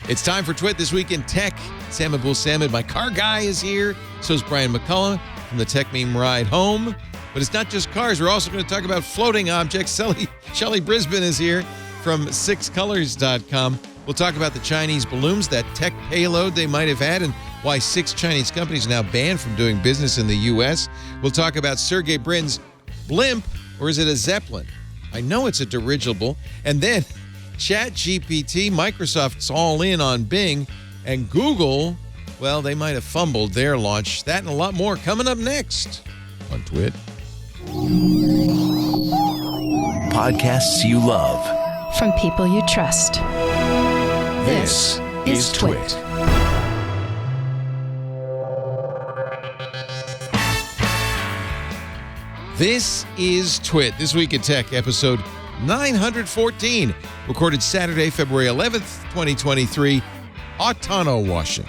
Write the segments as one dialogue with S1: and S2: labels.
S1: It's time for Twit This Week in Tech. Sam Abul-Samad, my car guy, is here. So is Brian McCullough from the Tech Meme Ride Home. But it's not just cars. We're also going to talk about floating objects. Shelley Brisbane is here from sixcolors.com. We'll talk about the Chinese balloons, that tech payload they might have had, and why 6 Chinese companies are now banned from doing business in the U.S. We'll talk about Sergey Brin's blimp, or is it a Zeppelin? I know it's a dirigible. And then ChatGPT, Microsoft's all in on Bing, and Google, well, they might have fumbled their launch. That and a lot more coming up next on Twit.
S2: Podcasts you love.
S3: From people you trust.
S2: This is Twit.
S1: This is Twit, This Week in Tech, episode 914, recorded Saturday, February 11th, 2023, Autonowashing.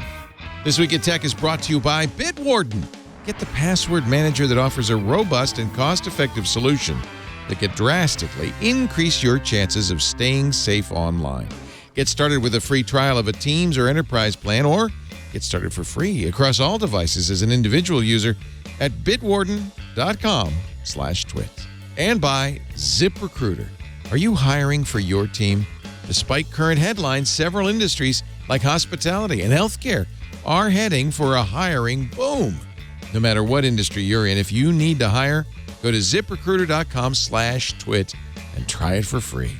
S1: This Week in Tech is brought to you by Bitwarden. Get the password manager that offers a robust and cost-effective solution that can drastically increase your chances of staying safe online. Get started with a free trial of a Teams or Enterprise plan, or get started for free across all devices as an individual user at bitwarden.com/twit. And by ZipRecruiter. Are you hiring for your team? Despite current headlines, several industries like hospitality and healthcare are heading for a hiring boom. No matter what industry you're in, if you need to hire, go to ziprecruiter.com/twit and try it for free.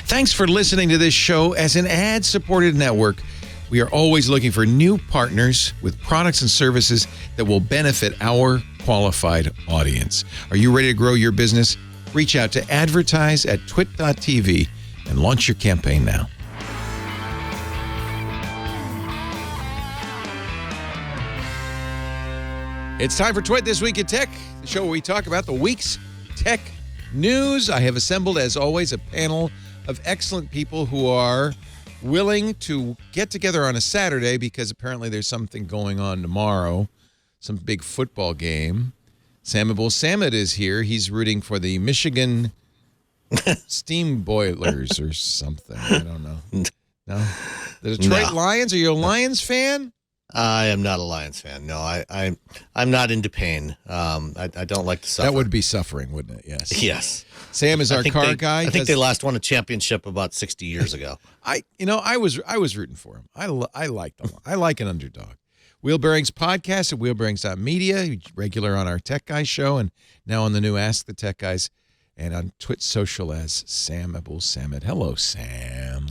S1: Thanks for listening to this show. As an ad-supported network, we are always looking for new partners with products and services that will benefit our qualified audience. Are you ready to grow your business? Reach out to advertise@twit.tv and launch your campaign now. It's time for Twit This Week in Tech, the show where we talk about the week's tech news. I have assembled, as always, a panel of excellent people who are willing to get together on a Saturday because apparently there's something going on tomorrow, some big football game. Sam Abul-Samad is here. He's rooting for the Michigan Steam Boilers or something. I don't know. No? The Detroit Lions? Are you a Lions fan?
S4: I am not a Lions fan. No, I'm not into pain. I don't like to suffer.
S1: That would be suffering, wouldn't it? Yes.
S4: Yes.
S1: Sam is our car guy.
S4: I think they last won a championship about 60 years ago.
S1: I was rooting for him. I like them. I like an underdog. Wheel Bearings podcast at wheelbearings.media, regular on our Tech Guys show, and now on the new Ask the Tech Guys, and on Twit Social as Sam Abul-Samad. Hello, Sam.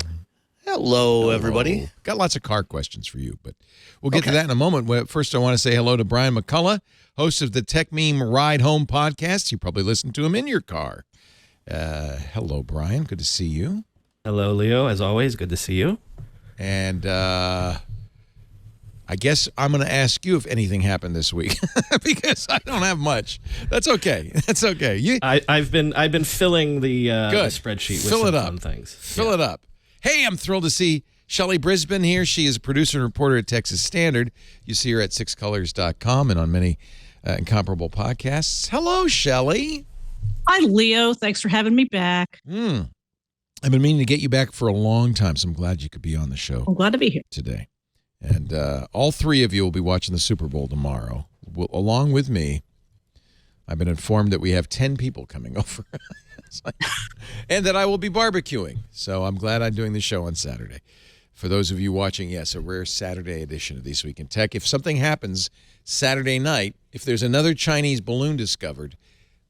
S4: Hello, everybody.
S1: Got lots of car questions for you, but we'll get to that in a moment. First, I want to say hello to Brian McCullough, host of the Tech Meme Ride Home podcast. You probably listen to him in your car. Hello, Brian. Good to see you.
S5: Hello, Leo. As always, good to see you.
S1: And I guess I'm going to ask you if anything happened this week because I don't have much. That's okay. That's okay.
S5: I've been filling the spreadsheet with some fun things.
S1: Fill it up. Hey, I'm thrilled to see Shelley Brisbane here. She is a producer and reporter at Texas Standard. You see her at sixcolors.com and on many incomparable podcasts. Hello, Shelley.
S6: Hi, Leo. Thanks for having me back.
S1: I've been meaning to get you back for a long time, so I'm glad you could be on the show.
S6: I'm glad to be here
S1: today. And all three of you will be watching the Superbowl tomorrow, along with me. I've been informed that we have 10 people coming over. And that I will be barbecuing. So I'm glad I'm doing the show on Saturday. For those of you watching, yes, a rare Saturday edition of This Week in Tech. If something happens Saturday night, if there's another Chinese balloon discovered,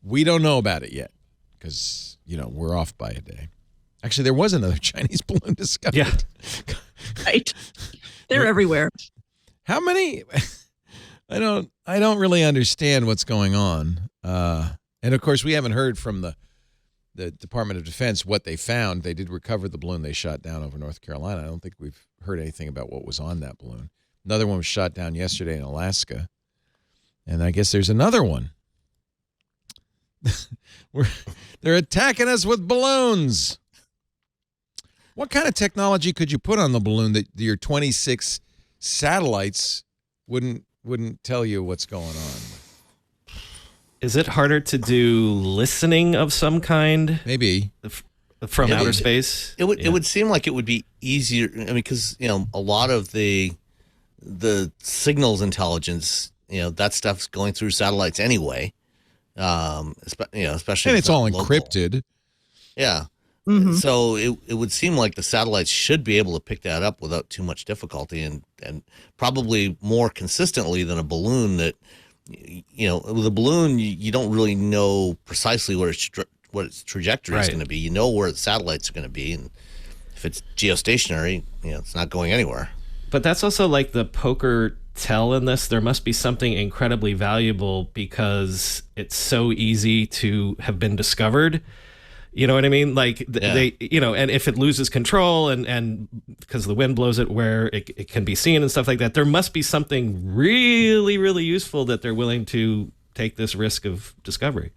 S1: we don't know about it yet because, we're off by a day. Actually, there was another Chinese balloon discovered.
S5: Yeah.
S6: Right. They're everywhere.
S1: How many? I don't really understand what's going on. And, of course, we haven't heard from the Department of Defense what they found. They did recover the balloon they shot down over North Carolina. I don't think we've heard anything about what was on that balloon. Another one was shot down yesterday in Alaska. And I guess there's another one. They're attacking us with balloons. What kind of technology could you put on the balloon that your 26 satellites wouldn't tell you what's going on?
S5: Is it harder to do listening of some kind?
S1: Maybe.
S5: from outer space.
S4: It would seem like it would be easier. I mean, because a lot of the signals intelligence, that stuff's going through satellites anyway. Especially
S1: and it's all
S4: local.
S1: encrypted.
S4: Yeah.
S6: Mhm.
S4: So it would seem like the satellites should be able to pick that up without too much difficulty, and probably more consistently than a balloon. That with a balloon you don't really know precisely what its trajectory is going to be. You know where the satellites are going to be, and if it's geostationary, it's not going anywhere.
S5: But that's also like the poker tell in this. There must be something incredibly valuable because it's so easy to have been discovered. You know what I mean? Like they, and if it loses control and because the wind blows it where it can be seen and stuff like that, there must be something really, really useful that they're willing to take this risk of discovery.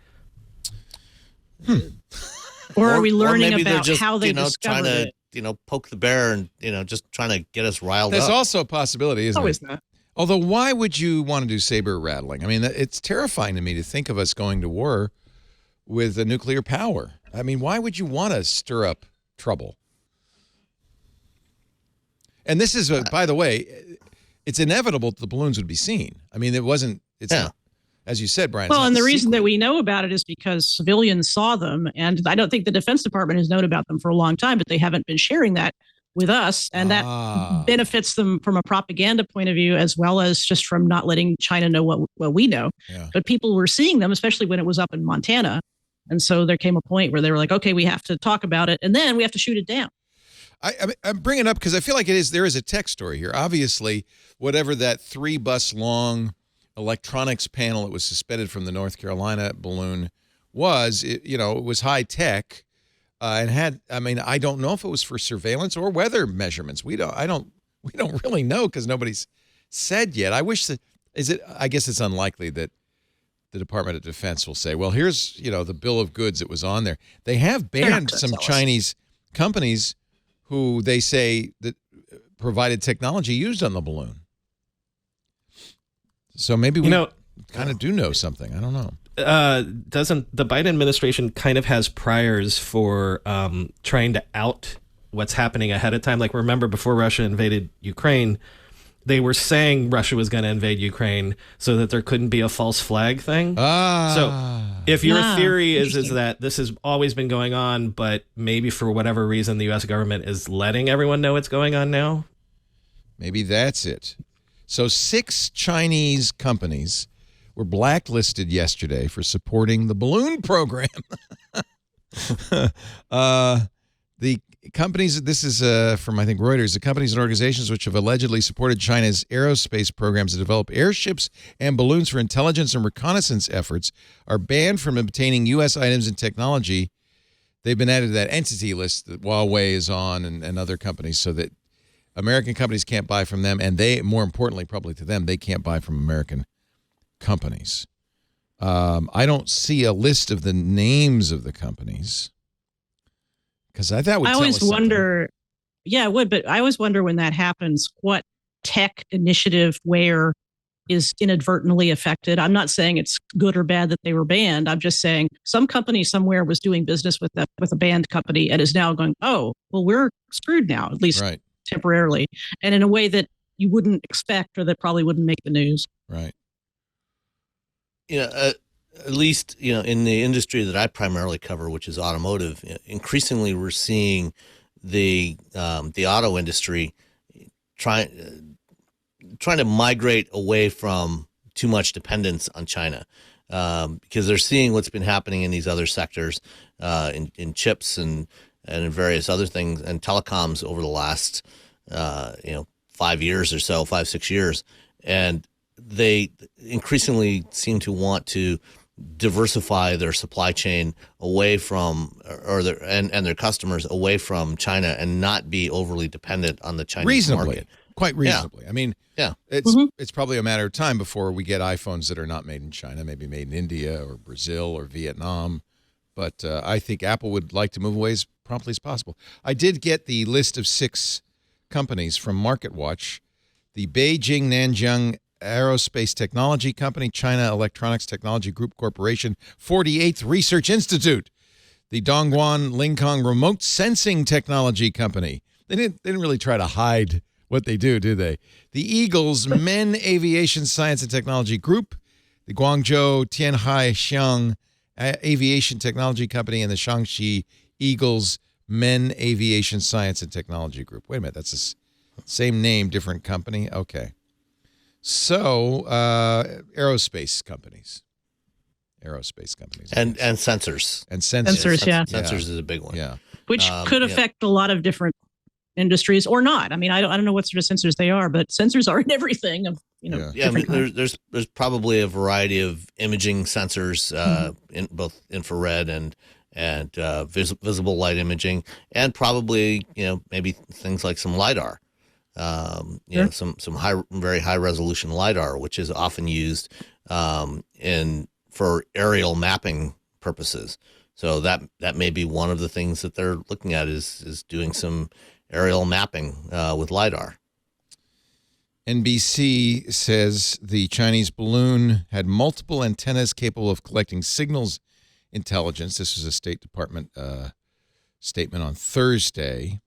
S6: Or are we learning
S4: maybe
S6: about
S4: just,
S6: how they discovered
S4: trying to,
S6: it?
S4: poke the bear and, just trying to get us riled
S1: There's
S4: up.
S1: also a possibility, isn't
S6: Always
S1: it?
S6: not.
S1: Although, why would you want to do saber rattling? I mean, it's terrifying to me to think of us going to war with a nuclear power. I mean, why would you want to stir up trouble? And this is, by the way, it's inevitable that the balloons would be seen. I mean, it's not, as you said, Brian.
S6: Well, and the reason that we know about it is because civilians saw them. And I don't think the Defense Department has known about them for a long time, but they haven't been sharing that with us. And that benefits them from a propaganda point of view, as well as just from not letting China know what we know.
S1: Yeah.
S6: But people were seeing them, especially when it was up in Montana. And so there came a point where they were like, okay, we have to talk about it. And then we have to shoot it down.
S1: I'm bringing it up because I feel like there is a tech story here. Obviously, whatever that 3-bus long electronics panel that was suspended from the North Carolina balloon was, it was high tech and had, I don't know if it was for surveillance or weather measurements. We don't really know because nobody's said yet. I guess it's unlikely that the Department of Defense will say, well, here's, the bill of goods that was on there. They have banned some Chinese companies who they say that provided technology used on the balloon. So maybe we kind of do know something. I don't know.
S5: Doesn't the Biden administration kind of has priors for trying to out what's happening ahead of time? Like, remember before Russia invaded Ukraine, they were saying Russia was going to invade Ukraine so that there couldn't be a false flag thing. So if your theory is that this has always been going on, but maybe for whatever reason the U.S. government is letting everyone know it's going on now?
S1: Maybe that's it. So 6 Chinese companies were blacklisted yesterday for supporting the balloon program. The companies, this is from, I think, Reuters, the companies and organizations which have allegedly supported China's aerospace programs to develop airships and balloons for intelligence and reconnaissance efforts are banned from obtaining U.S. items and technology. They've been added to that entity list that Huawei is on and other companies so that American companies can't buy from them, and they, more importantly, probably to them, they can't buy from American companies. I don't see a list of the names of the companies. Because I thought
S6: I always wonder, it would, but I always wonder when that happens, what tech initiative where is inadvertently affected. I'm not saying it's good or bad that they were banned. I'm just saying some company somewhere was doing business with a banned company and is now going, oh, well, we're screwed now, at least temporarily, and in a way that you wouldn't expect or that probably wouldn't make the news.
S1: Right.
S4: At least, in the industry that I primarily cover, which is automotive, increasingly we're seeing the auto industry trying to migrate away from too much dependence on China, because they're seeing what's been happening in these other sectors, in chips and in various other things and telecoms over the last 5 years or so, 5-6 years, and they increasingly seem to want to diversify their supply chain away from, and their customers away from China, and not be overly dependent on the Chinese market.
S1: Quite reasonably.
S4: Yeah.
S1: I mean, it's probably a matter of time before we get iPhones that are not made in China, maybe made in India or Brazil or Vietnam. But I think Apple would like to move away as promptly as possible. I did get the list of 6 companies from MarketWatch: the Beijing Nanjing Aerospace Technology Company, China Electronics Technology Group Corporation, 48th Research Institute, the Dongguan Lingkong Remote Sensing Technology Company. They didn't really try to hide what they do, did they? The Eagles Men Aviation Science and Technology Group, the Guangzhou Tianhai Xiang Aviation Technology Company, and the Shaanxi Eagles Men Aviation Science and Technology Group. Wait a minute, that's the same name, different company? Okay. So, aerospace companies.
S4: And sensors.
S1: And sensors.
S6: Sensors, yeah.
S4: Sensors is a big one.
S1: Yeah.
S6: Which could affect a lot of different industries or not. I mean, I don't know what sort of sensors they are, but sensors are in everything of,
S4: Yeah, I mean, there's probably a variety of imaging sensors, in both infrared and visible light imaging, and probably maybe things like some lidar, some very high resolution lidar, which is often used for aerial mapping purposes. So that may be one of the things that they're looking at is doing some aerial mapping with lidar.
S1: NBC says the Chinese balloon had multiple antennas capable of collecting signals intelligence. This was a State Department statement on Thursday.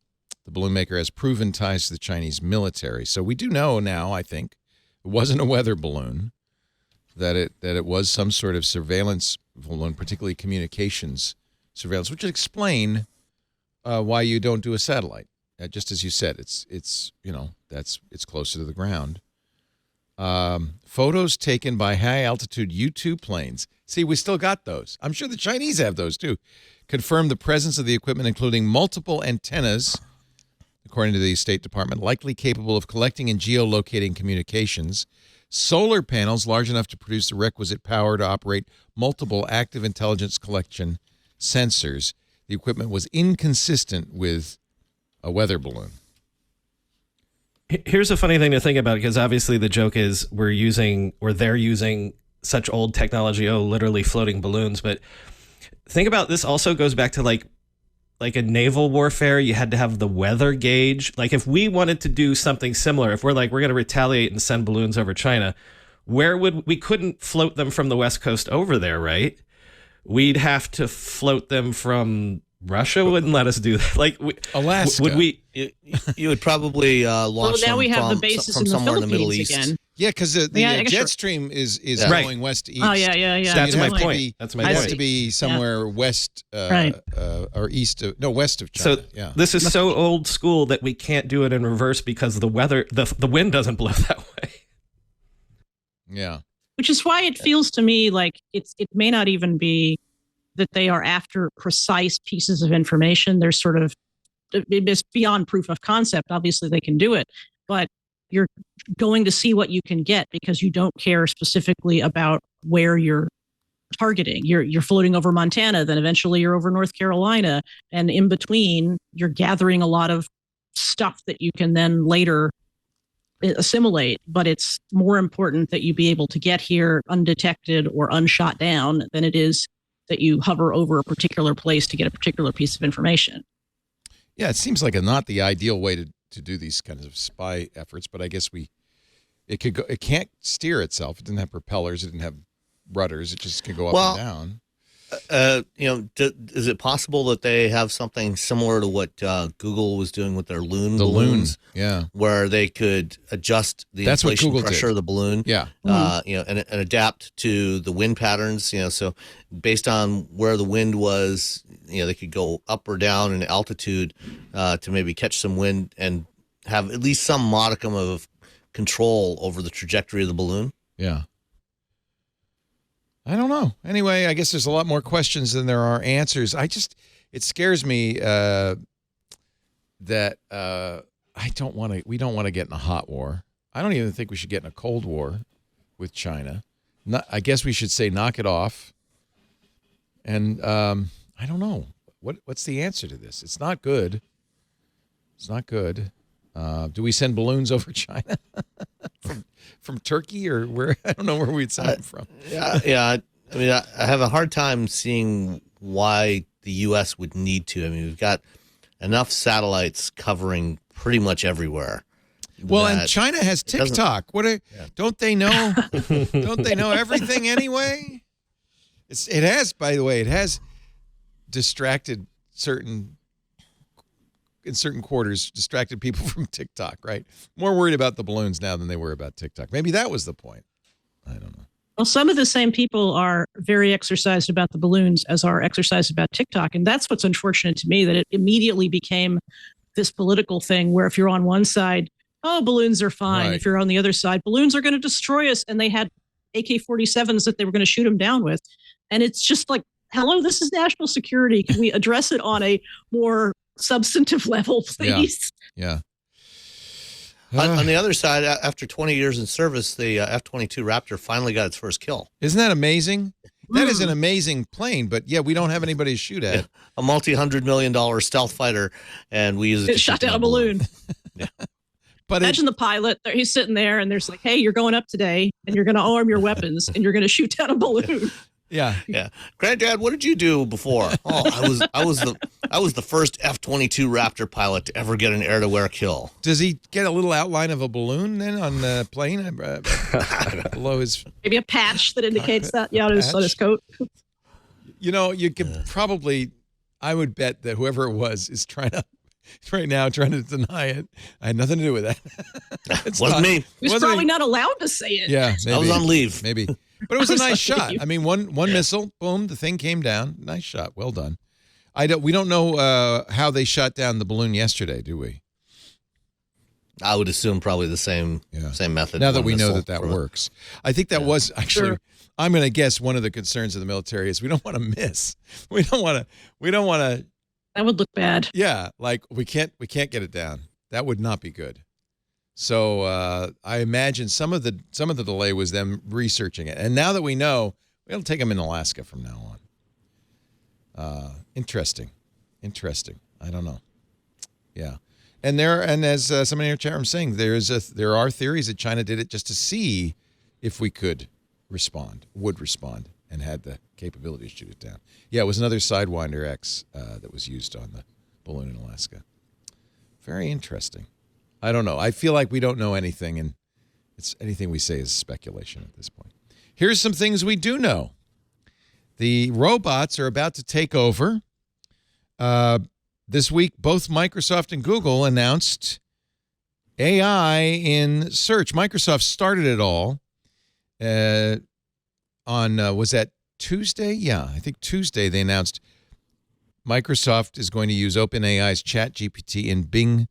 S1: The balloon maker has proven ties to the Chinese military. So we do know now, I think, it wasn't a weather balloon, that it was some sort of surveillance balloon, particularly communications surveillance, which would explain why you don't do a satellite. Just as you said, it's closer to the ground. Photos taken by high-altitude U-2 planes. See, we still got those. I'm sure the Chinese have those, too. Confirmed the presence of the equipment, including multiple antennas, according to the State Department, likely capable of collecting and geolocating communications, solar panels large enough to produce the requisite power to operate multiple active intelligence collection sensors. The equipment was inconsistent with a weather balloon.
S5: Here's a funny thing to think about, because obviously the joke is they're using such old technology, literally floating balloons. But think about this also goes back to like a naval warfare. You had to have the weather gauge. Like if we wanted to do something similar, if we're going to retaliate and send balloons over China, we couldn't float them from the West Coast over there, right? We'd have to float them from Russia. Wouldn't let us do that.
S1: Alaska.
S5: Would we?
S4: You would probably launch
S6: now we have
S4: from,
S6: the basis
S4: from
S6: in the
S4: somewhere in the Middle
S6: Philippines
S4: East.
S6: again.
S1: Yeah, because the jet stream is going west to east.
S6: Oh, yeah.
S1: So
S5: That's
S1: it'd
S5: my
S1: have to
S5: point.
S1: be-
S5: That's my
S1: it has
S5: point.
S1: to be somewhere west or east of west of China.
S5: So this is so old school that we can't do it in reverse because the weather, the wind doesn't blow that way.
S1: Yeah.
S6: Which is why it feels to me like it may not even be that they are after precise pieces of information. They're sort of, it's beyond proof of concept. Obviously they can do it, but you're going to see what you can get because you don't care specifically about where you're targeting. You're floating over Montana, then eventually you're over North Carolina, and in between you're gathering a lot of stuff that you can then later assimilate. But it's more important that you be able to get here undetected or unshot down than it is that you hover over a particular place to get a particular piece of information.
S1: Yeah, it seems like not the ideal way to do these kinds of spy efforts, but I guess it can't steer itself. It didn't have propellers, it didn't have rudders, it just can go up and down.
S4: Is it possible that they have something similar to what Google was doing with their balloons?
S1: Yeah,
S4: where they could adjust the inflation pressure of the balloon.
S1: Yeah,
S4: and adapt to the wind patterns. So based on where the wind was, they could go up or down in altitude to maybe catch some wind and have at least some modicum of control over the trajectory of the balloon.
S1: Yeah. I don't know. Anyway, I guess there's a lot more questions than there are answers. It scares me that we don't want to get in a hot war. I don't even think we should get in a cold war with China. I guess we should say knock it off. And I don't know. What's the answer to this? It's not good. It's not good. Do we send balloons over China from Turkey or where? I don't know where we'd send them from.
S4: Yeah. I mean, I have a hard time seeing why the U.S. would need to. I mean, we've got enough satellites covering pretty much everywhere.
S1: Well, and China has TikTok. Don't they know? Don't they know everything anyway? It has, by the way, it has distracted in certain quarters, distracted people from TikTok, right? More worried about the balloons now than they were about TikTok. Maybe that was the point. I don't know.
S6: Well, some of the same people are very exercised about the balloons as are exercised about TikTok. And that's what's unfortunate to me, that it immediately became this political thing where if you're on one side, oh, balloons are fine.
S1: Right.
S6: If you're on the other side, balloons are going to destroy us. And they had AK-47s that they were going to shoot them down with. And it's just like, hello, this is national security. Can we address it on a more substantive level, please?
S1: Yeah.
S4: On the other side, after 20 years in service, the F-22 Raptor finally got its first kill.
S1: Isn't that amazing? That is an amazing plane, but yeah, we don't have anybody to shoot at.
S4: Yeah. A multi-$100 million stealth fighter, and we use it to
S6: shot down a balloon.
S4: Yeah.
S1: But
S6: imagine the pilot, he's sitting there and there's like, hey, you're going up today and you're going to arm your weapons and you're going to shoot down a balloon.
S1: Yeah.
S4: Granddad, what did you do before? Oh, I was the first F-22 Raptor pilot to ever get an air-to-air kill.
S1: Does he get a little outline of a balloon then on the plane below his?
S6: Maybe a patch that indicates that. Yeah, on his coat.
S1: You could probably. I would bet that whoever it was is trying to deny it. I had nothing to do with that.
S4: Wasn't me.
S6: He was probably not allowed to say it.
S1: Yeah, maybe.
S4: I was on leave.
S1: Maybe. But it was a nice shot. I mean, one missile, boom, the thing came down. Nice shot. Well done. We don't know how they shot down the balloon yesterday, do we?
S4: I would assume probably the same method.
S1: Now that we know that works. I think that was actually, sure. I'm going to guess one of the concerns of the military is we don't want to miss. We don't want to.
S6: That would look bad.
S1: Yeah. Like we can't get it down. That would not be good. So I imagine some of the delay was them researching it, and now that we know, we'll take them in Alaska from now on. Interesting. I don't know. Yeah, and as somebody in your chat room saying, there are theories that China did it just to see if we would respond, and had the capability to shoot it down. Yeah, it was another Sidewinder X that was used on the balloon in Alaska. Very interesting. I don't know. I feel like we don't know anything, and anything we say is speculation at this point. Here's some things we do know. The robots are about to take over. This week, both Microsoft and Google announced AI in search. Microsoft started it all on, was that Tuesday? Yeah, I think Tuesday they announced Microsoft is going to use OpenAI's ChatGPT in Bing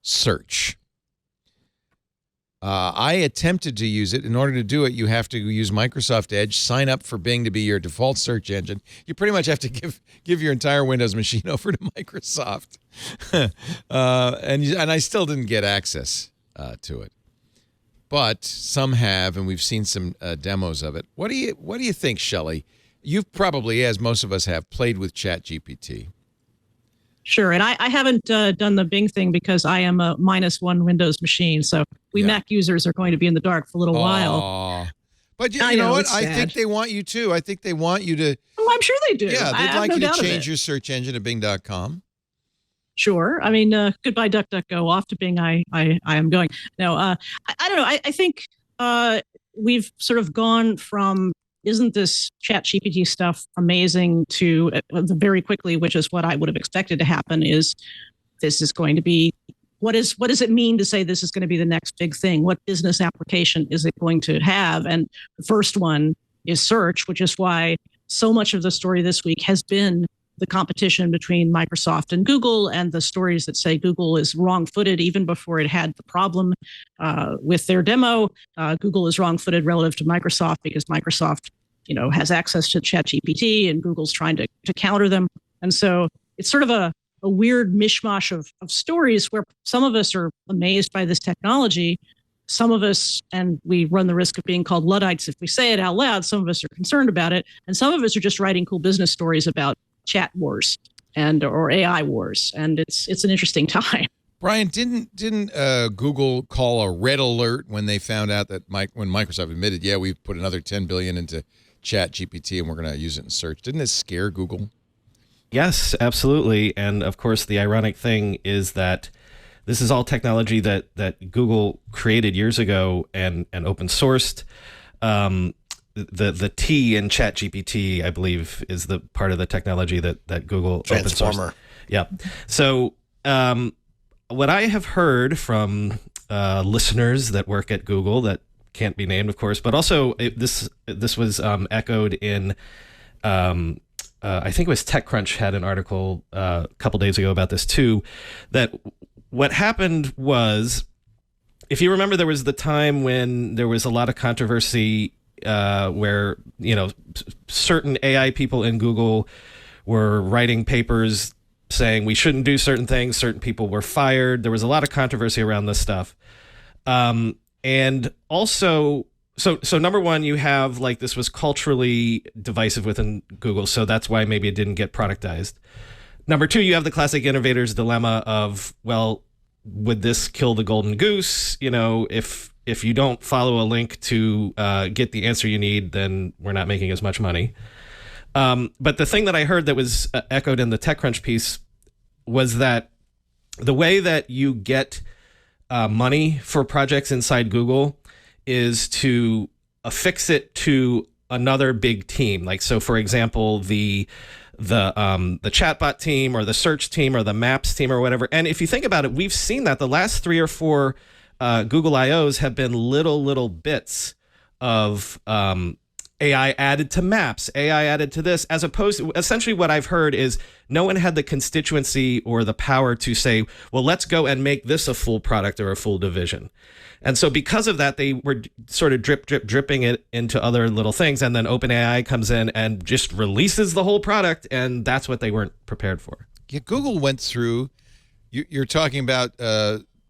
S1: search. I attempted to use it. In order to do it, you have to use Microsoft Edge, sign up for Bing to be your default search engine. You pretty much have to give your entire Windows machine over to Microsoft. And I still didn't get access to it. But some have, and we've seen some demos of it. What do you think, Shelley? You've probably, as most of us have, played with ChatGPT.
S6: Sure. And I haven't done the Bing thing because I am a -1 Windows machine. So we Mac users are going to be in the dark for a little while.
S1: But you know what? I think they want you to. I think they want you to.
S6: Oh, I'm sure they do.
S1: Yeah, they'd like you to change your search engine to Bing.com.
S6: Sure. I mean, goodbye, DuckDuckGo. Off to Bing I am going. No, I don't know. I think we've sort of gone from, isn't this ChatGPT stuff amazing, to very quickly, which is what I would have expected to happen, is this is going to be, what does it mean to say this is going to be the next big thing? What business application is it going to have? And the first one is search, which is why so much of the story this week has been the competition between Microsoft and Google, and the stories that say Google is wrong-footed even before it had the problem with their demo. Google is wrong-footed relative to Microsoft because Microsoft, has access to ChatGPT, and Google's trying to counter them. And so it's sort of a weird mishmash of stories where some of us are amazed by this technology. Some of us, and we run the risk of being called Luddites if we say it out loud, some of us are concerned about it. And some of us are just writing cool business stories about chat wars or AI wars. And it's an interesting time.
S1: Brian, didn't Google call a red alert when they found out that when Microsoft admitted, we've put another $10 billion into ChatGPT and we're going to use it in search? Didn't this scare Google?
S5: Yes, absolutely. And of course, the ironic thing is that this is all technology that Google created years ago and open sourced. the T in ChatGPT, I believe, is the part of the technology that Google
S4: Transformer.
S5: Yeah. So what I have heard from listeners that work at Google that can't be named, of course, but also this was echoed in I think it was TechCrunch had an article a couple days ago about this too, that what happened was, if you remember, there was the time when there was a lot of controversy where, certain AI people in Google were writing papers saying we shouldn't do certain things. Certain people were fired. There was a lot of controversy around this stuff. And also, so number one, you have like this was culturally divisive within Google. So that's why maybe it didn't get productized. Number two, you have the classic innovator's dilemma of, well, would this kill the golden goose? If you don't follow a link to get the answer you need, then we're not making as much money. But the thing that I heard that was echoed in the TechCrunch piece was that the way that you get money for projects inside Google is to affix it to another big team. Like, so for example, the chatbot team or the search team or the maps team or whatever. And if you think about it, we've seen that the last 3 or 4 Google I/Os have been little bits of AI added to maps, AI added to this, as opposed to essentially what I've heard is no one had the constituency or the power to say, well, let's go and make this a full product or a full division. And so because of that, they were sort of dripping it into other little things. And then OpenAI comes in and just releases the whole product. And that's what they weren't prepared for.
S1: Yeah, Google went through, you're talking about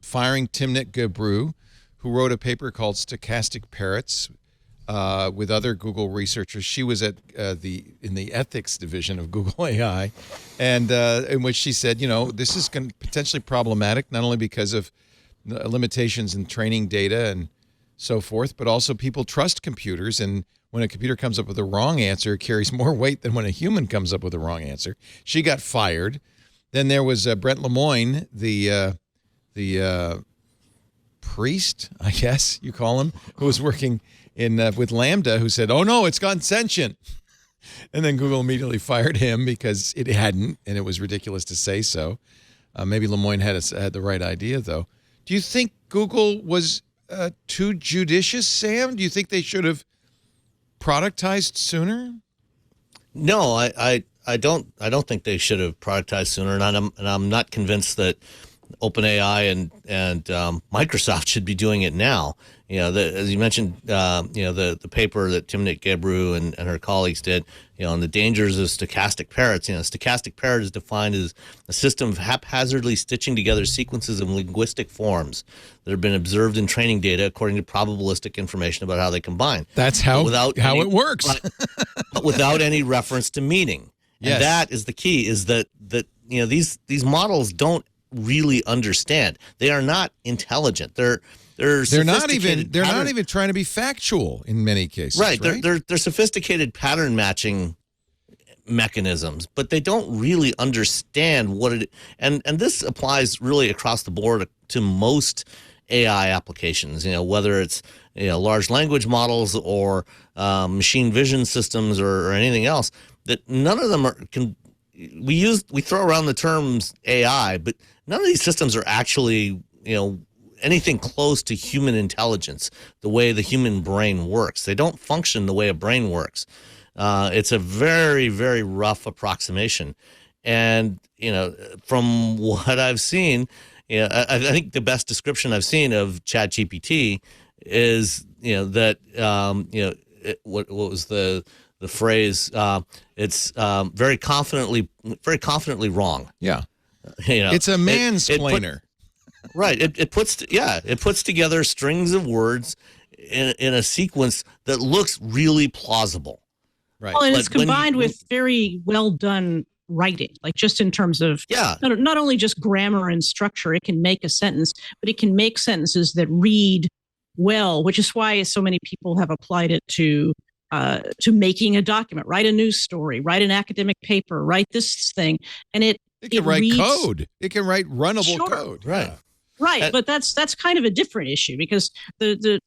S1: firing Timnit Gebru, who wrote a paper called Stochastic Parrots with other Google researchers. She was at in the ethics division of Google AI, and in which she said, this is potentially problematic, not only because of limitations in training data and so forth, but also people trust computers, and when a computer comes up with a wrong answer, it carries more weight than when a human comes up with a wrong answer. She got fired. Then there was Brent Lemoine, the priest, I guess you call him, who was working with Lambda, who said, oh no, it's gone sentient. And then Google immediately fired him because it hadn't, and it was ridiculous to say so. Maybe Lemoine had the right idea, though. Do you think Google was too judicious, Sam? Do you think they should have productized sooner?
S4: No, I don't think they should have productized sooner, and I'm not convinced that OpenAI and Microsoft should be doing it now. As you mentioned, the paper that Timnit Gebru and her colleagues did, on the dangers of stochastic parrots. Stochastic parrot is defined as a system of haphazardly stitching together sequences of linguistic forms that have been observed in training data according to probabilistic information about how they combine.
S1: That's how it works.
S4: but without any reference to meaning. Yes. And that is the key, is that these models don't really understand. They are not intelligent. They're not even trying
S1: to be factual in many cases.
S4: Right. They're sophisticated pattern matching mechanisms, but they don't really understand what it. And this applies really across the board to most AI applications. Whether it's large language models or machine vision systems or anything else. That none of them we throw around the terms AI, but none of these systems are actually anything close to human intelligence, the way the human brain works. They don't function the way a brain works. It's a very, very rough approximation. And, from what I've seen, I think the best description I've seen of ChatGPT is, that, what was the phrase? It's very confidently wrong.
S1: Yeah. It's a mansplainer.
S4: Right. It puts together strings of words in a sequence that looks really plausible.
S1: Right.
S6: Well, and it's combined with very well done writing, like just in terms of not only just grammar and structure. It can make a sentence, but it can make sentences that read well, which is why so many people have applied it to making a document, write a news story, write an academic paper, write this thing, and it
S1: can write code. It can write runnable code.
S4: Right.
S6: Right, but that's kind of a different issue because the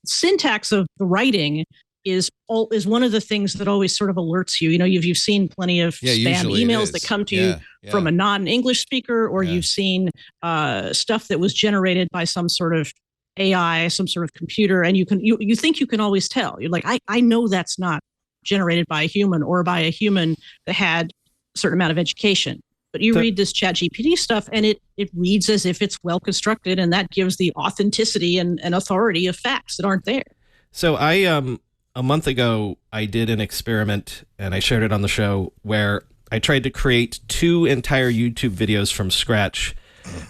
S6: syntax of the writing is one of the things that always sort of alerts you. You've seen plenty of spam emails that come to you from a non-English speaker, or you've seen stuff that was generated by some sort of AI, some sort of computer, and you think you can always tell. You're like, I know that's not generated by a human or by a human that had a certain amount of education. But you read this ChatGPT stuff, and it reads as if it's well constructed, and that gives the authenticity and authority of facts that aren't there.
S5: So a month ago, I did an experiment, and I shared it on the show, where I tried to create 2 entire YouTube videos from scratch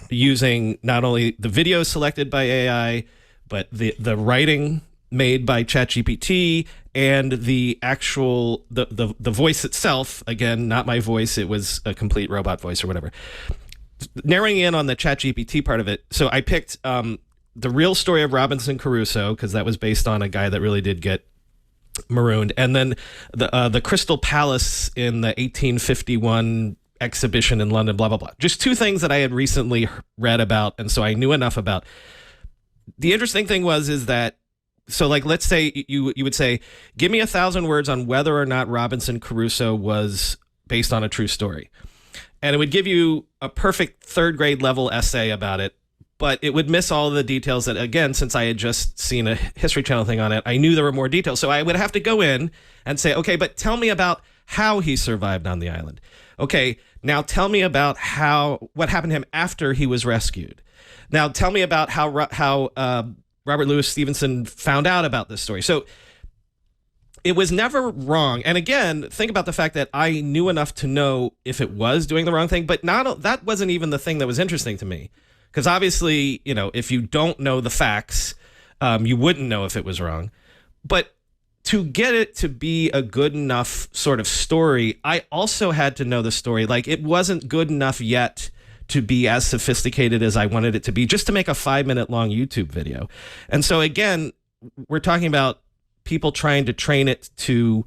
S5: using not only the videos selected by AI, but the writing made by ChatGPT and the actual the voice itself. Again, not my voice; it was a complete robot voice or whatever. Narrowing in on the ChatGPT part of it, so I picked the real story of Robinson Crusoe, because that was based on a guy that really did get marooned, and then the Crystal Palace in the 1851 exhibition in London, blah blah blah. Just 2 things that I had recently read about, and so I knew enough about. The interesting thing is that, so like, let's say you would say, give me 1,000 words on whether or not Robinson Crusoe was based on a true story, and it would give you a perfect 3rd grade level essay about it. But it would miss all the details that, again, since I had just seen a History Channel thing on it, I knew there were more details. So I would have to go in and say, okay, but tell me about how he survived on the island. Okay, now tell me about what happened to him after he was rescued. Now tell me about how Robert Louis Stevenson found out about this story. So it was never wrong. And again, think about the fact that I knew enough to know if it was doing the wrong thing, but that wasn't even the thing that was interesting to me. Because obviously, if you don't know the facts, you wouldn't know if it was wrong. But to get it to be a good enough sort of story, I also had to know the story. Like, it wasn't good enough yet to be as sophisticated as I wanted it to be, just to make a 5-minute long YouTube video. And so again, we're talking about people trying to train it to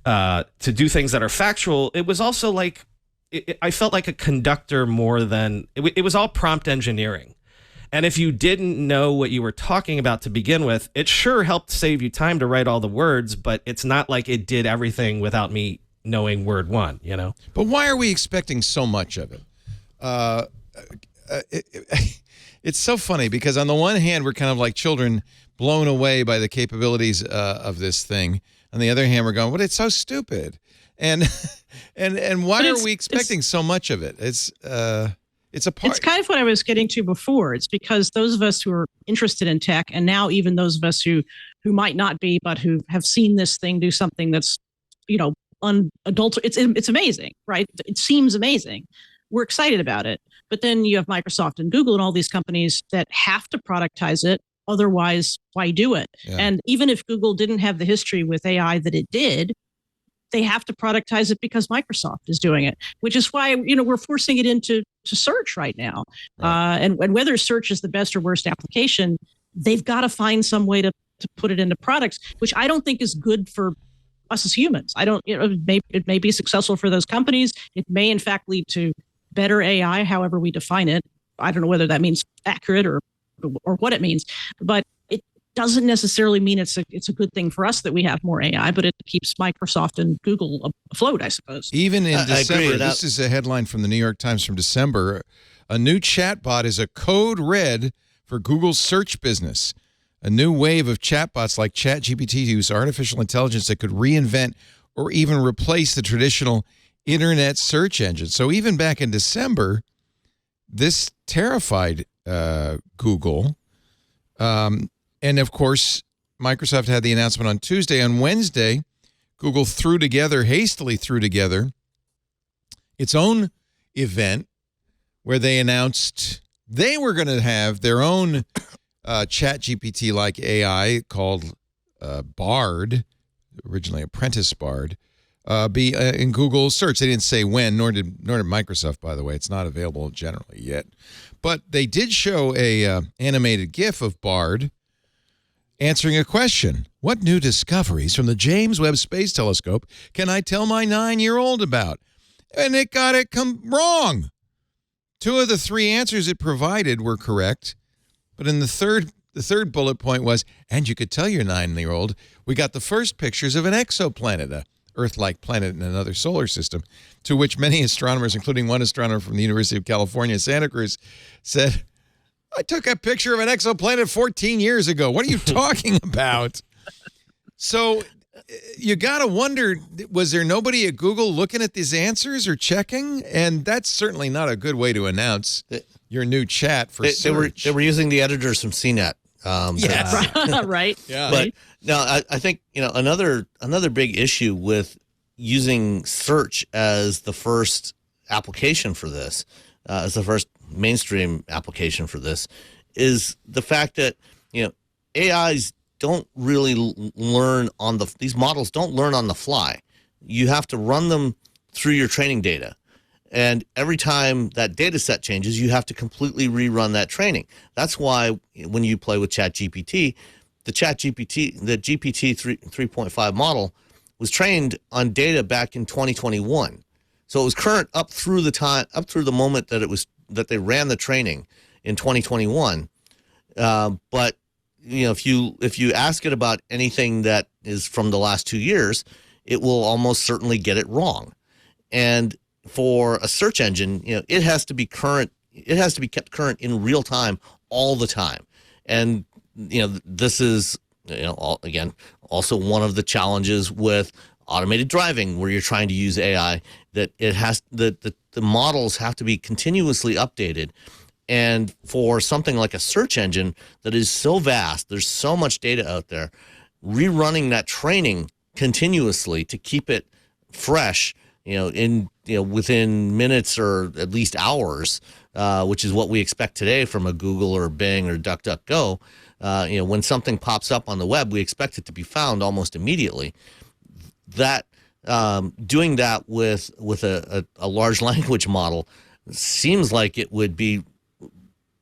S5: do things that are factual. It was also like, I felt like a conductor more than it was all prompt engineering. And if you didn't know what you were talking about to begin with, it sure helped save you time to write all the words, but it's not like it did everything without me knowing word 1,
S1: But why are we expecting so much of it? It's so funny, because on the one hand, we're kind of like children blown away by the capabilities of this thing. On the other hand, we're going, well, it's so stupid. And why are we expecting so much of it? It's a part.
S6: It's kind of what I was getting to before. It's because those of us who are interested in tech, and now even those of us who might not be, but who have seen this thing do something that's, it's amazing, right? It seems amazing. We're excited about it. But then you have Microsoft and Google and all these companies that have to productize it. Otherwise, why do it? Yeah. And even if Google didn't have the history with AI that it did, they have to productize it because Microsoft is doing it, which is why, we're forcing it into search right now. Right. And whether search is the best or worst application, they've got to find some way to put it into products, which I don't think is good for us as humans. It may be successful for those companies. It may, in fact, lead to better AI, however we define it. I don't know whether that means accurate or what it means, but it doesn't necessarily mean it's a good thing for us that we have more AI, but it keeps Microsoft and Google afloat, I suppose.
S1: Even in December, this is a headline from the New York Times from December. A new chatbot is a code red for Google's search business. A new wave of chatbots like ChatGPT use artificial intelligence that could reinvent or even replace the traditional internet search engine. So even back in December, this terrified Google. And of course, Microsoft had the announcement on Tuesday. On Wednesday, Google hastily threw together its own event where they announced they were going to have their own ChatGPT-like AI called Bard, originally Apprentice Bard, be in Google search. They didn't say when, nor did Microsoft, by the way. It's not available generally yet. But they did show a animated GIF of Bard answering a question. What new discoveries from the James Webb Space Telescope can I tell my 9-year-old about? And it got it wrong. 2 of the 3 answers it provided were correct, but in the third third bullet point was, and you could tell your 9-year-old, we got the first pictures of an exoplanet, a Earth-like planet in another solar system, to which many astronomers, including one astronomer from the University of California, Santa Cruz, said, I took a picture of an exoplanet 14 years ago. What are you talking about? So you got to wonder, was there nobody at Google looking at these answers or checking? And that's certainly not a good way to announce your new chat for search.
S4: They were using the editors from CNET.
S6: Right.
S1: Yeah.
S4: But no, I think, another big issue with using search as the first application for this, as the first mainstream application for this, is the fact that, AIs don't really learn these models don't learn on the fly. You have to run them through your training data. And every time that data set changes, you have to completely rerun that training. That's why when you play with ChatGPT, the GPT 3.5 model was trained on data back in 2021. So it was current up through the moment that they ran the training in 2021. But if you ask it about anything that is from the last 2 years, it will almost certainly get it wrong. And for a search engine, it has to be current. It has to be kept current in real time all the time. And this is again also one of the challenges with automated driving, where you're trying to use AI, that the models have to be continuously updated. And for something like a search engine that is so vast, there's so much data out there, rerunning that training continuously to keep it fresh, within minutes or at least hours, which is what we expect today from a Google or Bing or DuckDuckGo. When something pops up on the web, we expect it to be found almost immediately. That doing that with a large language model seems like it would be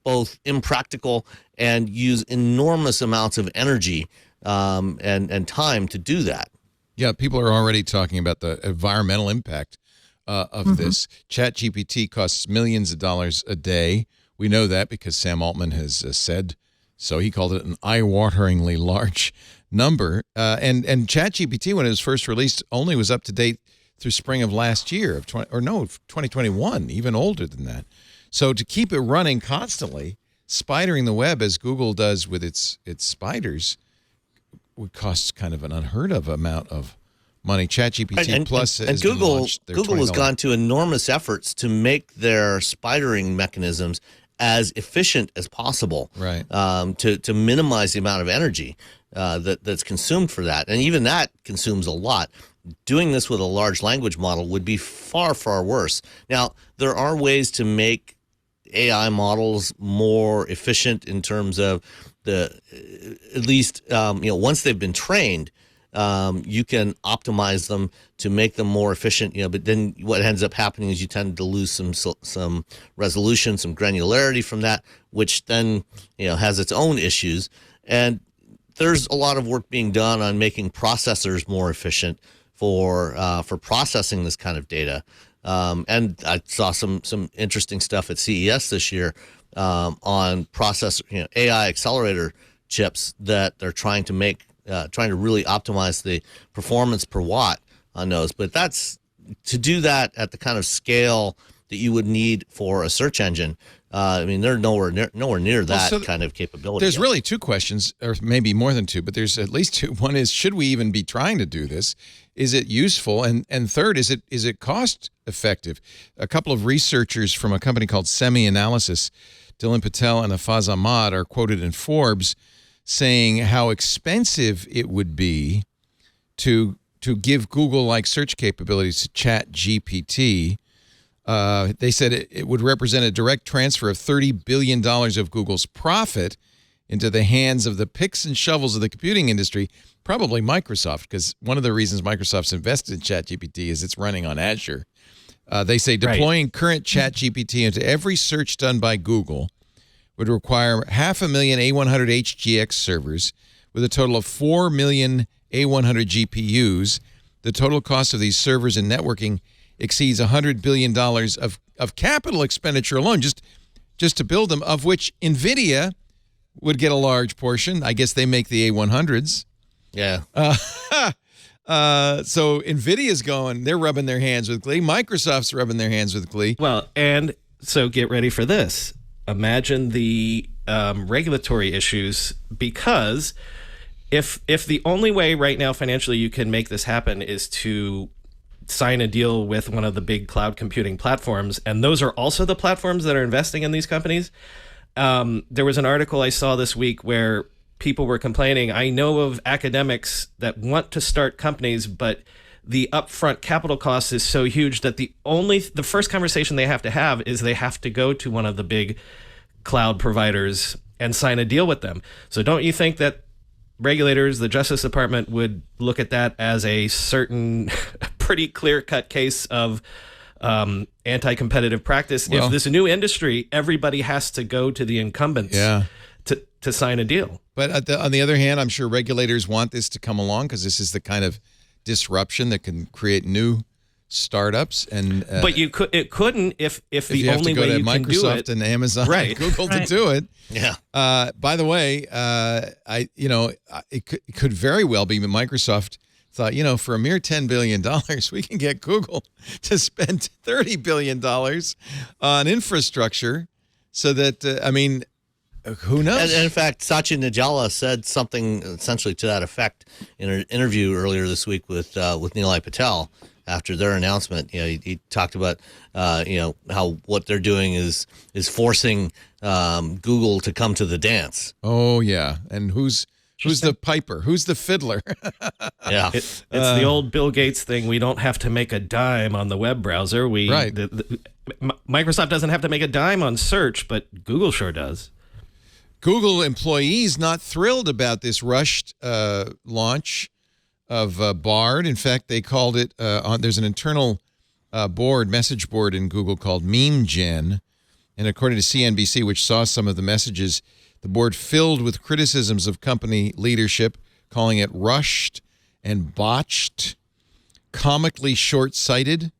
S4: both impractical and use enormous amounts of energy and time to do that.
S1: Yeah, people are already talking about the environmental impact of this. ChatGPT costs millions of dollars a day. We know that because Sam Altman has said so. He called it an eye-wateringly large number. And ChatGPT, when it was first released, only was up to date through spring of last year, 2021, even older than that. So to keep it running constantly, spidering the web as Google does with its spiders, would cost kind of an unheard of amount of money. ChatGPT Plus
S4: and Google has gone to enormous efforts to make their spidering mechanisms as efficient as possible,
S1: right?
S4: To minimize the amount of energy that's consumed for that, and even that consumes a lot. Doing this with a large language model would be far, far worse. Now, there are ways to make AI models more efficient in terms of at least once they've been trained, you can optimize them to make them more efficient. But then what ends up happening is you tend to lose some resolution, some granularity from that, which then has its own issues. And there's a lot of work being done on making processors more efficient for processing this kind of data. And I saw some interesting stuff at CES this year on processor, AI accelerator chips that they're trying to make, trying to really optimize the performance per watt on those. But to do that at the kind of scale that you would need for a search engine. They're nowhere near that kind of capability.
S1: There's really two questions, or maybe more than two, but there's at least two. One is, should we even be trying to do this? Is it useful? And third, is it cost effective? A couple of researchers from a company called Semi-Analysis, Dylan Patel and Afaz Ahmad, are quoted in Forbes saying how expensive it would be to give Google-like search capabilities to ChatGPT. They said it would represent a direct transfer of $30 billion of Google's profit into the hands of the picks and shovels of the computing industry, probably Microsoft, because one of the reasons Microsoft's invested in ChatGPT is it's running on Azure. They say deploying current ChatGPT into every search done by Google would require 500,000 A100 HGX servers with a total of 4 million A100 GPUs. The total cost of these servers and networking exceeds $100 billion of capital expenditure alone, just to build them, of which NVIDIA would get a large portion. I guess they make the A100s.
S4: Yeah.
S1: So NVIDIA's going, they're rubbing their hands with glee. Microsoft's rubbing their hands with glee.
S5: Well, and so get ready for this. Imagine the regulatory issues, because if the only way right now financially you can make this happen is to sign a deal with one of the big cloud computing platforms, and those are also the platforms that are investing in these companies. There was an article I saw this week where people were complaining. I know of academics that want to start companies, but the upfront capital cost is so huge that the first conversation they have is they have to go to one of the big cloud providers and sign a deal with them. So don't you think that regulators, the Justice Department, would look at that as a certain pretty clear-cut case of anti-competitive practice?
S1: Well,
S5: if this new industry, everybody has to go to the incumbents to sign a deal.
S1: But on the other hand, I'm sure regulators want this to come along because this is the kind of disruption that can create new startups. And
S5: but it couldn't if the
S1: you have
S5: only
S1: to go
S5: way
S1: to
S5: you can do
S1: Microsoft
S5: it,
S1: and Amazon
S5: right,
S1: and Google to do it.
S4: Yeah.
S1: By the way, it could very well be that Microsoft thought, for a mere $10 billion, we can get Google to spend $30 billion on infrastructure so that, who knows?
S4: And in fact, Satya Nadella said something essentially to that effect in an interview earlier this week with Nilay Patel after their announcement. He talked about how what they're doing is forcing Google to come to the dance.
S1: Oh yeah, and who's the piper? Who's the fiddler?
S4: Yeah,
S5: it's the old Bill Gates thing. We don't have to make a dime on the web browser. Microsoft doesn't have to make a dime on search, but Google sure does.
S1: Google employees not thrilled about this rushed launch of Bard. In fact, they called it, there's an internal message board in Google called Meme Gen. And according to CNBC, which saw some of the messages, the board filled with criticisms of company leadership, calling it rushed and botched, comically short-sighted.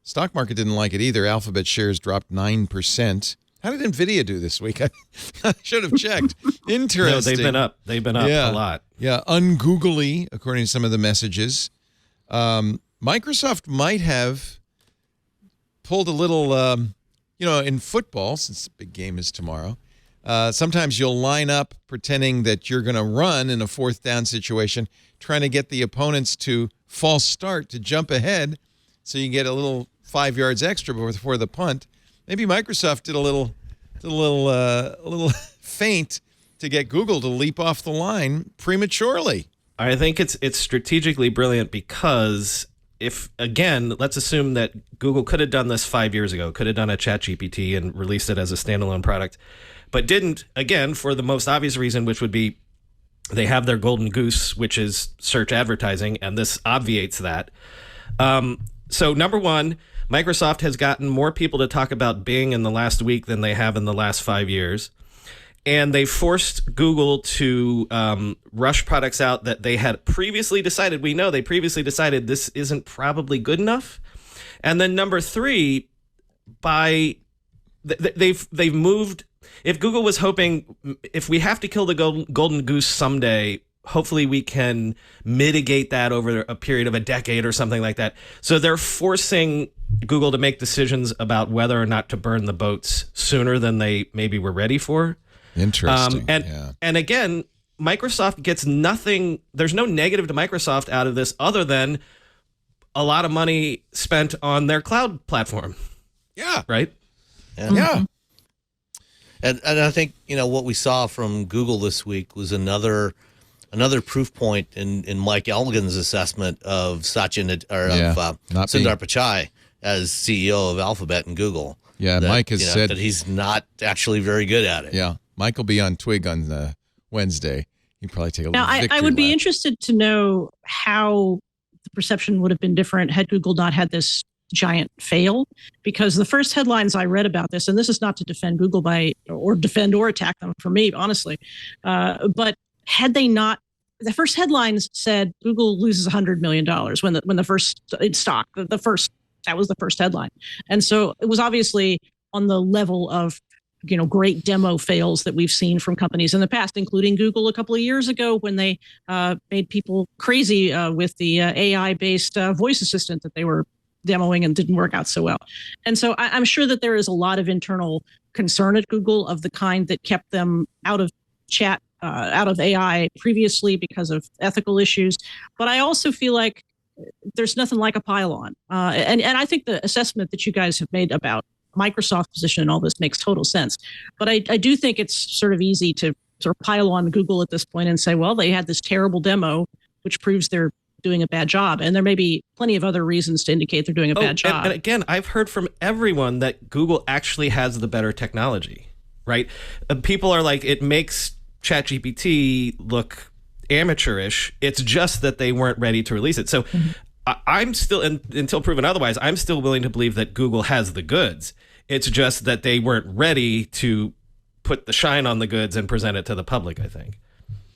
S1: Stock market didn't like it either. Alphabet shares dropped 9%. How did NVIDIA do this week? I should have checked. Interesting.
S5: No, they've been up. They've been up a lot.
S1: Yeah, ungoogly, according to some of the messages. Microsoft might have pulled a little, in football, since the big game is tomorrow, sometimes you'll line up pretending that you're going to run in a fourth down situation, trying to get the opponents to false start, to jump ahead, so you get a little 5 yards extra before the punt. Maybe Microsoft did a little feint to get Google to leap off the line prematurely.
S5: I think it's strategically brilliant because let's assume that Google could have done this 5 years ago, could have done a ChatGPT and released it as a standalone product, but didn't, again, for the most obvious reason, which would be they have their golden goose, which is search advertising, and this obviates that. So number one, Microsoft has gotten more people to talk about Bing in the last week than they have in the last 5 years. And they forced Google to rush products out that they had previously decided. We know they previously decided this isn't probably good enough. And then number three, they've moved. If Google was hoping, if we have to kill the golden goose someday, hopefully we can mitigate that over a period of a decade or something like that. So they're forcing Google to make decisions about whether or not to burn the boats sooner than they maybe were ready for.
S1: Interesting.
S5: And again, Microsoft gets nothing. There's no negative to Microsoft out of this other than a lot of money spent on their cloud platform.
S1: Yeah.
S5: Right?
S1: Yeah.
S4: And I think, what we saw from Google this week was another proof point in Mike Elgin's assessment of Sundar Pichai as CEO of Alphabet and Google.
S1: Yeah, Mike has said
S4: that he's not actually very good at it.
S1: Yeah, Mike will be on Twig on Wednesday. He'd probably take a little victory
S6: I would be
S1: lap.
S6: interested to know how the perception would have been different had Google not had this giant fail, because the first headlines I read about this, and this is not to defend Google defend or attack them for me, honestly, but had they not, the first headlines said Google loses $100 million when the first stock, that was the first headline. And so it was obviously on the level of great demo fails that we've seen from companies in the past, including Google a couple of years ago when they made people crazy with the AI-based voice assistant that they were demoing and didn't work out so well. And so I'm sure that there is a lot of internal concern at Google of the kind that kept them out of chat, out of AI previously because of ethical issues. But I also feel like there's nothing like a pile-on. And I think the assessment that you guys have made about Microsoft's position and all this makes total sense. But I do think it's sort of easy to sort of pile on Google at this point and say, well, they had this terrible demo, which proves they're doing a bad job. And there may be plenty of other reasons to indicate they're doing a bad job.
S5: And again, I've heard from everyone that Google actually has the better technology, right? People are like, it makes ChatGPT look amateurish. It's just that they weren't ready to release it. So I'm still, until proven otherwise, I'm still willing to believe that Google has the goods. It's just that they weren't ready to put the shine on the goods and present it to the public, I think.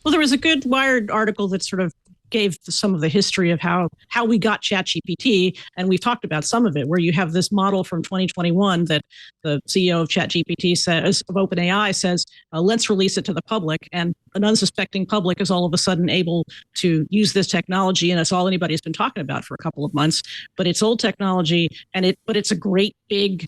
S6: Well, there was a good Wired article that sort of gave some of the history of how we got ChatGPT, and we've talked about some of it, where you have this model from 2021 that the CEO of ChatGPT says, of OpenAI says, let's release it to the public, and an unsuspecting public is all of a sudden able to use this technology, and it's all anybody's been talking about for a couple of months. But it's old technology, but it's a great big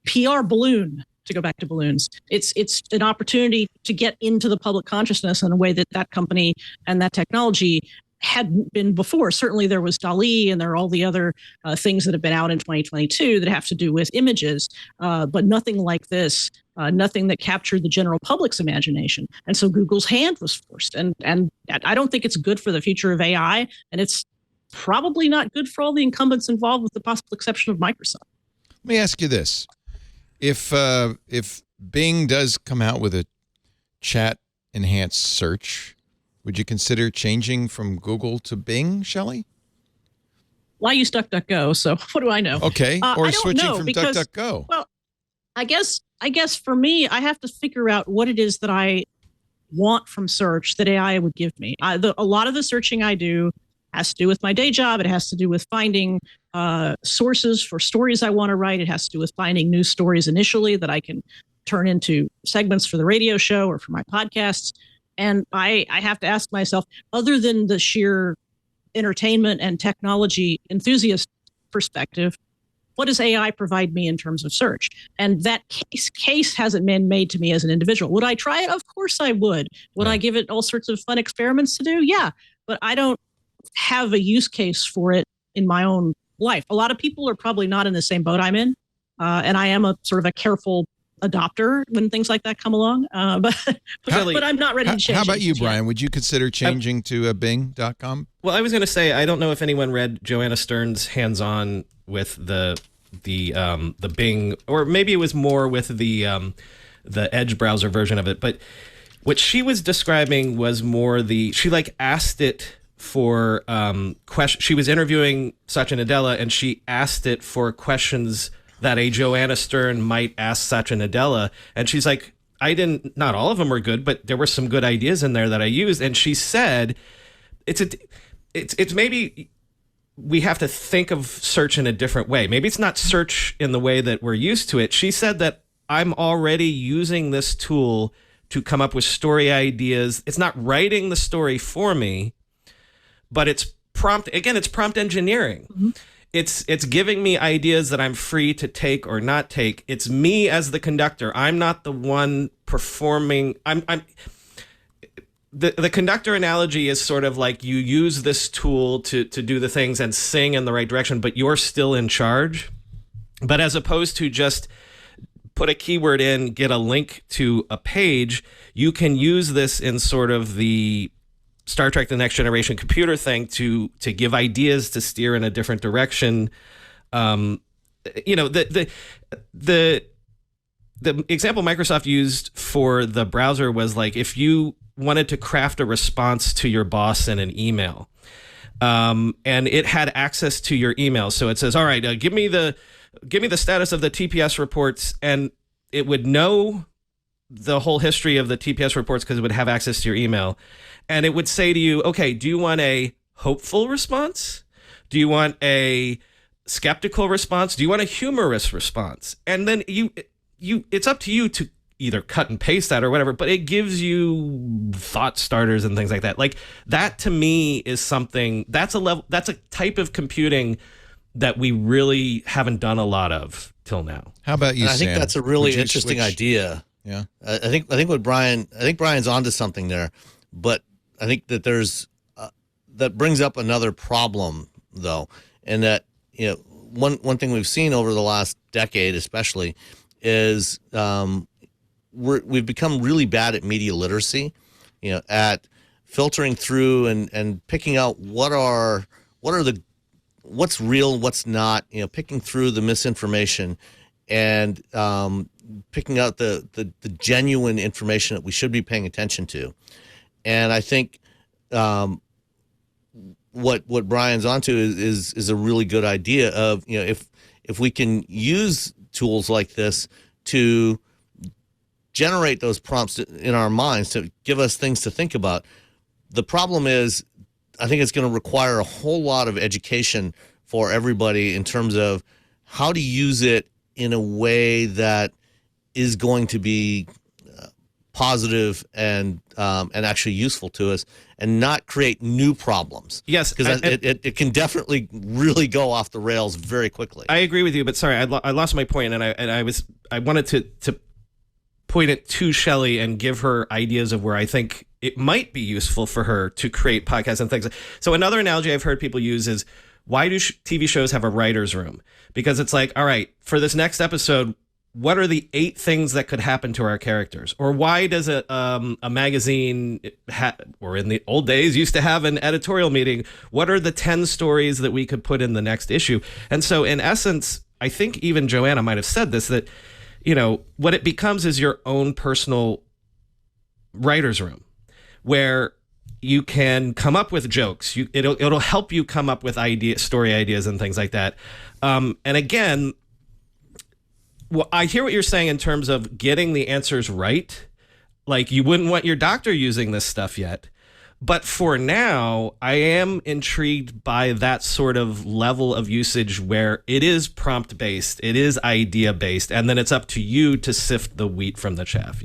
S6: PR balloon. To go back to balloons, it's an opportunity to get into the public consciousness in a way that company and that technology hadn't been before. Certainly there was DALL-E and there are all the other things that have been out in 2022 that have to do with images, but nothing like this, nothing that captured the general public's imagination. And so Google's hand was forced. And I don't think it's good for the future of AI, and it's probably not good for all the incumbents involved with the possible exception of Microsoft.
S1: Let me ask you this. If Bing does come out with a chat-enhanced search, would you consider changing from Google to Bing, Shelley?
S6: Well, I use DuckDuckGo, so what do I know?
S1: Okay, or switching from
S6: because,
S1: DuckDuckGo.
S6: Well, I guess for me, I have to figure out what it is that I want from search that AI would give me. A lot of the searching I do has to do with my day job. It has to do with finding sources for stories I want to write. It has to do with finding new stories initially that I can turn into segments for the radio show or for my podcasts. And I have to ask myself, other than the sheer entertainment and technology enthusiast perspective, what does AI provide me in terms of search? And that case hasn't been made to me as an individual. Would I try it? Of course I would. Would I give it all sorts of fun experiments to do? Yeah, but I don't have a use case for it in my own life. A lot of people are probably not in the same boat I'm in. And I am a sort of a careful adopter when things like that come along. But I'm not ready to change.
S1: How about you, Brian? Would you consider changing to Bing.com?
S5: Well, I was going to say, I don't know if anyone read Joanna Stern's hands-on with the Bing, or maybe it was more with the Edge browser version of it. But what she was describing was more she like asked it for she was interviewing Satya Nadella, and she asked it for questions that a Joanna Stern might ask Satya Nadella, and she's like, not all of them were good, but there were some good ideas in there that I used. And she said, it's maybe we have to think of search in a different way. Maybe it's not search in the way that we're used to it. She said that I'm already using this tool to come up with story ideas. It's not writing the story for me, but it's prompt engineering. Mm-hmm. It's giving me ideas that I'm free to take or not take. It's me as the conductor. I'm not the one performing. The conductor analogy is sort of like you use this tool to do the things and sing in the right direction, but you're still in charge. But as opposed to just put a keyword in, get a link to a page, you can use this in sort of the Star Trek: The Next Generation computer thing to give ideas to steer in a different direction. The example Microsoft used for the browser was like if you wanted to craft a response to your boss in an email, and it had access to your email, so it says, "All right, give me the status of the TPS reports," and it would know the whole history of the TPS reports because it would have access to your email. And it would say to you, okay, do you want a hopeful response? Do you want a skeptical response? Do you want a humorous response? And then it's up to you to either cut and paste that or whatever, but it gives you thought starters and things like that. Like that to me is something that's a type of computing that we really haven't done a lot of till now.
S1: How about you,
S4: And I think
S1: Sam?
S4: that's a really
S1: Would you
S4: interesting
S1: switch?
S4: idea.
S1: Yeah.
S4: I think Brian's onto something there, but I think that there's that brings up another problem though, and that one thing we've seen over the last decade, especially, is we've become really bad at media literacy, at filtering through and picking out what's real, what's not, picking through the misinformation and picking out the genuine information that we should be paying attention to. And I think what Brian's onto is a really good idea of, if we can use tools like this to generate those prompts in our minds to give us things to think about. The problem is, I think it's going to require a whole lot of education for everybody in terms of how to use it in a way that is going to be positive and actually useful to us, and not create new problems.
S5: Yes,
S4: because it can definitely really go off the rails very quickly.
S5: I agree with you, but sorry, I lost my point, and I wanted to point it to Shelley and give her ideas of where I think it might be useful for her to create podcasts and things. So another analogy I've heard people use is, why do TV shows have a writer's room? Because it's like, all right, for this next episode, what are the 8 things that could happen to our characters? Or why does a magazine, or in the old days, used to have an editorial meeting? What are the 10 stories that we could put in the next issue? And so in essence, I think even Joanna might have said this, that, what it becomes is your own personal writer's room, where you can come up with jokes. It'll help you come up with story ideas and things like that. And again, well, I hear what you're saying in terms of getting the answers right. Like, you wouldn't want your doctor using this stuff yet. But for now, I am intrigued by that sort of level of usage where it is prompt-based, it is idea-based, and then it's up to you to sift the wheat from the chaff,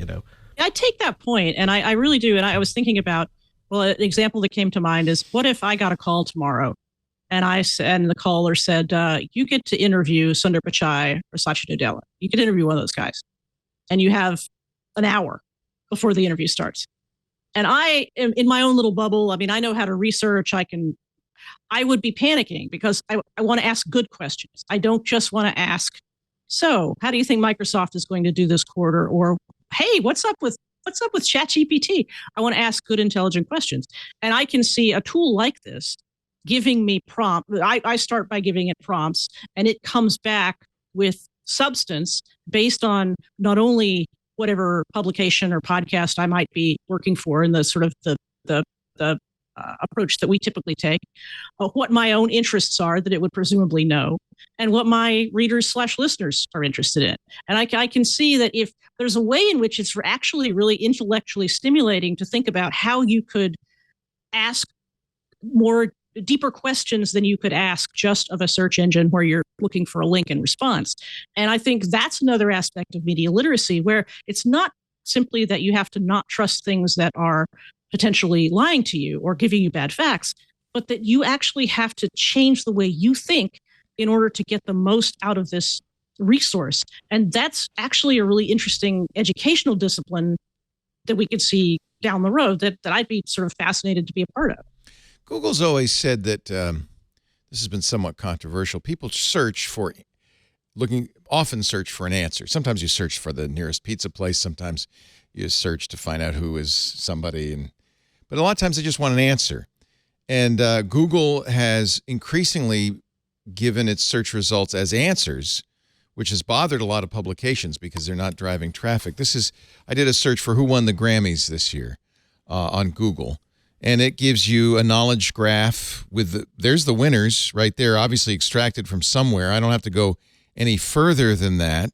S6: I take that point, and I really do. And I was thinking about, well, an example that came to mind is, what if I got a call tomorrow and the caller said, you get to interview Sundar Pichai or Satya Nadella. You could interview one of those guys, and you have an hour before the interview starts. And I am in my own little bubble. I mean, I know how to research. I would be panicking because I want to ask good questions. I don't just want to ask, so how do you think Microsoft is going to do this quarter? Or, hey, what's up with ChatGPT? I want to ask good, intelligent questions. And I can see a tool like this giving me prompt. I start by giving it prompts, and it comes back with substance based on not only whatever publication or podcast I might be working for, in the sort of the approach that we typically take, what my own interests are that it would presumably know, and what my readers/listeners are interested in. And I can see that if there's a way in which it's actually really intellectually stimulating to think about how you could ask more deeper questions than you could ask just of a search engine where you're looking for a link in response. And I think that's another aspect of media literacy, where it's not simply that you have to not trust things that are potentially lying to you or giving you bad facts, but that you actually have to change the way you think in order to get the most out of this resource. And that's actually a really interesting educational discipline that we could see down the road that I'd be sort of fascinated to be a part of.
S1: Google's always said that this has been somewhat controversial. People often search for an answer. Sometimes you search for the nearest pizza place. Sometimes you search to find out who is somebody. But a lot of times they just want an answer. And Google has increasingly given its search results as answers, which has bothered a lot of publications because they're not driving traffic. I did a search for who won the Grammys this year on Google. And it gives you a knowledge graph there's the winners right there, obviously extracted from somewhere. I don't have to go any further than that.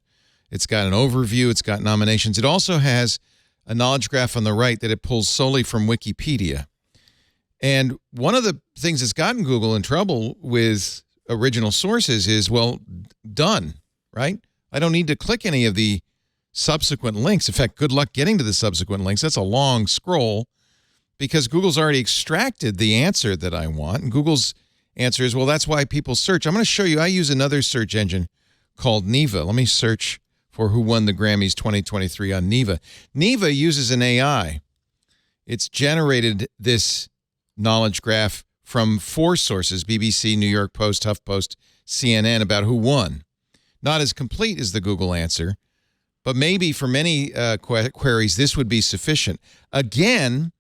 S1: It's got an overview. It's got nominations. It also has a knowledge graph on the right that it pulls solely from Wikipedia. And one of the things that's gotten Google in trouble with original sources is, well, done, right? I don't need to click any of the subsequent links. In fact, good luck getting to the subsequent links. That's a long scroll because Google's already extracted the answer that I want. And Google's answer is, well, that's why people search. I'm going to show you. I use another search engine called Neva. Let me search for who won the Grammys 2023 on Neva. Neva uses an AI. It's generated this knowledge graph from 4 sources, BBC, New York Post, HuffPost, CNN, about who won. Not as complete as the Google answer, but maybe for many queries, this would be sufficient. Again,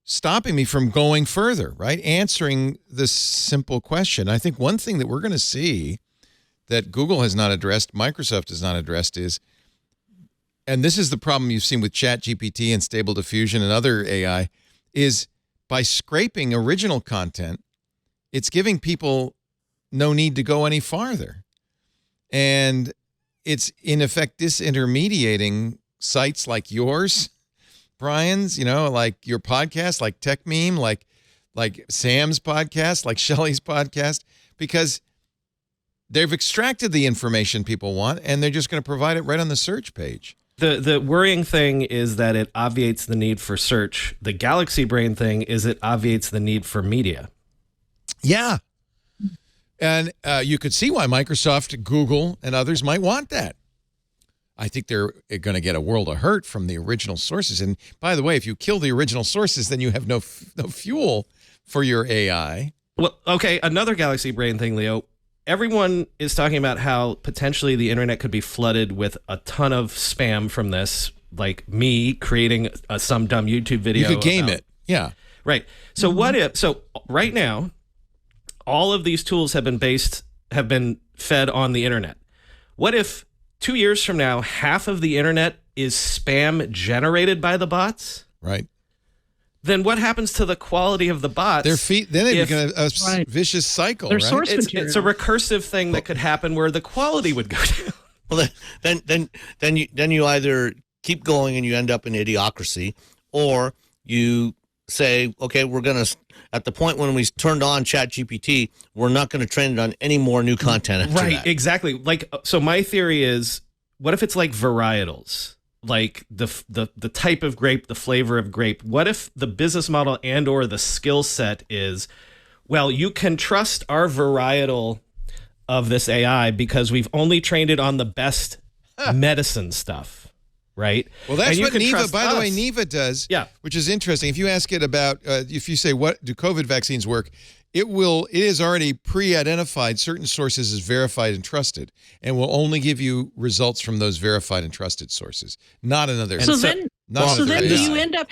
S1: stopping me from going further, right? Answering this simple question. I think one thing that we're going to see that Google has not addressed, Microsoft has not addressed is, and this is the problem you've seen with ChatGPT and Stable Diffusion and other AI, is by scraping original content, it's giving people no need to go any farther. And it's, in effect, disintermediating sites like yours, Brian's, like your podcast, like Tech Meme, like Sam's podcast, like Shelley's podcast, because they've extracted the information people want, and they're just going to provide it right on the search page.
S5: The worrying thing is that it obviates the need for search. The galaxy brain thing is it obviates the need for media.
S1: Yeah. And you could see why Microsoft, Google, and others might want that. I think they're going to get a world of hurt from the original sources. And by the way, if you kill the original sources, then you have no fuel for your AI.
S5: Well, okay, another galaxy brain thing, Leo. Everyone is talking about how potentially the internet could be flooded with a ton of spam from this, like me creating some dumb YouTube video.
S1: You could game it. Yeah.
S5: Right. So right now, all of these tools have been fed on the internet. What if 2 years from now, half of the internet is spam generated by the bots?
S1: Right.
S5: Then what happens to the quality of the bots?
S1: Then they become a vicious cycle, right?
S6: Source
S5: It's a recursive thing that could happen where the quality would go down.
S4: Well, then you either keep going and you end up in idiocracy, or you say, okay, we're going to, at the point when we turned on ChatGPT, we're not going to train it on any more new content after
S5: Right,
S4: that.
S5: exactly. So my theory is, what if it's like varietals? Like the type of grape, the flavor of grape. What if the business model and or the skill set is, well, you can trust our varietal of this AI because we've only trained it on the best medicine stuff, right?
S1: Well, that's what Neva, by the way, Neva does,
S5: yeah,
S1: which is interesting. If you ask it about, if you say, what do COVID vaccines work? It is already pre-identified certain sources as verified and trusted, and will only give you results from those verified and trusted sources, not another.
S6: So then do you end up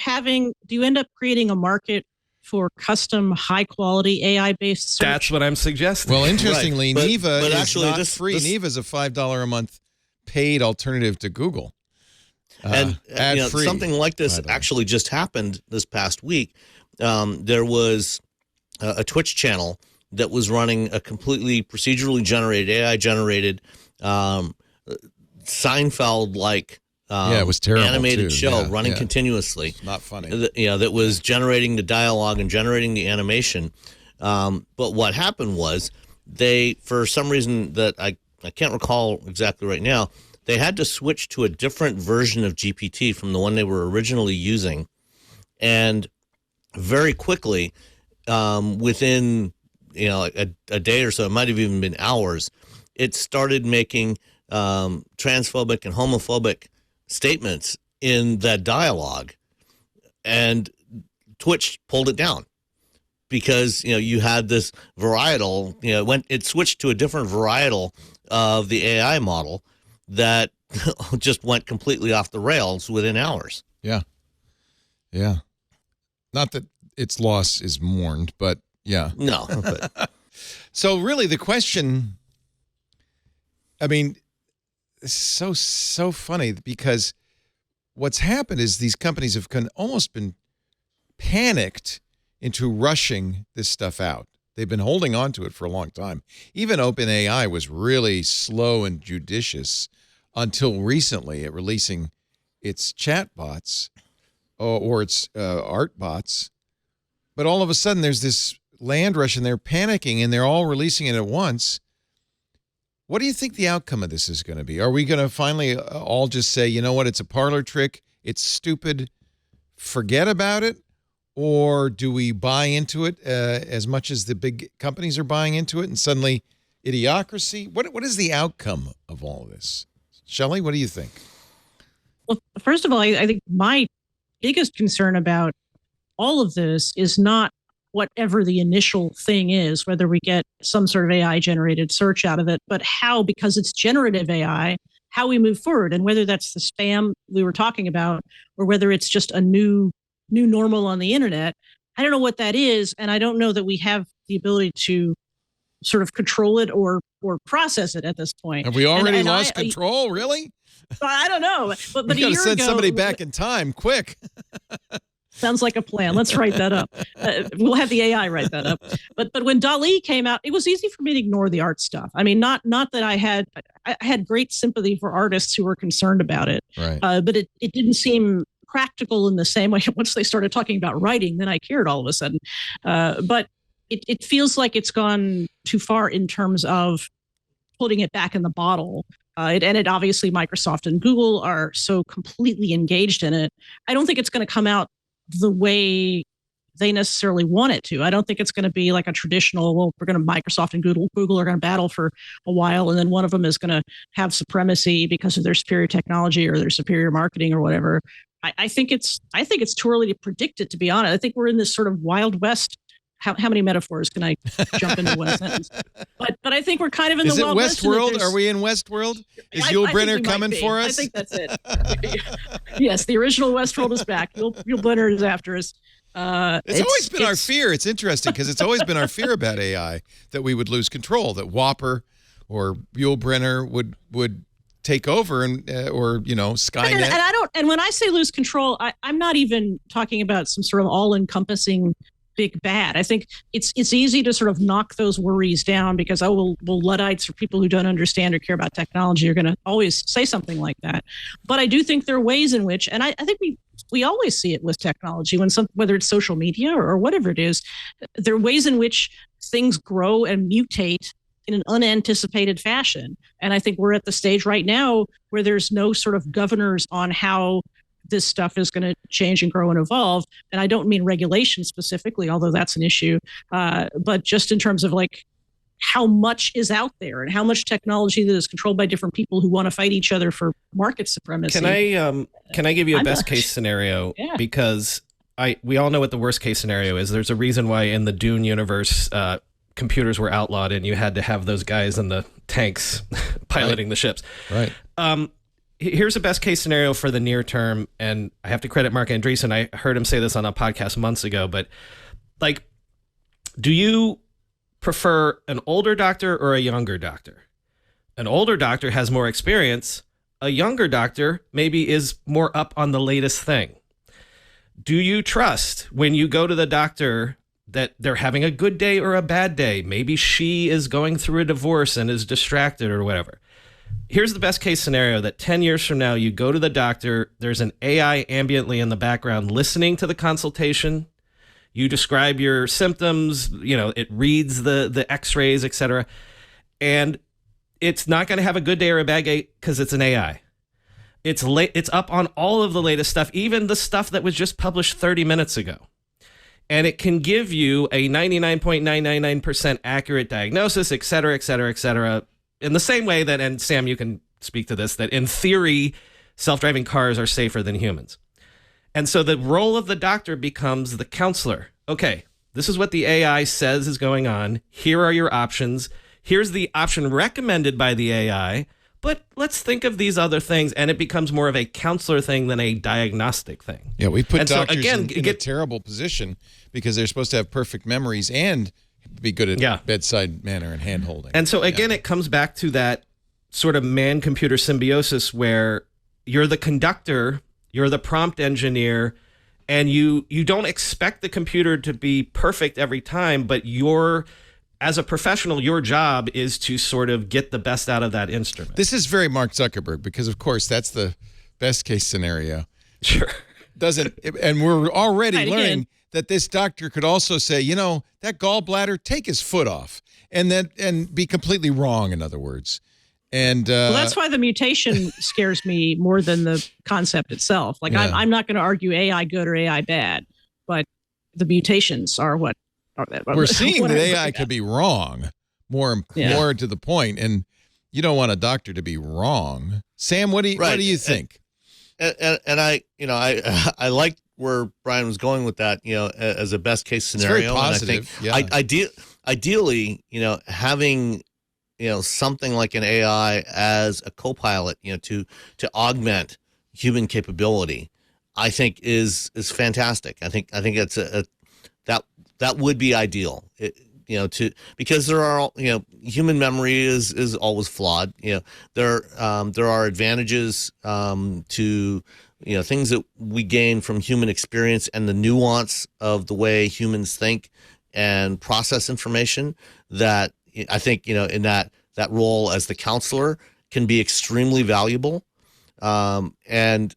S6: creating a market for custom high quality AI based search?
S5: That's what I'm suggesting.
S1: Well, interestingly,
S4: Right.
S1: Neva
S4: but
S1: is
S4: actually
S1: not free. Neva is a $5 a month paid alternative to Google.
S4: And
S1: ad-free,
S4: something like this actually just happened this past week. There was a Twitch channel that was running a completely procedurally generated, AI generated, Seinfeld-like
S1: it was terrible
S4: animated
S1: too.
S4: show running continuously.
S1: It's not funny.
S4: That was generating the dialogue and generating the animation. But what happened was for some reason that I can't recall exactly right now, they had to switch to a different version of GPT from the one they were originally using. And very quickly, within a day or so, it might have even been hours, it started making transphobic and homophobic statements in that dialogue, and Twitch pulled it down because you had this varietal. It switched to a different varietal of the AI model that just went completely off the rails within hours.
S1: Yeah. Not that its loss is mourned, but yeah.
S4: No.
S1: So really the question, I mean, it's so funny because what's happened is these companies have almost been panicked into rushing this stuff out. They've been holding on to it for a long time. Even OpenAI was really slow and judicious until recently at releasing its chatbots or its art bots. But all of a sudden, there's this land rush, and they're panicking, and they're all releasing it at once. What do you think the outcome of this is going to be? Are we going to finally all just say, you know what, it's a parlor trick, it's stupid, forget about it? Or do we buy into it as much as the big companies are buying into it and suddenly idiocracy? What is the outcome of all of this? Shelley, what do you think?
S6: Well, first of all, I think my biggest concern about all of this is not whatever the initial thing is, whether we get some sort of AI generated search out of it, but how, because it's generative AI, how we move forward, and whether that's the spam we were talking about or whether it's just a new normal on the internet. I don't know what that is, and I don't know that we have the ability to sort of control it or process it at this point.
S1: Have we already lost control? Really?
S6: I don't know, but
S1: we got to send somebody back in time, quick.
S6: Sounds like a plan. Let's write that up. We'll have the AI write that up. But when DALL-E came out, it was easy for me to ignore the art stuff. I mean, not that I had great sympathy for artists who were concerned about it,
S1: right?
S6: But it didn't seem practical in the same way. Once they started talking about writing, then I cared all of a sudden. But it feels like it's gone too far in terms of putting it back in the bottle. And obviously Microsoft and Google are so completely engaged in it. I don't think it's going to come out the way they necessarily want it to. I don't think it's going to be like a traditional, well, we're going to Microsoft and Google are going to battle for a while, and then one of them is going to have supremacy because of their superior technology or their superior marketing or whatever. I think it's too early to predict it, to be honest. I think we're in this sort of Wild West. How many metaphors can I jump into one sentence? But I think we're kind of in the Wild West.
S1: Is it Westworld? Are we in Westworld? Is Yul Brynner coming for us?
S6: I think that's it. Yes, the original Westworld is back. Yul Brynner is after us.
S1: It's always been our fear. It's interesting because it's always been our fear about AI that we would lose control, that Whopper or Yul Brynner would take over and or Skynet.
S6: And when I say lose control, I'm not even talking about some sort of all-encompassing big bad. I think it's easy to sort of knock those worries down because, Luddites or people who don't understand or care about technology are going to always say something like that. But I do think there are ways in which, and I think we always see it with technology, whether it's social media or whatever it is, there are ways in which things grow and mutate in an unanticipated fashion. And I think we're at the stage right now where there's no sort of governors on how this stuff is going to change and grow and evolve. And I don't mean regulation specifically, although that's an issue, but just in terms of like how much is out there and how much technology that is controlled by different people who want to fight each other for market supremacy.
S5: Can I give you a best case scenario?
S6: Yeah.
S5: Because we all know what the worst case scenario is. There's a reason why in the Dune universe, computers were outlawed and you had to have those guys in the tanks piloting the ships.
S1: Right.
S5: Here's a best case scenario for the near term, and I have to credit Mark Andreessen. I heard him say this on a podcast months ago, but like, do you prefer an older doctor or a younger doctor? An older doctor has more experience. A younger doctor maybe is more up on the latest thing. Do you trust when you go to the doctor that they're having a good day or a bad day? Maybe she is going through a divorce and is distracted or whatever. Here's the best case scenario that 10 years from now, you go to the doctor, there's an AI ambiently in the background listening to the consultation. You describe your symptoms, it reads the x-rays, etc. And it's not going to have a good day or a bad day because it's an AI. It's up on all of the latest stuff, even the stuff that was just published 30 minutes ago. And it can give you a 99.999% accurate diagnosis, et cetera, et cetera, et cetera. In the same way that, and Sam, you can speak to this, that in theory, self-driving cars are safer than humans. And so the role of the doctor becomes the counselor. Okay, this is what the AI says is going on. Here are your options. Here's the option recommended by the AI. But let's think of these other things. And it becomes more of a counselor thing than a diagnostic thing.
S1: Yeah, we put doctors in a terrible position because they're supposed to have perfect memories and be good at bedside manner and hand-holding.
S5: And so, again, it comes back to that sort of man-computer symbiosis where you're the conductor, you're the prompt engineer, and you don't expect the computer to be perfect every time, but as a professional, your job is to sort of get the best out of that instrument.
S1: This is very Mark Zuckerberg because, of course, that's the best-case scenario.
S5: Sure.
S1: And we're already learning that this doctor could also say, that gallbladder, take his foot off, and be completely wrong, in other words. And
S6: well, that's why the mutation scares me more than the concept itself. Like,
S1: Yeah.
S6: I'm not going to argue AI good or AI bad, but the mutations are what are that.
S1: we're seeing
S6: what
S1: that
S6: I'm
S1: AI
S6: looking
S1: could
S6: at.
S1: be wrong, more to the point, and you don't want a doctor to be wrong. Sam, what do you think?
S4: And I like where Brian was going with that, as a best case
S1: It's
S4: scenario.
S1: very positive.
S4: And I think ideally, having, something like an AI as a co-pilot, to augment human capability, I think is fantastic. I think it's that would be ideal. Because there are, human memory is always flawed. There are advantages to, things that we gain from human experience and the nuance of the way humans think and process information that I think, in that role as the counselor can be extremely valuable. And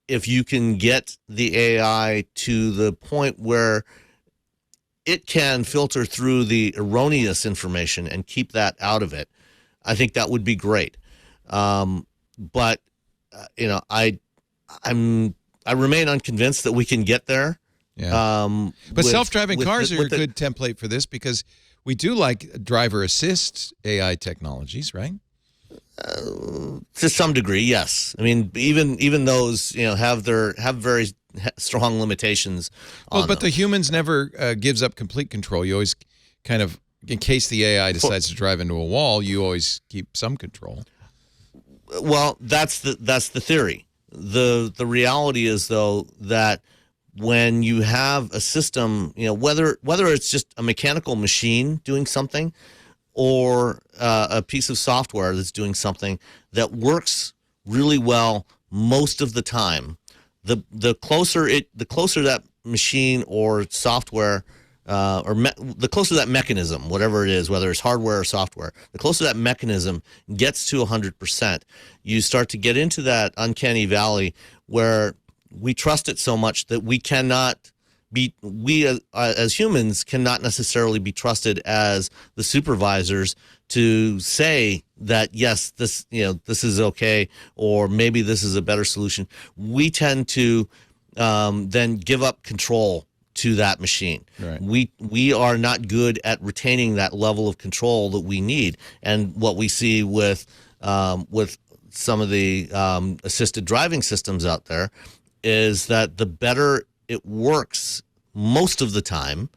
S4: if you can get the AI to the point where it can filter through the erroneous information and keep that out of it, I think that would be great. But I remain unconvinced that we can get there.
S1: Yeah. But self-driving cars are a good template for this because we do like driver assist AI technologies, right?
S4: To some degree, yes. I mean, even those have very strong limitations.
S1: Well, but the humans never gives up complete control. You always kind of, in case the AI decides to drive into a wall, you always keep some control.
S4: Well, that's the theory. The reality is, though, that when you have a system, whether it's just a mechanical machine doing something or a piece of software that's doing something that works really well most of the time, the closer that machine or software the closer that mechanism, whatever it is, whether it's hardware or software, the closer that mechanism gets to 100%, you start to get into that uncanny valley where we trust it so much that we as humans cannot necessarily be trusted as the supervisors to say that, yes, this is okay, or maybe this is a better solution. We tend to then give up control to that machine.
S1: Right.
S4: We are not good at retaining that level of control that we need. And what we see with some of the assisted driving systems out there is that the better it works most of the time,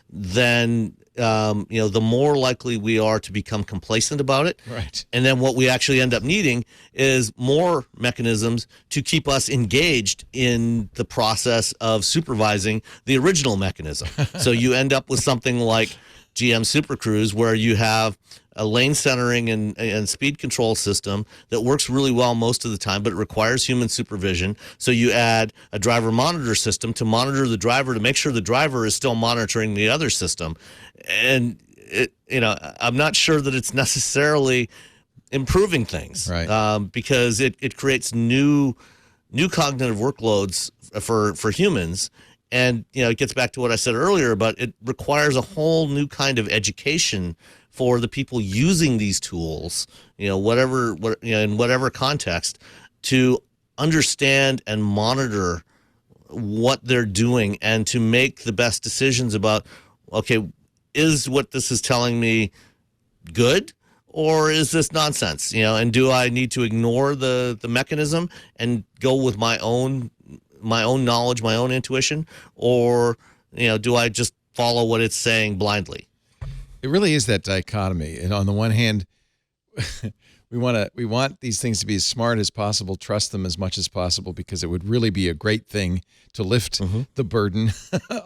S4: then the more likely we are to become complacent about it.
S1: Right.
S4: And then what we actually end up needing is more mechanisms to keep us engaged in the process of supervising the original mechanism. So you end up with something like GM Super Cruise, where you have a lane centering and speed control system that works really well most of the time, but it requires human supervision. So you add a driver monitor system to monitor the driver to make sure the driver is still monitoring the other system. And I'm not sure that it's necessarily improving things,
S1: right?
S4: Because it creates new cognitive workloads for humans. And, it gets back to what I said earlier, but it requires a whole new kind of education for the people using these tools, in whatever context, to understand and monitor what they're doing and to make the best decisions about, okay, is what this is telling me good, or is this nonsense? And do I need to ignore the mechanism and go with my own knowledge, my own intuition, or do I just follow what it's saying blindly?
S1: It really is that dichotomy. And on the one hand, we want these things to be as smart as possible, trust them as much as possible, because it would really be a great thing to lift the burden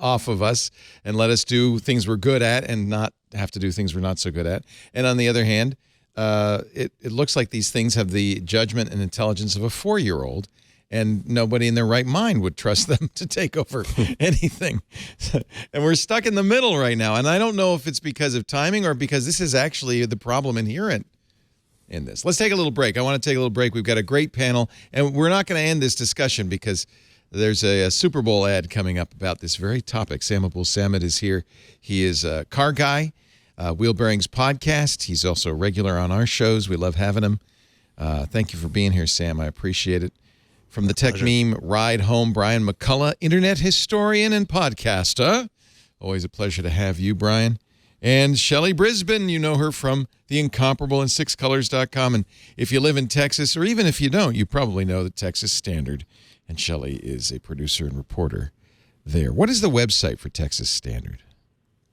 S1: off of us and let us do things we're good at and not have to do things we're not so good at. And on the other hand, it looks like these things have the judgment and intelligence of a 4-year-old. And nobody in their right mind would trust them to take over anything. And we're stuck in the middle right now. And I don't know if it's because of timing or because this is actually the problem inherent in this. Let's take a little break. I want to take a little break. We've got a great panel. And we're not going to end this discussion because there's a Superbowl ad coming up about this very topic. Sam Abul-Samad is here. He is a car guy, Wheel Bearings podcast. He's also a regular on our shows. We love having him. Thank you for being here, Sam. I appreciate it. From the Tech Meme Ride Home, Brian McCullough, internet historian and podcaster. Always a pleasure to have you, Brian. And Shelley Brisbane, you know her from The Incomparable and SixColors.com. And if you live in Texas, or even if you don't, you probably know the Texas Standard. And Shelley is a producer and reporter there. What is the website for Texas Standard?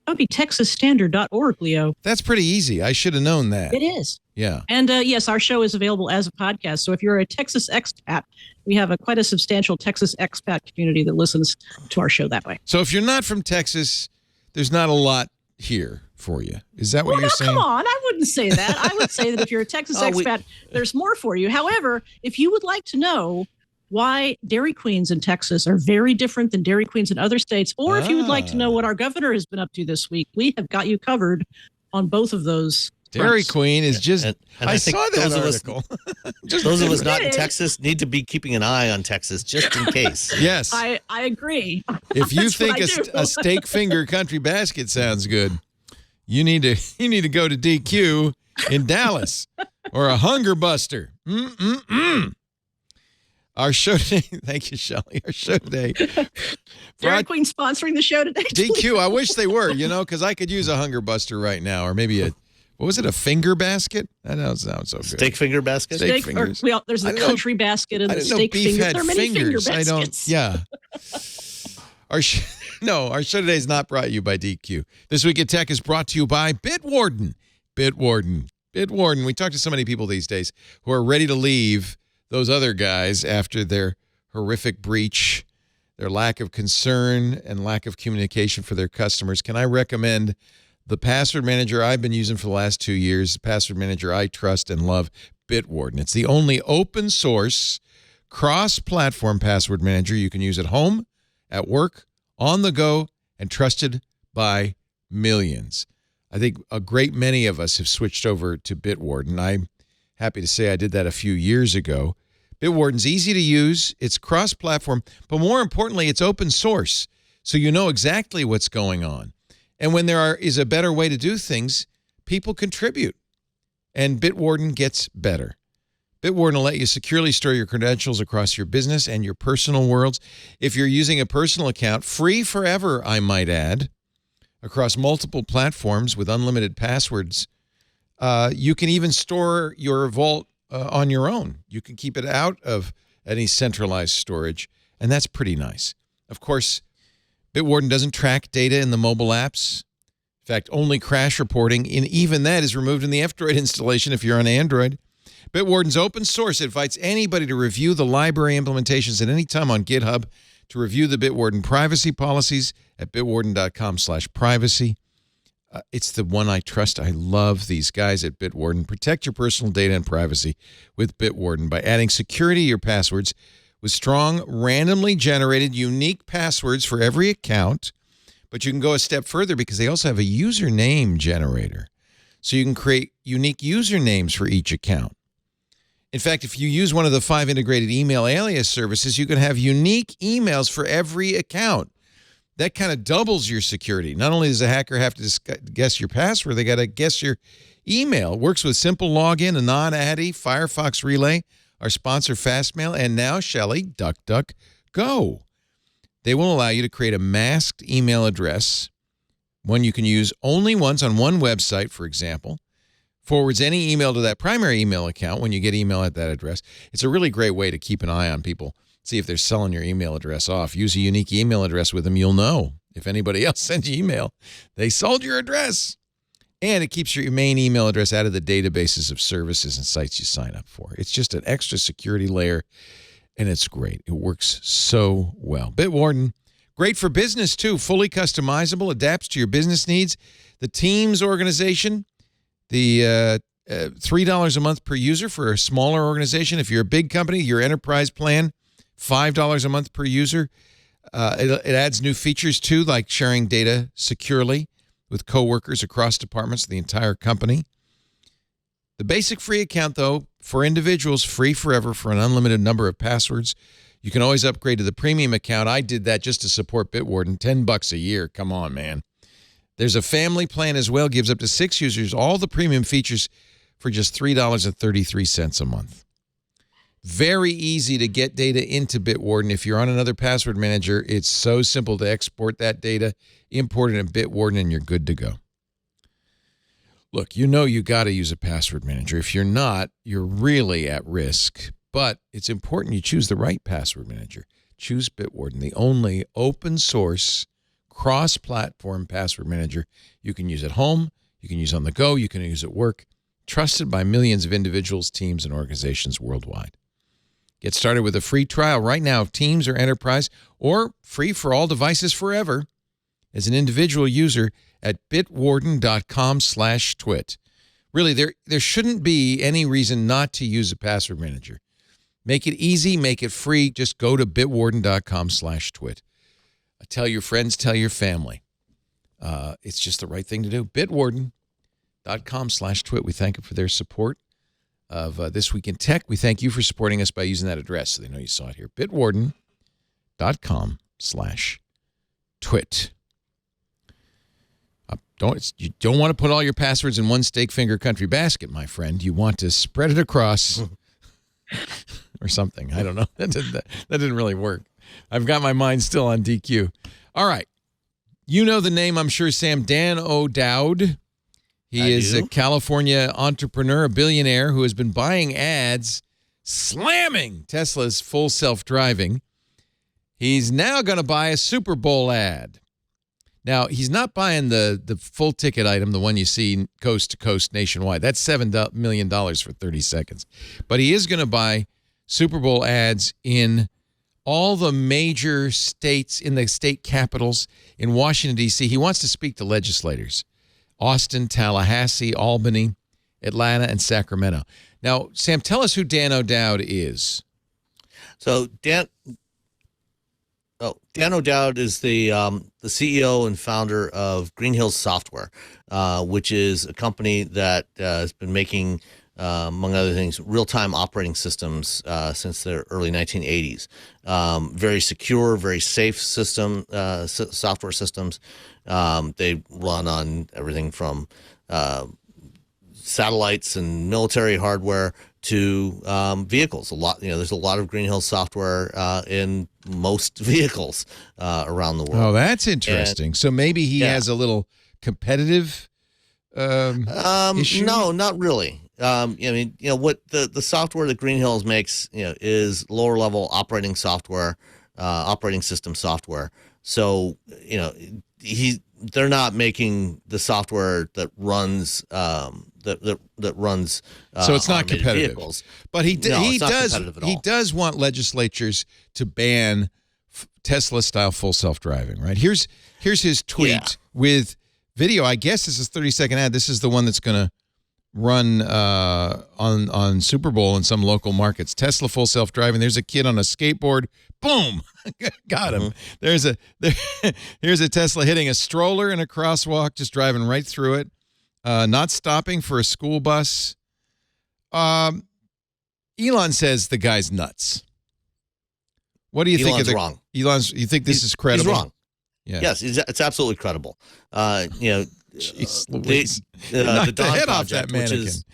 S6: That would be texasstandard.org, Leo.
S1: That's pretty easy. I should have known that.
S6: It is.
S1: Yeah.
S6: And yes, our show is available as a podcast. So if you're a Texas expat, we have quite a substantial Texas expat community that listens to our show that way.
S1: So if you're not from Texas, there's not a lot here for you. Is that what you're saying?
S6: Come on. I wouldn't say that. I would say that if you're a Texas expat, there's more for you. However, if you would like to know why Dairy Queens in Texas are very different than Dairy Queens in other states, or if you would like to know what our governor has been up to this week, we have got you covered on both of those.
S1: Dairy Queen is just,
S4: and
S1: I saw that article.
S4: Those of us not in Texas need to be keeping an eye on Texas just in case.
S1: Yes.
S6: I agree.
S1: If you think a steak finger country basket sounds good, you need to go to DQ in Dallas or a Hunger Buster. Our show today, thank you, Shelley. Our show today.
S6: Dairy Queen sponsoring the show today.
S1: DQ, I wish they were, because I could use a Hunger Buster right now, or maybe a finger basket? That doesn't sound so good.
S4: Steak finger basket?
S1: Steak fingers.
S6: There's the country basket and the steak fingers. There are many finger baskets.
S1: Our show today is not brought to you by DQ. This Week at Tech is brought to you by Bitwarden. Bitwarden. We talk to so many people these days who are ready to leave those other guys after their horrific breach, their lack of concern and lack of communication for their customers. Can I recommend the password manager I've been using for the last 2 years, the password manager I trust and love, Bitwarden. It's the only open source, cross-platform password manager you can use at home, at work, on the go, and trusted by millions. I think a great many of us have switched over to Bitwarden. I'm happy to say I did that a few years ago. Bitwarden's easy to use. It's cross-platform, but more importantly, it's open source, so you know exactly what's going on. And when there is a better way to do things, people contribute, and Bitwarden gets better. Bitwarden will let you securely store your credentials across your business and your personal worlds. If you're using a personal account, free forever, I might add, across multiple platforms with unlimited passwords, you can even store your vault on your own. You can keep it out of any centralized storage, and that's pretty nice. Of course, Bitwarden doesn't track data in the mobile apps. In fact, only crash reporting, and even that is removed in the F-Droid installation if you're on Android. Bitwarden's open source. It invites anybody to review the library implementations at any time on GitHub, to review the Bitwarden privacy policies at bitwarden.com/privacy. It's the one I trust. I love these guys at Bitwarden. Protect your personal data and privacy with Bitwarden by adding security to your passwords with strong, randomly generated, unique passwords for every account. But you can go a step further because they also have a username generator. So you can create unique usernames for each account. In fact, if you use one of the 5 integrated email alias services, you can have unique emails for every account. That kind of doubles your security. Not only does a hacker have to guess your password, they got to guess your email. It works with simple login, a non-addy, Firefox Relay, our sponsor Fastmail, and now, Shelley, DuckDuckGo. They will allow you to create a masked email address, one you can use only once on one website, for example, forwards any email to that primary email account when you get email at that address. It's a really great way to keep an eye on people. See if they're selling your email address off. Use a unique email address with them. You'll know if anybody else sends you email, they sold your address. And it keeps your main email address out of the databases of services and sites you sign up for. It's just an extra security layer, and it's great. It works so well. Bitwarden, great for business too. Fully customizable, adapts to your business needs. The Teams organization, the $3 a month per user for a smaller organization. If you're a big company, your enterprise plan, $5 a month per user. It adds new features too, like sharing data securely with coworkers across departments of the entire company. The basic free account, though, for individuals, free forever for an unlimited number of passwords. You can always upgrade to the premium account. I did that just to support Bitwarden. $10 a year. Come on, man. There's a family plan as well. Gives up to 6 users all the premium features for just $3.33 a month. Very easy to get data into Bitwarden. If you're on another password manager, it's so simple to export that data, import it in Bitwarden, and you're good to go. Look, you got to use a password manager. If you're not, you're really at risk. But it's important you choose the right password manager. Choose Bitwarden, the only open source, cross-platform password manager you can use at home, you can use on the go, you can use at work, trusted by millions of individuals, teams, and organizations worldwide. Get started with a free trial right now of Teams or Enterprise, or free for all devices forever as an individual user at bitwarden.com/twit. Really, there shouldn't be any reason not to use a password manager. Make it easy, make it free. Just go to bitwarden.com/twit. Tell your friends, tell your family. It's just the right thing to do. Bitwarden.com/twit. We thank them for their support of This Week in Tech. We thank you for supporting us by using that address so they know you saw it here. Bitwarden.com/twit. You don't want to put all your passwords in one steak finger country basket, my friend. You want to spread it across or something. I don't know. That didn't really work. I've got my mind still on DQ. All right. You know the name, I'm sure, Sam. Dan O'Dowd. He is a California entrepreneur, a billionaire who has been buying ads, slamming Tesla's full self-driving. He's now going to buy a Superbowl ad. Now, he's not buying the full ticket item, the one you see coast to coast nationwide. That's $7 million for 30 seconds. But he is going to buy Super Bowl ads in all the major states, in the state capitals, in Washington, D.C. He wants to speak to legislators. Austin, Tallahassee, Albany, Atlanta, and Sacramento. Now, Sam, tell us who Dan O'Dowd is.
S4: So Dan O'Dowd is the CEO and founder of Green Hills Software, which is a company that has been making, among other things, real-time operating systems since the early 1980s. Very secure, very safe software systems. They run on everything from satellites and military hardware to vehicles. There's a lot of Green Hills software in most vehicles around the world.
S1: Oh, that's interesting. So maybe he has a little competitive issue?
S4: No, not really. What the software that Green Hills makes, is lower level operating software, operating system software. So, they're not making the software that runs that runs.
S1: So it's not competitive.
S4: Vehicles.
S1: But he does want legislatures to ban Tesla style full self-driving, right? Here's his tweet with video. I guess this is a 30-second ad. This is the one that's going to run on Super Bowl in some local markets. Tesla full self-driving. There's a kid on a skateboard. Boom. Got him. Here's a Tesla hitting a stroller in a crosswalk, just driving right through it. Not stopping for a school bus. Elon says the guy's nuts. What do you think of the
S4: wrong?
S1: You think this is credible?
S4: He's wrong.
S1: Yeah.
S4: Yes, it's absolutely credible.
S1: Jeez Louise.
S4: The
S1: Knocked the
S4: Dawn
S1: head
S4: Project,
S1: off that mannequin.
S4: which is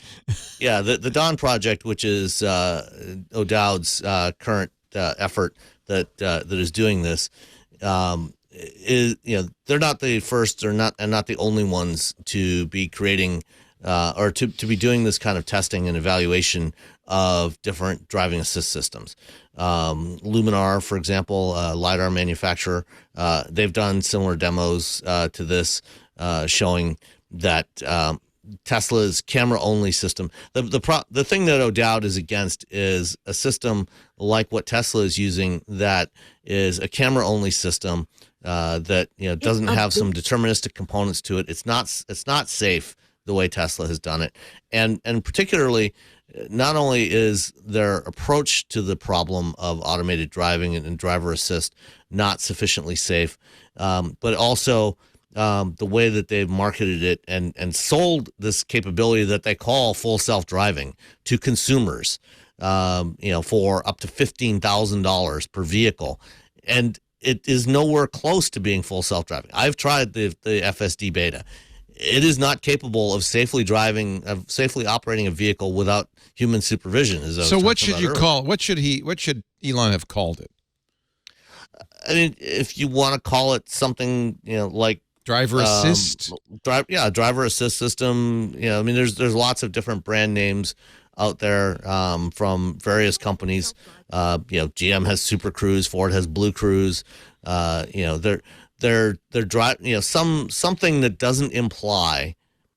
S4: the Dawn Project, which is O'Dowd's current effort that is doing this, is they're not the first, they're not the only ones to be creating or to be doing this kind of testing and evaluation of different driving assist systems. Luminar, for example, LiDAR manufacturer, they've done similar demos to this, showing that Tesla's camera-only system. The thing that O'Dowd is against is a system like what Tesla is using that is a camera-only system that doesn't have some deterministic components to it. It's not safe the way Tesla has done it, and particularly, not only is their approach to the problem of automated driving and driver assist not sufficiently safe, but also the way that they've marketed it and sold this capability that they call full self-driving to consumers, for up to $15,000 per vehicle. And it is nowhere close to being full self-driving. I've tried the FSD beta. it is not capable of safely operating a vehicle without human supervision.
S1: So what should you call it? What should Elon have called it?
S4: I mean, if you want to call it something, like
S1: driver assist,
S4: driver assist system. I mean, there's lots of different brand names out there from various companies. GM has Super Cruise, Ford has Blue Cruise. They're something that doesn't imply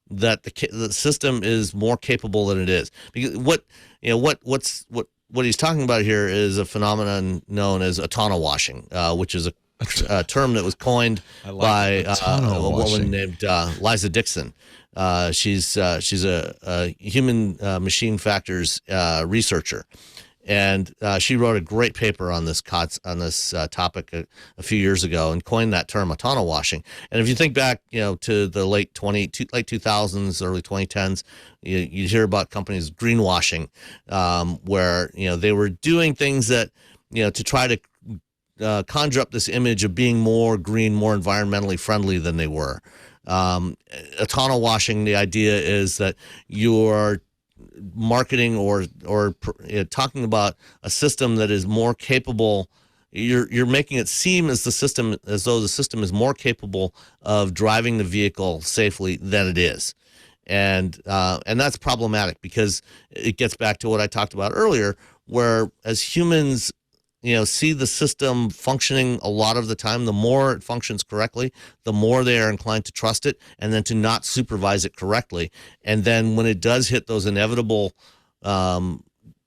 S4: that the system is more capable than it is. Because what he's talking about here is a phenomenon known as Autonowashing, which is a term that was coined by a woman named Liza Dixon. She's a human machine factors researcher. And she wrote a great paper on this topic a few years ago and coined that term Autonowashing. And if you think back, to the late 2000s, early 2010s, you hear about companies greenwashing, where they were doing things that to try to conjure up this image of being more green, more environmentally friendly than they were. Autonowashing, the idea is that you're marketing or talking about a system that is more capable. You're making it seem as though the system is more capable of driving the vehicle safely than it is, and that's problematic because it gets back to what I talked about earlier, where as humans see the system functioning a lot of the time, the more it functions correctly, the more they are inclined to trust it and then to not supervise it correctly. And then when it does hit those inevitable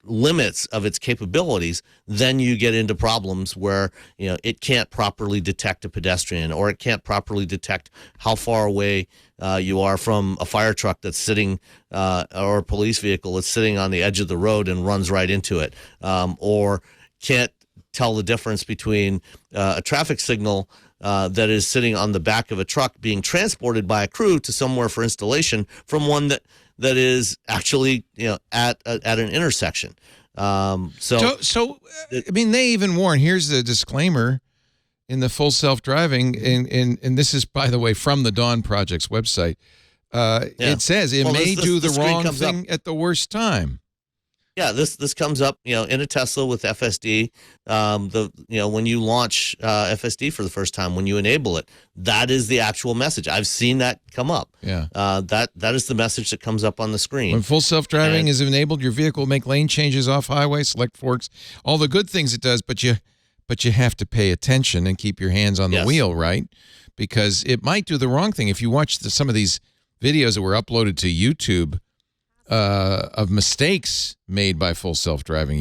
S4: limits of its capabilities, then you get into problems where it can't properly detect a pedestrian, or it can't properly detect how far away you are from a fire truck that's sitting, or a police vehicle that's sitting on the edge of the road and runs right into it, or can't tell the difference between a traffic signal that is sitting on the back of a truck being transported by a crew to somewhere for installation from one that is actually at an intersection. So
S1: I mean, they even warn. Here's the disclaimer in the full self-driving, and this is, by the way, from the Dawn Project's website. It says it may do the wrong thing at the worst time.
S4: Yeah, this comes up, in a Tesla with FSD. When you launch FSD for the first time, when you enable it, that is the actual message. I've seen that come up.
S1: Yeah.
S4: That is the message that comes up on the screen.
S1: When full self-driving is enabled, your vehicle will make lane changes off highway, select forks, all the good things it does, but you have to pay attention and keep your hands on the wheel, right? Because it might do the wrong thing. If you watch some of these videos that were uploaded to YouTube, of mistakes made by full self-driving,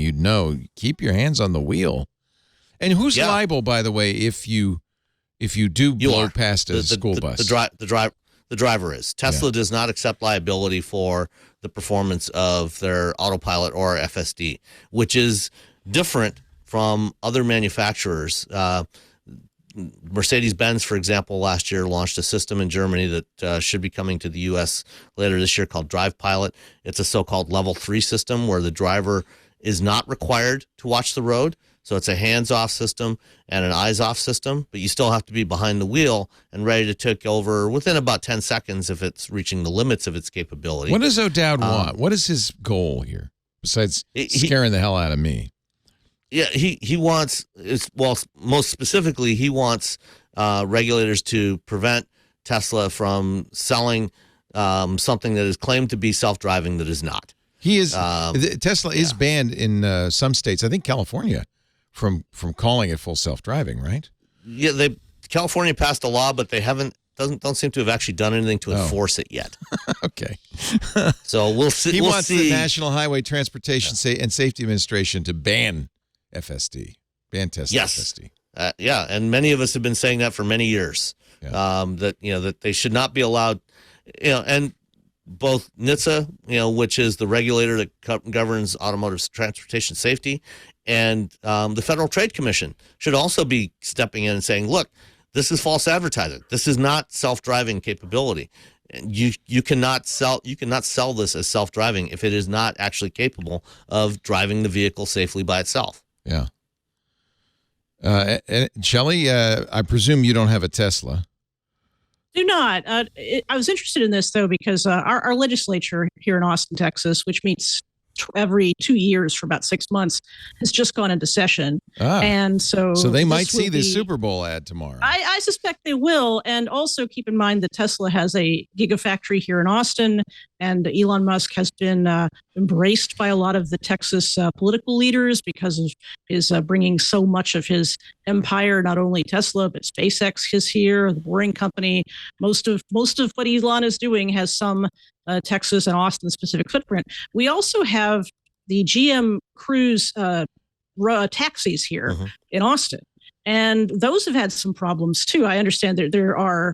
S1: keep your hands on the wheel. And who's liable, by the way, if you do blow past a school bus?
S4: The driver is. Tesla does not accept liability for the performance of their autopilot or FSD, which is different from other manufacturers. Mercedes-Benz, for example, last year launched a system in Germany that should be coming to the U.S. later this year called Drive Pilot. It's a so-called level 3 system where the driver is not required to watch the road. So it's a hands-off system and an eyes-off system, but you still have to be behind the wheel and ready to take over within about 10 seconds if it's reaching the limits of its capability.
S1: What does O'Dowd want? What is his goal here, besides scaring the hell out of me?
S4: Yeah, he wants, most specifically, he wants regulators to prevent Tesla from selling something that is claimed to be self-driving that is not.
S1: Tesla is banned in some states, I think California, from calling it full self-driving, right?
S4: Yeah, California passed a law, but they don't seem to have actually done anything to enforce it yet.
S1: Okay.
S4: So we'll see.
S1: He wants the National Highway Transportation and Safety Administration to ban FSD, ban Tesla FSD.
S4: And many of us have been saying that for many years. Yeah. That they should not be allowed. And both NHTSA, which is the regulator that governs automotive transportation safety, and the Federal Trade Commission should also be stepping in and saying, look, this is false advertising. This is not self-driving capability. You cannot sell this as self-driving if it is not actually capable of driving the vehicle safely by itself.
S1: Yeah. And Shelley, I presume you don't have a Tesla.
S6: Do not. I was interested in this, though, because our legislature here in Austin, Texas, which meets every 2 years for about 6 months, has just gone into session. And so
S1: they might see this Superbowl ad tomorrow.
S6: I suspect they will. And also keep in mind that Tesla has a gigafactory here in Austin, and Elon Musk has been embraced by a lot of the Texas political leaders because of his bringing so much of his empire. Not only Tesla, but SpaceX is here, the Boring Company. Most of what Elon is doing has some Texas and Austin specific footprint. We also have the GM Cruise taxis here in Austin, and those have had some problems too. I understand that there are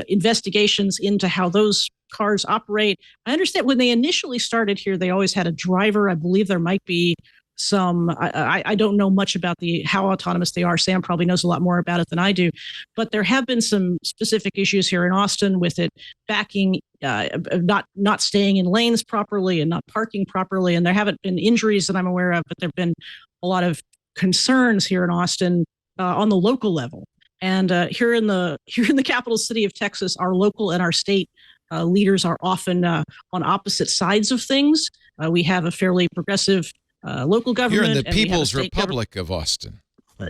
S6: investigations into how those cars operate. I understand when they initially started here, they always had a driver. I believe there might be some, I don't know much about how autonomous they are. Sam probably knows a lot more about it than I do, but there have been some specific issues here in Austin with it backing, not staying in lanes properly and not parking properly. And there haven't been injuries that I'm aware of, but there've been a lot of concerns here in Austin on the local level. And here in the capital city of Texas, our local and our state leaders are often on opposite sides of things. We have a fairly progressive local government.
S1: You're in the People's Republic of Austin.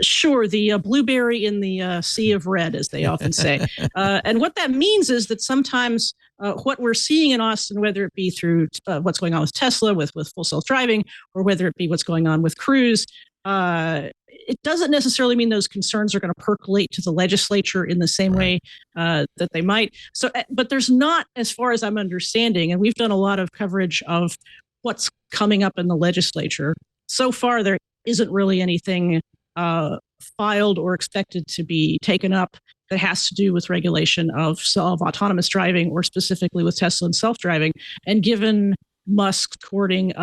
S6: Sure, the blueberry in the sea of red, as they often say. And what that means is that sometimes what we're seeing in Austin, whether it be through what's going on with Tesla, with full self-driving, or whether it be what's going on with Cruise, it doesn't necessarily mean those concerns are going to percolate to the legislature in the same way that they might. So, but there's not, as far as I'm understanding, and we've done a lot of coverage of what's coming up in the legislature. So far, there isn't really anything filed or expected to be taken up that has to do with regulation of autonomous driving, or specifically with Tesla and self-driving. And given Musk's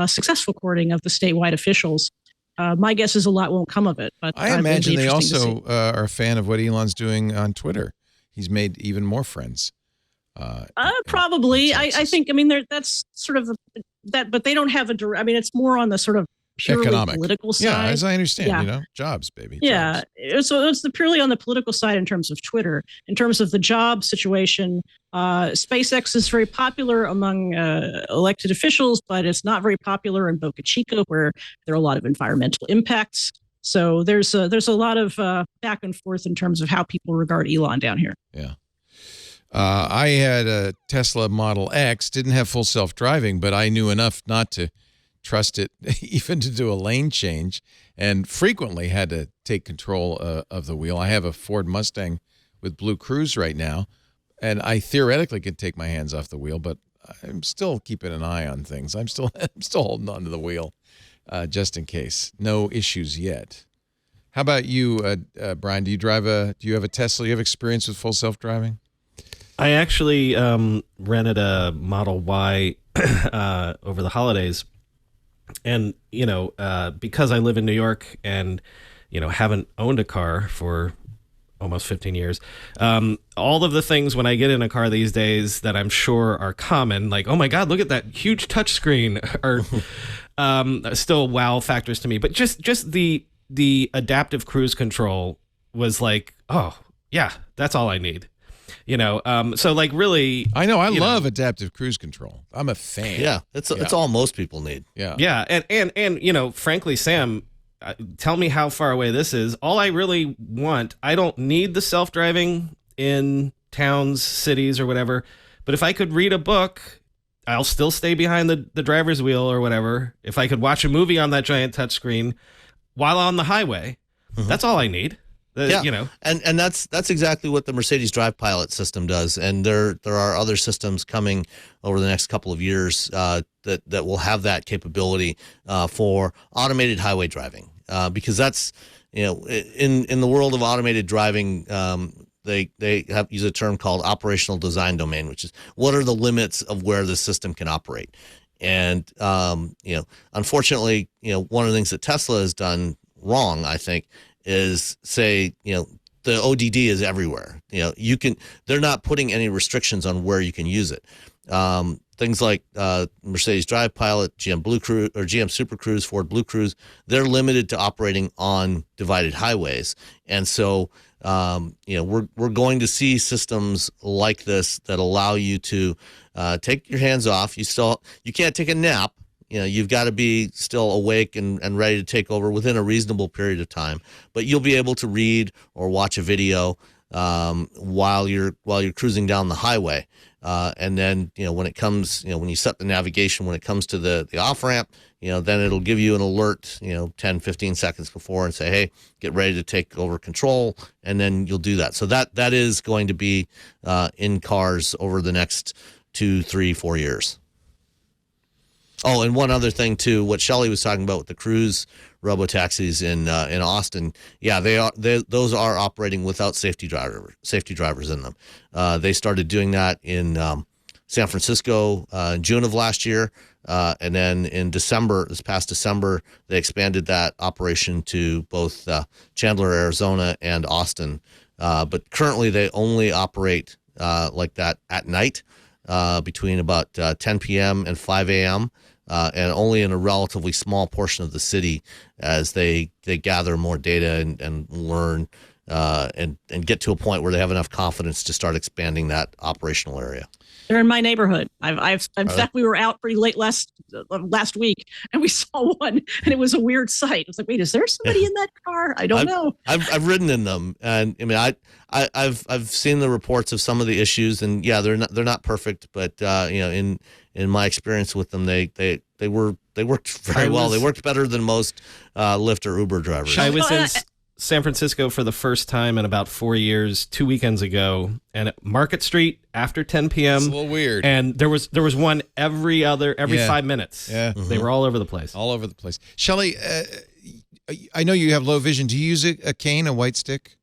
S6: successful courting of the statewide officials, my guess is a lot won't come of it. But
S1: I imagine they also are a fan of what Elon's doing on Twitter. He's made even more friends.
S6: Probably. I think, I mean, that's sort of that, but they don't have it's more on the sort of purely
S1: economic
S6: political side.
S1: Yeah, as I understand, jobs, baby.
S6: Yeah.
S1: Jobs.
S6: So it's purely on the political side in terms of Twitter. In terms of the job situation, SpaceX is very popular among elected officials, but it's not very popular in Boca Chica, where there are a lot of environmental impacts. So there's a lot of back and forth in terms of how people regard Elon down here.
S1: Yeah. I had a Tesla Model X, didn't have full self-driving, but I knew enough not to trust it even to do a lane change, and frequently had to take control of the wheel. I have a Ford Mustang with Blue Cruise right now, and I theoretically could take my hands off the wheel, but I'm still keeping an eye on things. I'm still holding on to the wheel just in case. No issues yet. How about you, Brian? Do you have a Tesla? Do you have experience with full self-driving?
S5: I actually rented a Model Y over the holidays. And, because I live in New York and, haven't owned a car for almost 15 years, all of the things when I get in a car these days that I'm sure are common, like, oh my God, look at that huge touchscreen, are still wow factors to me. But just the adaptive cruise control was like, oh, yeah, that's all I need. So like really,
S1: I know I love adaptive cruise control. I'm a fan.
S4: Yeah, it's all most people need.
S5: Yeah, and frankly, Sam, tell me how far away this is. All I really want, I don't need the self-driving in towns, cities, or whatever. But if I could read a book, I'll still stay behind the driver's wheel or whatever. If I could watch a movie on that giant touchscreen while on the highway, that's all I need.
S4: And that's exactly what the Mercedes Drive Pilot system does, and there are other systems coming over the next couple of years that will have that capability for automated highway driving, because that's in the world of automated driving, they use a term called operational design domain, which is what are the limits of where the system can operate, and unfortunately, one of the things that Tesla has done wrong, I think, is say, the ODD is everywhere. They're not putting any restrictions on where you can use it. Things like Mercedes Drive Pilot, GM Blue Cruise or GM Super Cruise, Ford Blue Cruise, they're limited to operating on divided highways. And so we're going to see systems like this that allow you to take your hands off. You can't take a nap. You've got to be still awake and ready to take over within a reasonable period of time. But you'll be able to read or watch a video while you're cruising down the highway. And then, when it comes, when you set the navigation, when it comes to the off ramp, then it'll give you an alert, 10, 15 seconds before and say, hey, get ready to take over control. And then you'll do that. So that is going to be in cars over the next 2, 3, 4 years. Oh, and one other thing too, what Shelley was talking about with the cruise robotaxis in Austin. Yeah, those are operating without safety drivers in them. They started doing that in San Francisco in June of last year, and then in this past December, they expanded that operation to both Chandler, Arizona, and Austin. But currently, they only operate like that at night between about 10 p.m. and 5 a.m. And only in a relatively small portion of the city as they gather more data and learn and get to a point where they have enough confidence to start expanding that operational area.
S6: They're in my neighborhood. In fact, we were out pretty late last week, and we saw one, and it was a weird sight. It was like, wait, is there somebody in that car? I don't know.
S4: I've ridden in them, and I mean, I've seen the reports of some of the issues, and yeah, they're not perfect, but in my experience with them, they worked very well. They worked better than most Lyft or Uber drivers.
S5: I was in San Francisco for the first time in about 4 years, 2 weekends ago, and at Market Street after 10 p.m.
S1: It's a little weird.
S5: And there was one every 5 minutes.
S1: Yeah.
S5: They were all over the place.
S1: All over the place. Shelley, I know you have low vision. Do you use a cane, a white stick?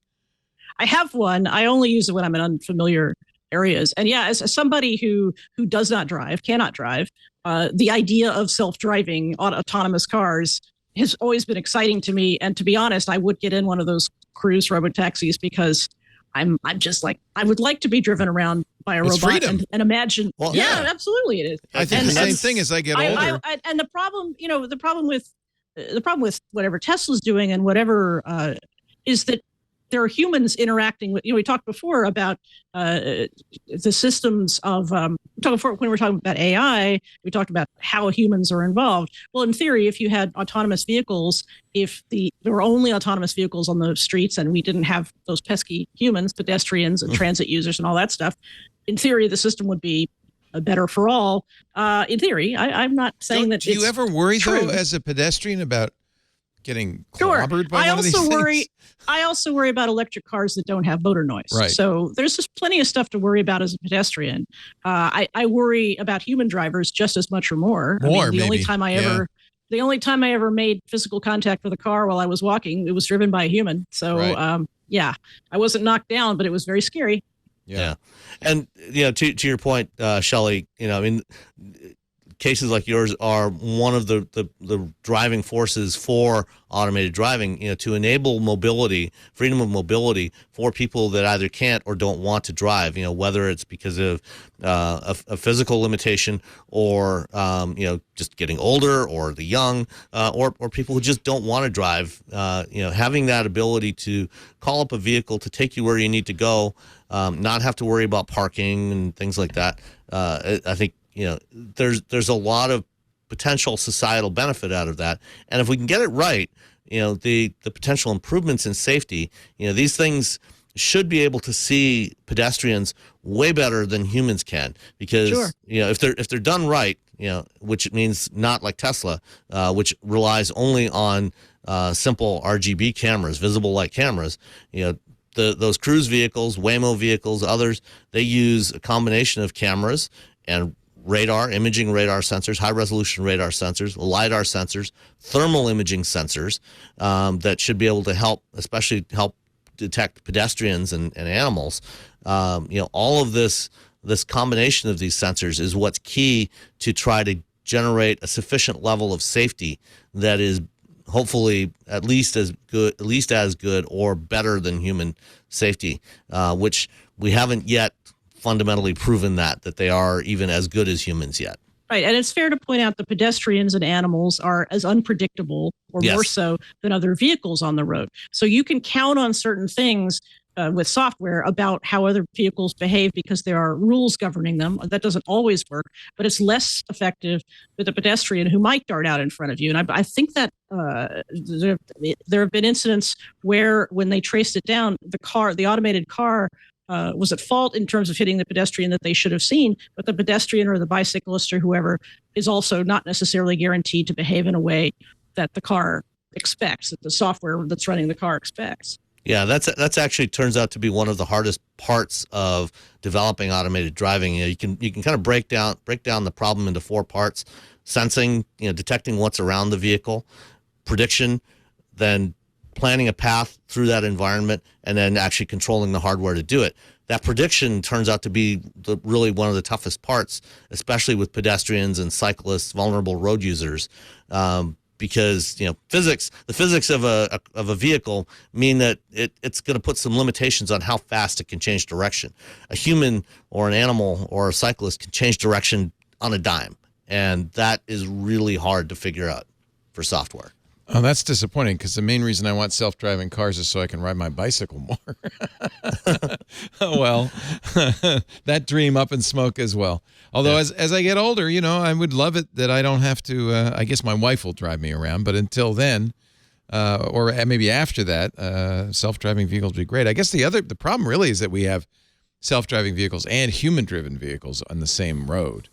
S6: I have one. I only use it when I'm in unfamiliar areas. And yeah, as somebody who cannot drive, the idea of self-driving autonomous cars has always been exciting to me. And to be honest, I would get in one of those cruise robotaxis because I'm just like, I would like to be driven around by a robot and imagine. Well, yeah, absolutely it is.
S1: I think the same thing as I get older.
S6: And the problem with whatever Tesla's doing and whatever is that there are humans interacting with, we talked before about the systems of, when we were talking about AI, we talked about how humans are involved. Well, in theory, if you had autonomous vehicles, if there were only autonomous vehicles on the streets and we didn't have those pesky humans, pedestrians and transit users and all that stuff, in theory, the system would be better for all. In theory, I'm not saying that.
S1: Do you ever worry, though, as a pedestrian about getting clobbered by one of these things?
S6: I also worry about electric cars that don't have motor noise.
S1: Right.
S6: So there's just plenty of stuff to worry about as a pedestrian. I worry about human drivers just as much or more. The only time I ever made physical contact with a car while I was walking, it was driven by a human. So I wasn't knocked down, but it was very scary.
S4: Yeah. And to your point, Shelley, cases like yours are one of the driving forces for automated driving, to enable mobility, freedom of mobility for people that either can't or don't want to drive, whether it's because of a physical limitation or, just getting older or the young or people who just don't want to drive, having that ability to call up a vehicle to take you where you need to go, not have to worry about parking and things like that. I think, there's a lot of potential societal benefit out of that. And if we can get it right, the potential improvements in safety, these things should be able to see pedestrians way better than humans can, because if they're done right, which means not like Tesla, which relies only on simple RGB cameras, visible light cameras, those cruise vehicles, Waymo vehicles, others, they use a combination of cameras and imaging radar sensors, high resolution radar sensors, LiDAR sensors, thermal imaging sensors that should be able to help detect pedestrians and animals. All of this combination of these sensors is what's key to try to generate a sufficient level of safety that is hopefully at least as good or better than human safety, which we haven't yet fundamentally proven that they are even as good as humans yet.
S6: Right. And it's fair to point out that pedestrians and animals are as unpredictable or more so than other vehicles on the road. So you can count on certain things with software about how other vehicles behave because there are rules governing them. That doesn't always work, but it's less effective with a pedestrian who might dart out in front of you. And I think that there have been incidents where when they traced it down, the automated car was at fault in terms of hitting the pedestrian that they should have seen, but the pedestrian or the bicyclist or whoever is also not necessarily guaranteed to behave in a way that the car expects, that the software that's running the car expects.
S4: Yeah, that's actually turns out to be one of the hardest parts of developing automated driving. You can kind of break down the problem into 4 parts: sensing, detecting what's around the vehicle, prediction, then planning a path through that environment, and then actually controlling the hardware to do it. That prediction turns out to be really one of the toughest parts, especially with pedestrians and cyclists, vulnerable road users. Because the physics of a vehicle mean that it's going to put some limitations on how fast it can change direction. A human or an animal or a cyclist can change direction on a dime, and that is really hard to figure out for software.
S1: Oh, that's disappointing, because the main reason I want self-driving cars is so I can ride my bicycle more. Oh, well, that dream up in smoke as well. Although as I get older, I would love it that I don't have to, I guess my wife will drive me around, but until then, or maybe after that, self-driving vehicles would be great. I guess the problem really is that we have self-driving vehicles and human-driven vehicles on the same road.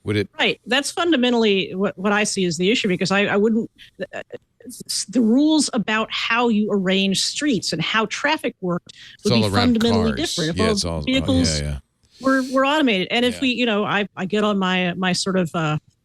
S1: Would it? Right.
S6: That's fundamentally what I see as the issue, because I wouldn't. The rules about how you arrange streets and how traffic worked would be fundamentally different if all vehicles were automated. And if we, I get on my sort of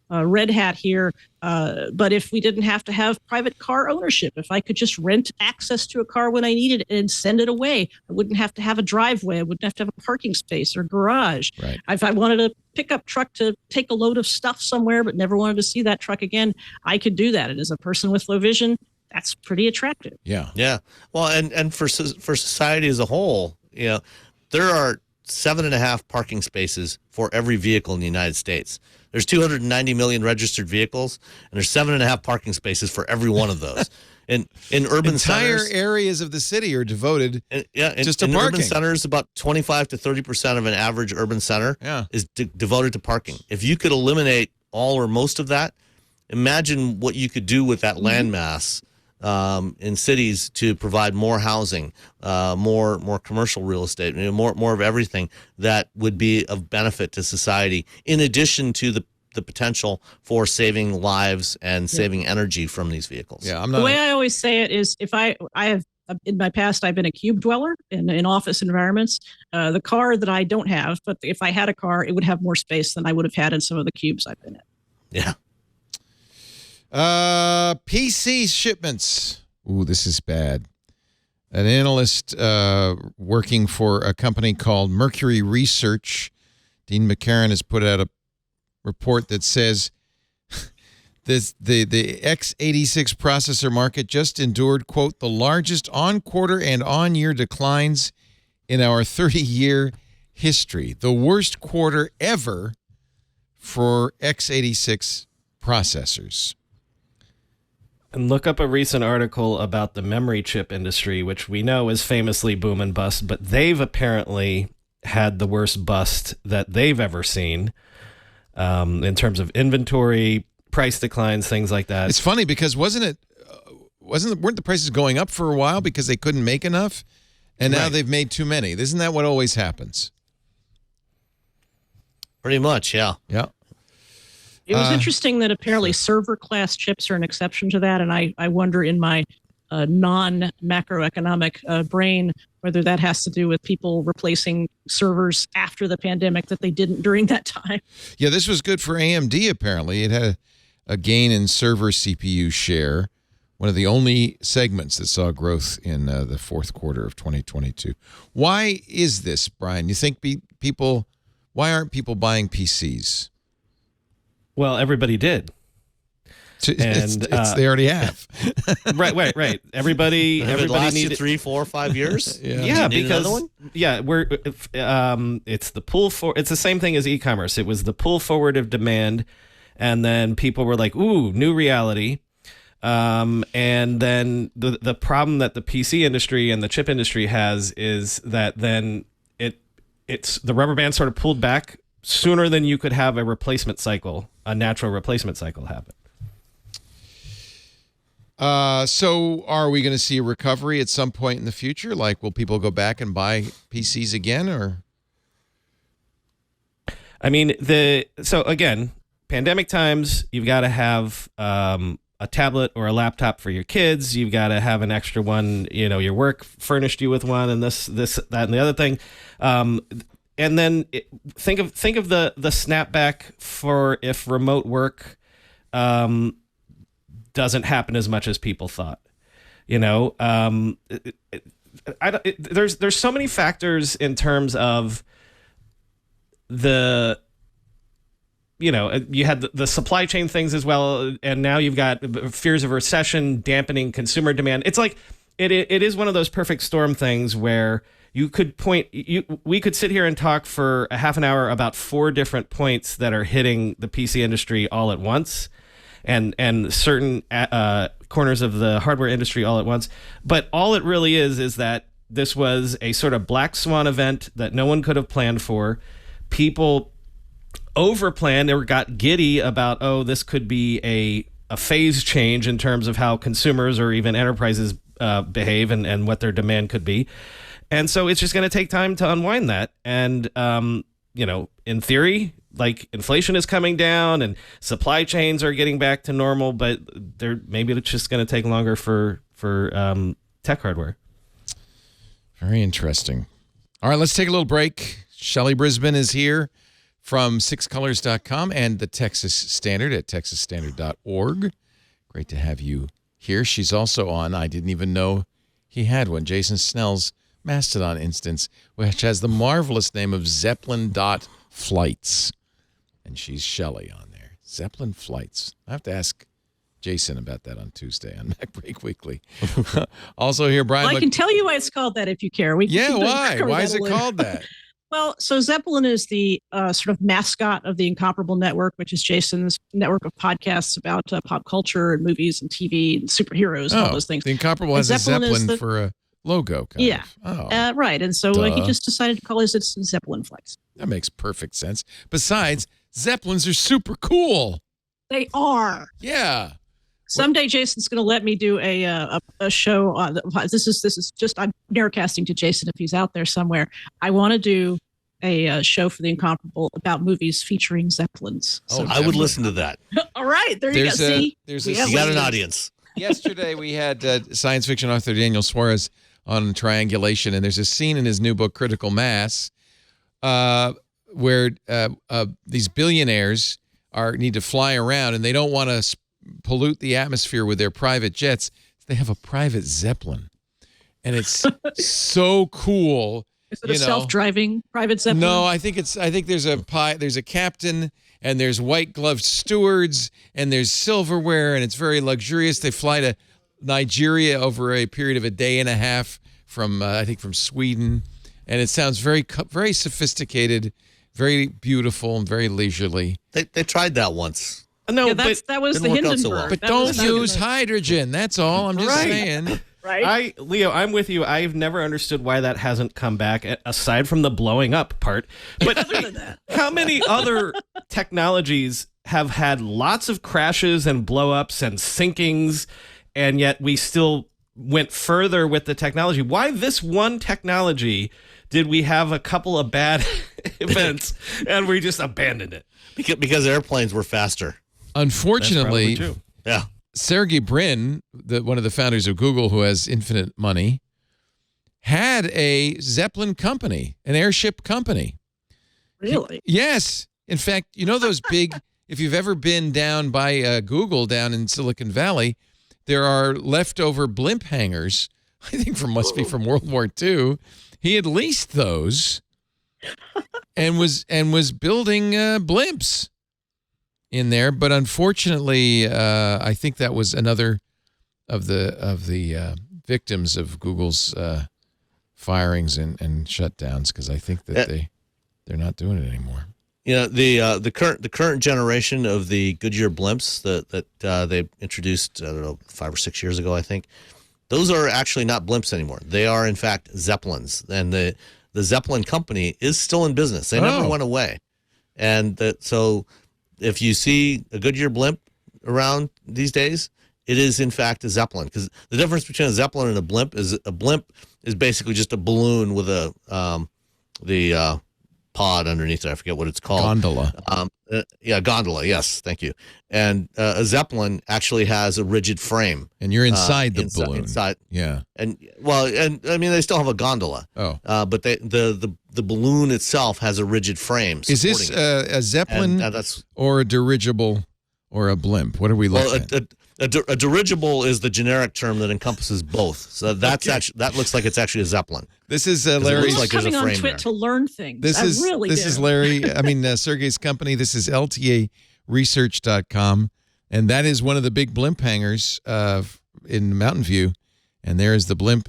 S6: red hat here, but if we didn't have to have private car ownership, if I could just rent access to a car when I needed it and send it away, I wouldn't have to have a driveway, I wouldn't have to have a parking space or garage.
S1: Right.
S6: If I wanted a pickup truck to take a load of stuff somewhere but never wanted to see that truck again, I could do that. And as a person with low vision, that's pretty attractive.
S1: Yeah.
S4: Yeah. Well, and for society as a whole, there are 7.5 parking spaces for every vehicle in the United States. There's 290 million registered vehicles, and there's 7.5 parking spaces for every one of those. In urban
S1: entire
S4: centers,
S1: areas of the city are devoted just to
S4: in
S1: parking.
S4: Urban centers, about 25 to 30% of an average urban center is devoted to parking. If you could eliminate all or most of that, imagine what you could do with that landmass in cities to provide more housing, more commercial real estate, more of everything that would be of benefit to society, in addition to the potential for saving lives and saving energy from these vehicles.
S1: Yeah,
S6: the way I always say it is, if I have in my past, I've been a cube dweller in office environments. The car that I don't have, but if I had a car, it would have more space than I would have had in some of the cubes I've been in.
S4: Yeah.
S1: PC shipments. Ooh, this is bad. An analyst working for a company called Mercury Research, Dean McCarran, has put out a report that says the x86 processor market just endured, quote, the largest on-quarter and on-year declines in our 30-year history. The worst quarter ever for x86 processors.
S5: And look up a recent article about the memory chip industry, which we know is famously boom and bust, but they've apparently had the worst bust that they've ever seen in terms of inventory, price declines, things like that.
S1: It's funny because weren't the prices going up for a while because they couldn't make enough, and now they've made too many? Isn't that what always happens?
S4: Pretty much, yeah.
S1: Yeah.
S6: It was interesting that apparently server class chips are an exception to that, and I wonder in my non-macroeconomic brain whether that has to do with people replacing servers after the pandemic that they didn't during that time.
S1: Yeah, this was good for AMD, apparently. It had a gain in server CPU share, one of the only segments that saw growth in the fourth quarter of 2022. Why is this, Brian? You think why aren't people buying PCs?
S5: Well, everybody did. And
S1: they already have.
S5: Right. Everybody
S4: needed 3, 4, 5 years.
S5: Yeah, because it's the pull for. It's the same thing as e-commerce. It was the pull forward of demand, and then people were like, "Ooh, new reality." And then the problem that the PC industry and the chip industry has is that then it's the rubber band sort of pulled back sooner than you could have a natural replacement cycle happen.
S1: So are we going to see a recovery at some point in the future? Like, will people go back and buy PCs again, or?
S5: I mean, so again, pandemic times, you've got to have a tablet or a laptop for your kids. You've got to have an extra one. Your work furnished you with one, and this, that, and the other thing. And then think of the snapback for if remote work doesn't happen as much as people thought. There's so many factors in terms of you had the supply chain things as well, and now you've got fears of recession dampening consumer demand. It's like it is one of those perfect storm things where we could sit here and talk for a half an hour about 4 different points that are hitting the PC industry all at once, and certain corners of the hardware industry all at once. But all it really is that this was a sort of black swan event that no one could have planned for. People overplanned or got giddy about, this could be a phase change in terms of how consumers or even enterprises behave and what their demand could be. And so it's just going to take time to unwind that. And, in theory, like, inflation is coming down and supply chains are getting back to normal, but maybe it's just going to take longer for tech hardware.
S1: Very interesting. All right, let's take a little break. Shelley Brisbane is here from sixcolors.com and the Texas Standard at texasstandard.org. Great to have you here. She's also on, I didn't even know he had one, Jason Snell's Mastodon instance, which has the marvelous name of Zeppelin.flights. And she's Shelley on there. Zeppelin Flights. I have to ask Jason about that on Tuesday on MacBreak Weekly. Also here, Brian.
S6: Well, I can tell you why it's called that if you care.
S1: Why? Why is it called that?
S6: Well, so Zeppelin is the sort of mascot of the Incomparable Network, which is Jason's network of podcasts about pop culture and movies and TV and superheroes and all those things.
S1: The Incomparable has Zeppelin a Zeppelin for a logo.
S6: Right. And so he just decided to call it Zeppelin Flights.
S1: That makes perfect sense. Besides, Zeppelins are super cool.
S6: They are.
S1: Yeah.
S6: Someday Jason's going to let me do a show on this is just, I'm narrowcasting to Jason if he's out there somewhere. I want to do a show for the Incomparable about movies featuring Zeppelins.
S4: So I would listen to that.
S6: All right, there you go. See,
S4: you got an audience.
S1: Yesterday we had science fiction author Daniel Suarez on triangulation, and there's a scene in his new book Critical Mass where these billionaires need to fly around, and they don't want to pollute the atmosphere with their private jets. They have a private Zeppelin, and it's so cool.
S6: Is it a self-driving private Zeppelin?
S1: No, I think there's a captain, and there's white gloved stewards, and there's silverware, and it's very luxurious. They fly to Nigeria over a period of a day and a half from Sweden, and it sounds very, very sophisticated, very beautiful, and very leisurely.
S4: They tried that once.
S5: No,
S6: that was the Hindenburg. So well.
S1: But don't use hydrogen. That's all. I'm just saying.
S6: Right.
S5: Leo, I'm with you. I've never understood why that hasn't come back, aside from the blowing up part. But
S6: other than that,
S5: how many other technologies have had lots of crashes and blow-ups and sinkings, and yet we still went further with the technology? Why this one technology did we have a couple of bad events and we just abandoned it?
S4: Because airplanes were faster.
S1: Unfortunately,
S4: yeah.
S1: Sergey Brin, one of the founders of Google, who has infinite money, had a Zeppelin company, an airship company.
S6: Really?
S1: Yes. In fact, those big, if you've ever been down by Google down in Silicon Valley, there are leftover blimp hangars, I think must be from World War II. He had leased those and was building blimps in there, but unfortunately, I think that was another of the victims of Google's firings and shutdowns, because I think that they're not doing it anymore.
S4: the current generation of the Goodyear blimps that they introduced, I don't know, 5 or 6 years ago, I think. Those are actually not blimps anymore. They are, in fact, Zeppelins. And the Zeppelin company is still in business. They never went away. And so if you see a Goodyear blimp around these days, it is, in fact, a Zeppelin. Because the difference between a Zeppelin and a blimp is basically just a balloon with the pod underneath it. I forget what it's called.
S1: Gondola.
S4: Gondola. Yes, thank you. And a Zeppelin actually has a rigid frame,
S1: and you're inside the balloon.
S4: Inside,
S1: yeah.
S4: And I mean, they still have a gondola.
S1: Oh,
S4: but the balloon itself has a rigid frame.
S1: Is this a Zeppelin or a dirigible or a blimp? What are we looking at?
S4: A dirigible is the generic term that encompasses both. So that's actually, that looks like it's actually a Zeppelin.
S1: This is Larry's.
S6: Like coming on Twit to learn things.
S1: This is Larry. Sergey's company. This is LTAresearch.com, and that is one of the big blimp hangars in Mountain View. And there is the blimp.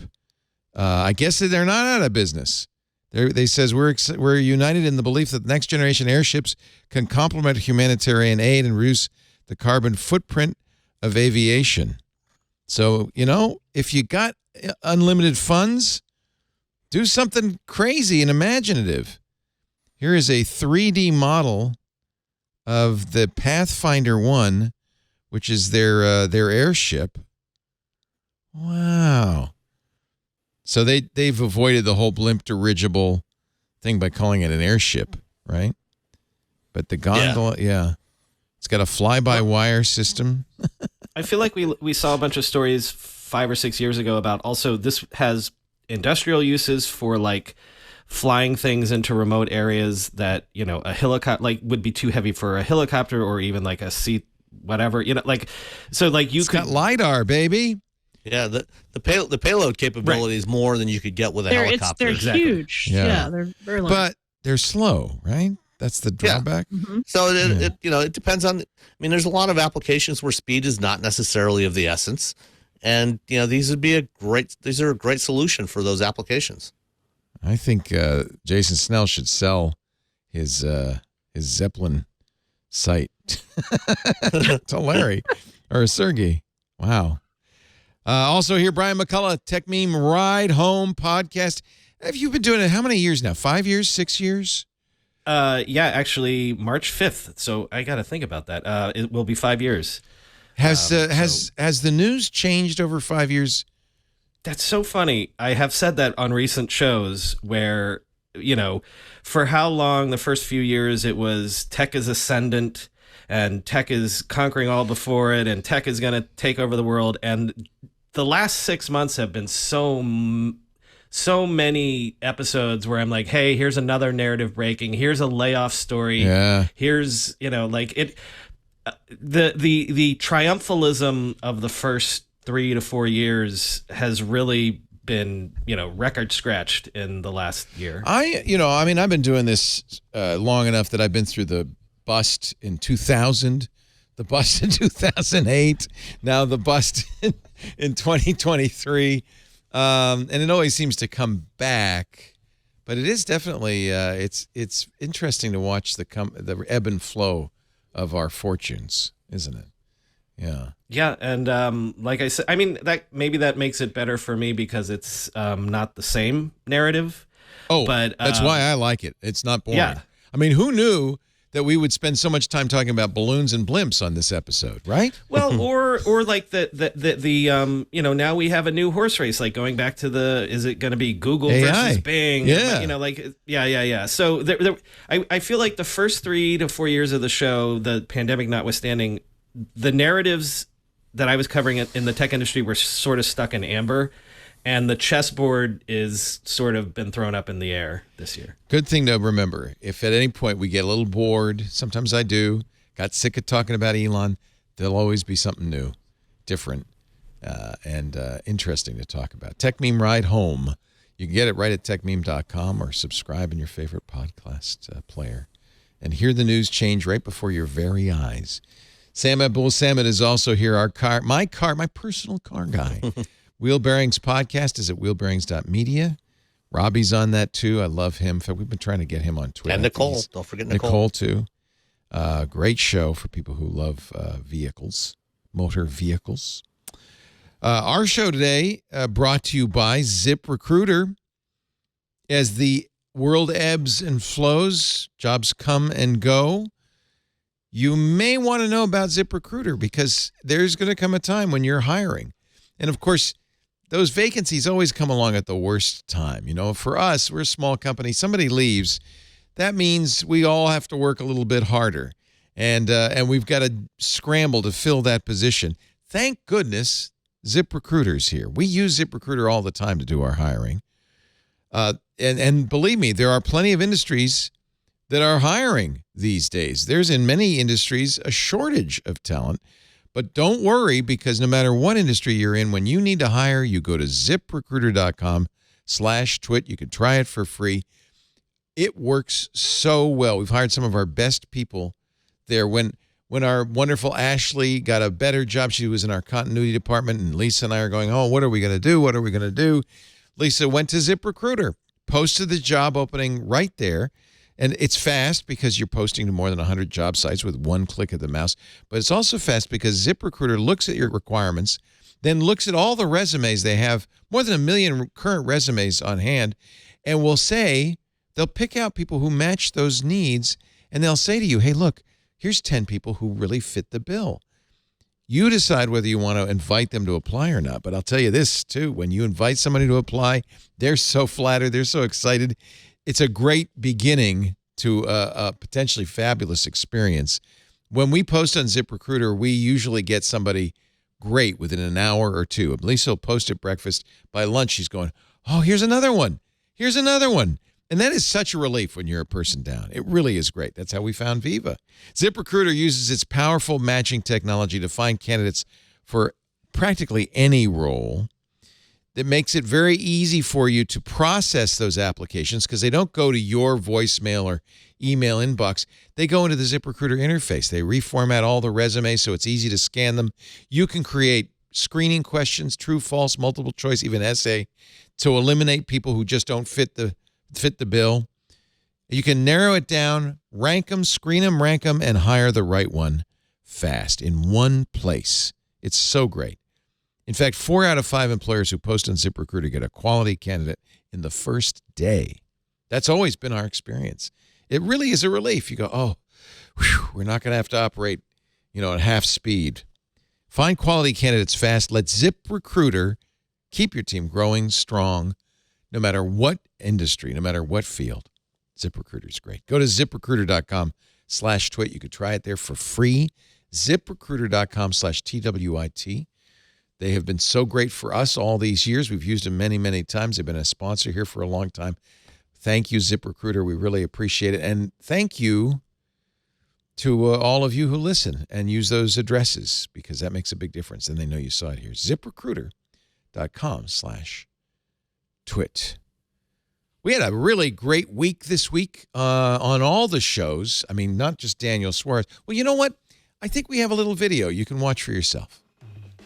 S1: I guess they're not out of business. They says we're united in the belief that next generation airships can complement humanitarian aid and reduce the carbon footprint of aviation. So, if you got unlimited funds, do something crazy and imaginative. Here is a 3D model of the Pathfinder 1, which is their airship. Wow. So they've avoided the whole blimp dirigible thing by calling it an airship, right? But the gondola, it's got a fly-by-wire system.
S5: I feel like we saw a bunch of stories 5 or 6 years ago about also this has industrial uses for like flying things into remote areas that, a helicopter would be too heavy for a helicopter or even like a seat, whatever, it's got
S1: LiDAR, baby.
S4: Yeah, the payload capability is more than you could get with a helicopter.
S6: They're huge. Yeah, they're very large.
S1: But they're slow, right? That's the drawback.
S6: Yeah. Mm-hmm.
S4: So it depends on. I mean, there's a lot of applications where speed is not necessarily of the essence, and these are a great solution for those applications.
S1: I think Jason Snell should sell his Zeppelin site to Larry or Sergey. Wow. Also here, Brian McCullough, Tech Meme Ride Home podcast. Have you been doing it how many years now? 5 years, 6 years?
S5: Yeah, actually March 5th. So I got to think about that. It will be 5 years.
S1: Has the news changed over 5 years?
S5: That's so funny. I have said that on recent shows where, for how long the first few years it was tech is ascendant and tech is conquering all before it and tech is going to take over the world. And the last 6 months have been so many episodes where I'm like, hey, here's another narrative breaking. Here's a layoff story.
S1: Yeah.
S5: Here's, the triumphalism of the first 3 to 4 years has really been, record scratched in the last year.
S1: I've been doing this long enough that I've been through the bust in 2000, the bust in 2008, now the bust in 2023. And it always seems to come back, but it is definitely it's interesting to watch the ebb and flow of our fortunes, isn't it? Yeah.
S5: Yeah, and like I said, I mean that makes it better for me because it's not the same narrative.
S1: Oh, but that's why I like it. It's not boring.
S5: Yeah.
S1: I mean, who knew that we would spend so much time talking about balloons and blimps on this episode, right?
S5: Well, or like the now we have a new horse race, like going back to is it going to be Google
S1: AI
S5: versus Bing?
S1: Yeah.
S5: So I feel like the first 3 to 4 years of the show, the pandemic notwithstanding, the narratives that I was covering in the tech industry were sort of stuck in amber. And the chessboard is sort of been thrown up in the air this year.
S1: Good thing to remember. If at any point we get a little bored, sometimes I do, got sick of talking about Elon, there'll always be something new, different, and interesting to talk about. Tech Meme Ride Home. You can get it right at techmeme.com or subscribe in your favorite podcast player. And hear the news change right before your very eyes. Sam Abdul-Samad is also here, my personal car guy. Wheel Bearings podcast is at wheelbearings.media. Robbie's on that too. I love him. In fact, we've been trying to get him on Twitter.
S4: And Nicole. Don't forget Nicole.
S1: Nicole too. Great show for people who love motor vehicles. Our show today brought to you by ZipRecruiter. As the world ebbs and flows, jobs come and go, you may want to know about ZipRecruiter because there's going to come a time when you're hiring. And of course, those vacancies always come along at the worst time. You know, for us, we're a small company. Somebody leaves. That means we all have to work a little bit harder. And we've got to scramble to fill that position. Thank goodness ZipRecruiter's here. We use ZipRecruiter all the time to do our hiring. And believe me, there are plenty of industries that are hiring these days. There's in many industries a shortage of talent. But don't worry, because no matter what industry you're in, when you need to hire, you go to ZipRecruiter.com/twit. You can try it for free. It works so well. We've hired some of our best people there. When our wonderful Ashley got a better job, she was in our continuity department, and Lisa and I are going, oh, what are we going to do? What are we going to do? Lisa went to ZipRecruiter, posted the job opening right there. And it's fast because you're posting to more than 100 job sites with one click of the mouse. But it's also fast because ZipRecruiter looks at your requirements, then looks at all the resumes they have, more than 1 million current resumes on hand, and will say, they'll pick out people who match those needs, and they'll say to you, hey, look, here's 10 people who really fit the bill. You decide whether you want to invite them to apply or not. But I'll tell you this, too. When you invite somebody to apply, they're so flattered. They're so excited. It's a great beginning to a potentially fabulous experience. When we post on ZipRecruiter, we usually get somebody great within an hour or two. Lisa will post at breakfast. By lunch, she's going, oh, here's another one. Here's another one. And that is such a relief when you're a person down. It really is great. That's how we found Viva. ZipRecruiter uses its powerful matching technology to find candidates for practically any role. That makes it very easy for you to process those applications because they don't go to your voicemail or email inbox. They go into the ZipRecruiter interface. They reformat all the resumes so it's easy to scan them. You can create screening questions, true, false, multiple choice, even essay, to eliminate people who just don't fit the bill. You can narrow it down, rank them, screen them, rank them, and hire the right one fast in one place. It's so great. In fact, 4 out of 5 employers who post on ZipRecruiter get a quality candidate in the first day. That's always been our experience. It really is a relief. You go, oh, whew, we're not going to have to operate, at half speed. Find quality candidates fast. Let ZipRecruiter keep your team growing strong, no matter what industry, no matter what field. ZipRecruiter is great. Go to ZipRecruiter.com/twit. You could try it there for free. ZipRecruiter.com/TWIT. They have been so great for us all these years. We've used them many, many times. They've been a sponsor here for a long time. Thank you, ZipRecruiter. We really appreciate it. And thank you to all of you who listen and use those addresses because that makes a big difference. And they know you saw it here. ZipRecruiter.com/twit. We had a really great week this week on all the shows. I mean, not just Daniel Suarez. Well, you know what? I think we have a little video you can watch for yourself.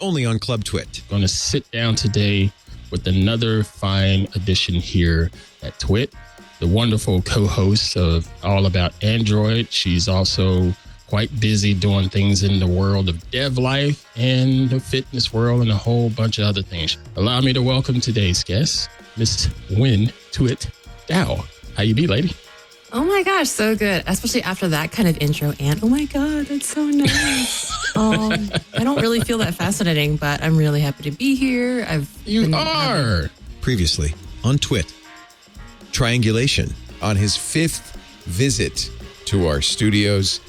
S1: Only on Club Twit.
S7: Going to sit down today with another fine addition here at Twit, the wonderful co-host of All About Android. She's also quite busy doing things in the world of dev life and the fitness world and a whole bunch of other things. Allow me to welcome today's guest, Miss Win Twit Dow. How you be, lady?
S8: Oh my gosh, so good. Especially after that kind of intro. And oh my God, that's so nice. I don't really feel that fascinating, but I'm really happy to be here.
S1: Previously on Twit, Triangulation on his 5th visit to our studios.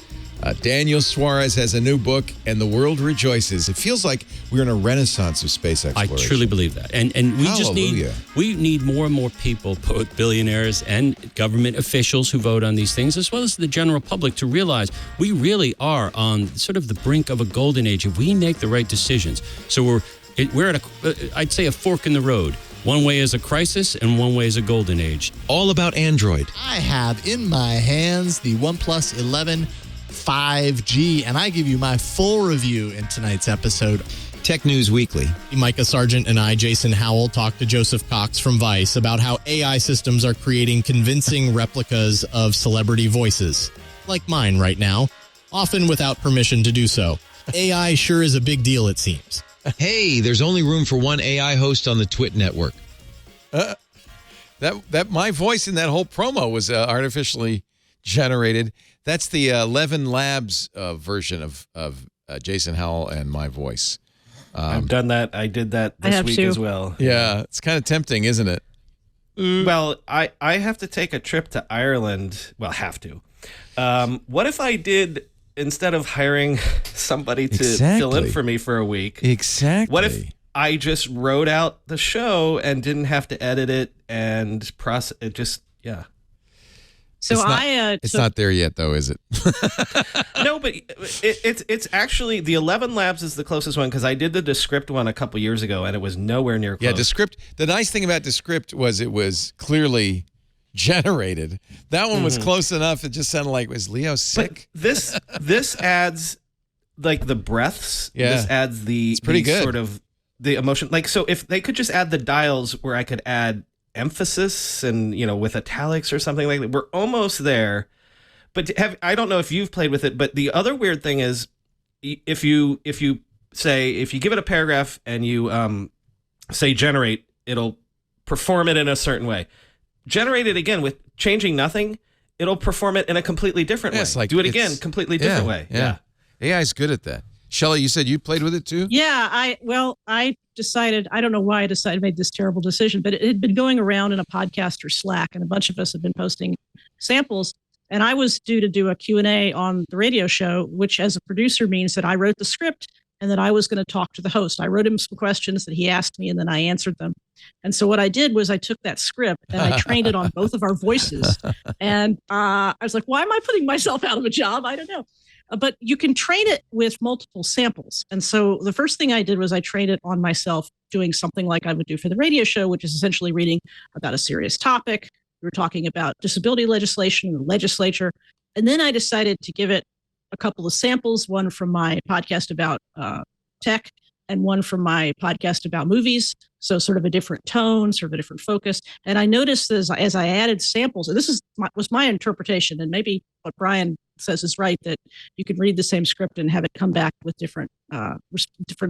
S1: Daniel Suarez has a new book, and the world rejoices. It feels like we're in a renaissance of space exploration.
S9: I truly believe that. And we just need more and more people, both billionaires and government officials who vote on these things, as well as the general public, to realize we really are on sort of the brink of a golden age if we make the right decisions. So we're at I'd say a fork in the road. One way is a crisis and one way is a golden age.
S1: All About Android.
S10: I have in my hands the OnePlus 11 5G, and I give you my full review in tonight's episode.
S1: Tech News Weekly.
S10: Micah Sargent and I, Jason Howell, talked to Joseph Cox from Vice about how AI systems are creating convincing replicas of celebrity voices, like mine right now, often without permission to do so. AI sure is a big deal, it seems.
S1: Hey, there's only room for one AI host on the Twit network. That my voice in that whole promo was artificially generated. That's the 11 Labs version of Jason Howell and my voice.
S5: I've done that. I did that this week as well.
S1: Yeah, it's kind of tempting, isn't it?
S5: Well, I have to take a trip to Ireland. Well, have to. What if I did, instead of hiring somebody to fill in for me for a week?
S1: Exactly.
S5: What if I just wrote out the show and didn't have to edit it and process it? Just, yeah.
S6: So
S1: it's not there yet, though, is it?
S5: No, but it's actually the 11 Labs is the closest one, because I did the Descript one a couple years ago and it was nowhere near close.
S1: Yeah, Descript. The nice thing about Descript was it was clearly generated. That one was close enough. It just sounded like, was Leo sick?
S5: But this adds like the breaths.
S1: Yeah,
S5: this adds
S1: it's pretty good.
S5: Sort of the emotion. Like, so if they could just add the dials where I could add emphasis and, with italics or something like that, we're almost there. But I don't know if you've played with it, but the other weird thing is if you give it a paragraph and you say generate, it'll perform it in a certain way. Generate it again with changing nothing, it'll perform it in a completely different way.
S1: Like
S5: do it again, completely different way. Yeah.
S1: AI is good at that. Shelley, you said you played with it too?
S6: Yeah, I decided, I don't know why I made this terrible decision, but it had been going around in a podcast or Slack, and a bunch of us had been posting samples. And I was due to do a Q&A on the radio show, which as a producer means that I wrote the script and that I was going to talk to the host. I wrote him some questions that he asked me, and then I answered them. And so what I did was I took that script and I trained it on both of our voices. And I was like, why am I putting myself out of a job? I don't know. But you can train it with multiple samples. And so the first thing I did was I trained it on myself doing something like I would do for the radio show, which is essentially reading about a serious topic. We were talking about disability legislation in the legislature. And then I decided to give it a couple of samples, one from my podcast about tech and one from my podcast about movies. So sort of a different tone, sort of a different focus. And I noticed as I added samples, and this was my interpretation, and maybe what Brian says is right, that you can read the same script and have it come back with different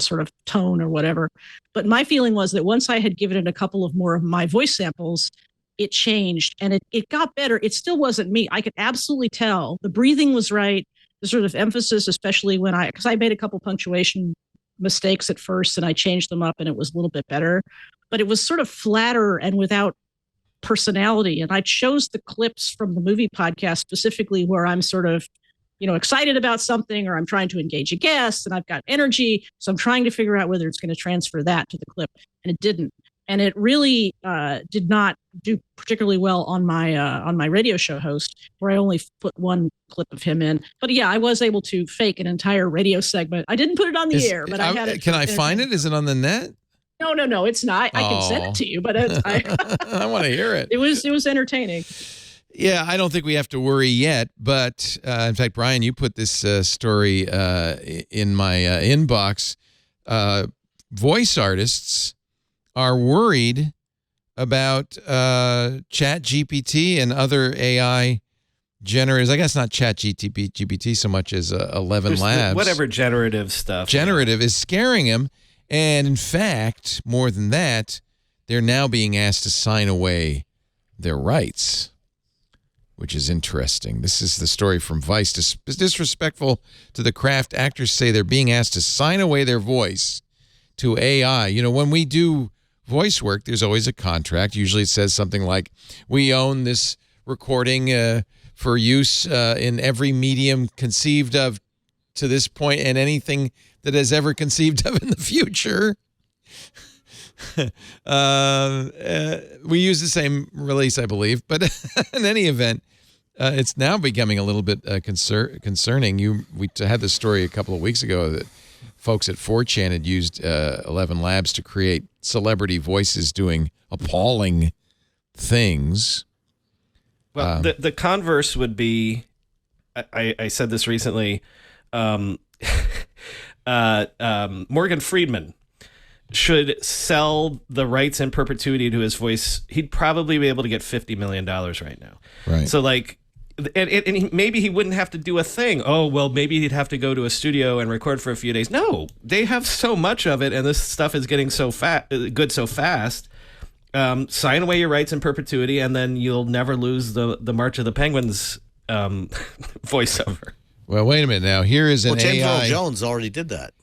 S6: sort of tone or whatever. But my feeling was that once I had given it a couple of more of my voice samples, it changed and it got better. It still wasn't me. I could absolutely tell the breathing was right, the sort of emphasis, especially because I made a couple punctuation mistakes at first and I changed them up and it was a little bit better, but it was sort of flatter and without personality. And I chose the clips from the movie podcast specifically where I'm sort of, excited about something, or I'm trying to engage a guest and I've got energy. So I'm trying to figure out whether it's going to transfer that to the clip, and it didn't. And it really did not do particularly well on my radio show host, where I only put one clip of him in. But yeah, I was able to fake an entire radio segment. I didn't put it on the air, but I had it.
S1: Can I find it? Is it on the net?
S6: No, it's not. I can send it to you, but
S1: I want to hear it.
S6: It was entertaining.
S1: Yeah, I don't think we have to worry yet. But in fact, Brian, you put this story in my inbox. Voice artists are worried about ChatGPT and other AI generators. I guess not ChatGPT so much as 11 Labs.
S5: Whatever generative stuff.
S1: Generative is scaring them. And in fact, more than that, they're now being asked to sign away their rights, which is interesting. This is the story from Vice. Disrespectful to the craft, actors say they're being asked to sign away their voice to AI. When we do voice work, there's always a contract. Usually it says something like, we own this recording for use in every medium conceived of to this point and anything that is ever conceived of in the future. We use the same release, I believe. But in any event, it's now becoming a little bit concerning. We had this story a couple of weeks ago that folks at 4chan had used 11 Labs to create celebrity voices doing appalling things.
S5: Well, the converse would be, I said this recently, Morgan Freeman should sell the rights in perpetuity to his voice, he'd probably be able to get $50 million right now.
S1: Right.
S5: So like, maybe he wouldn't have to do a thing. Oh, well, maybe he'd have to go to a studio and record for a few days. No, they have so much of it, and this stuff is getting so good so fast. Sign away your rights in perpetuity, and then you'll never lose the March of the Penguins voiceover.
S1: Well, wait a minute now. Here is an
S4: James
S1: AI.
S4: Earl Jones already did that.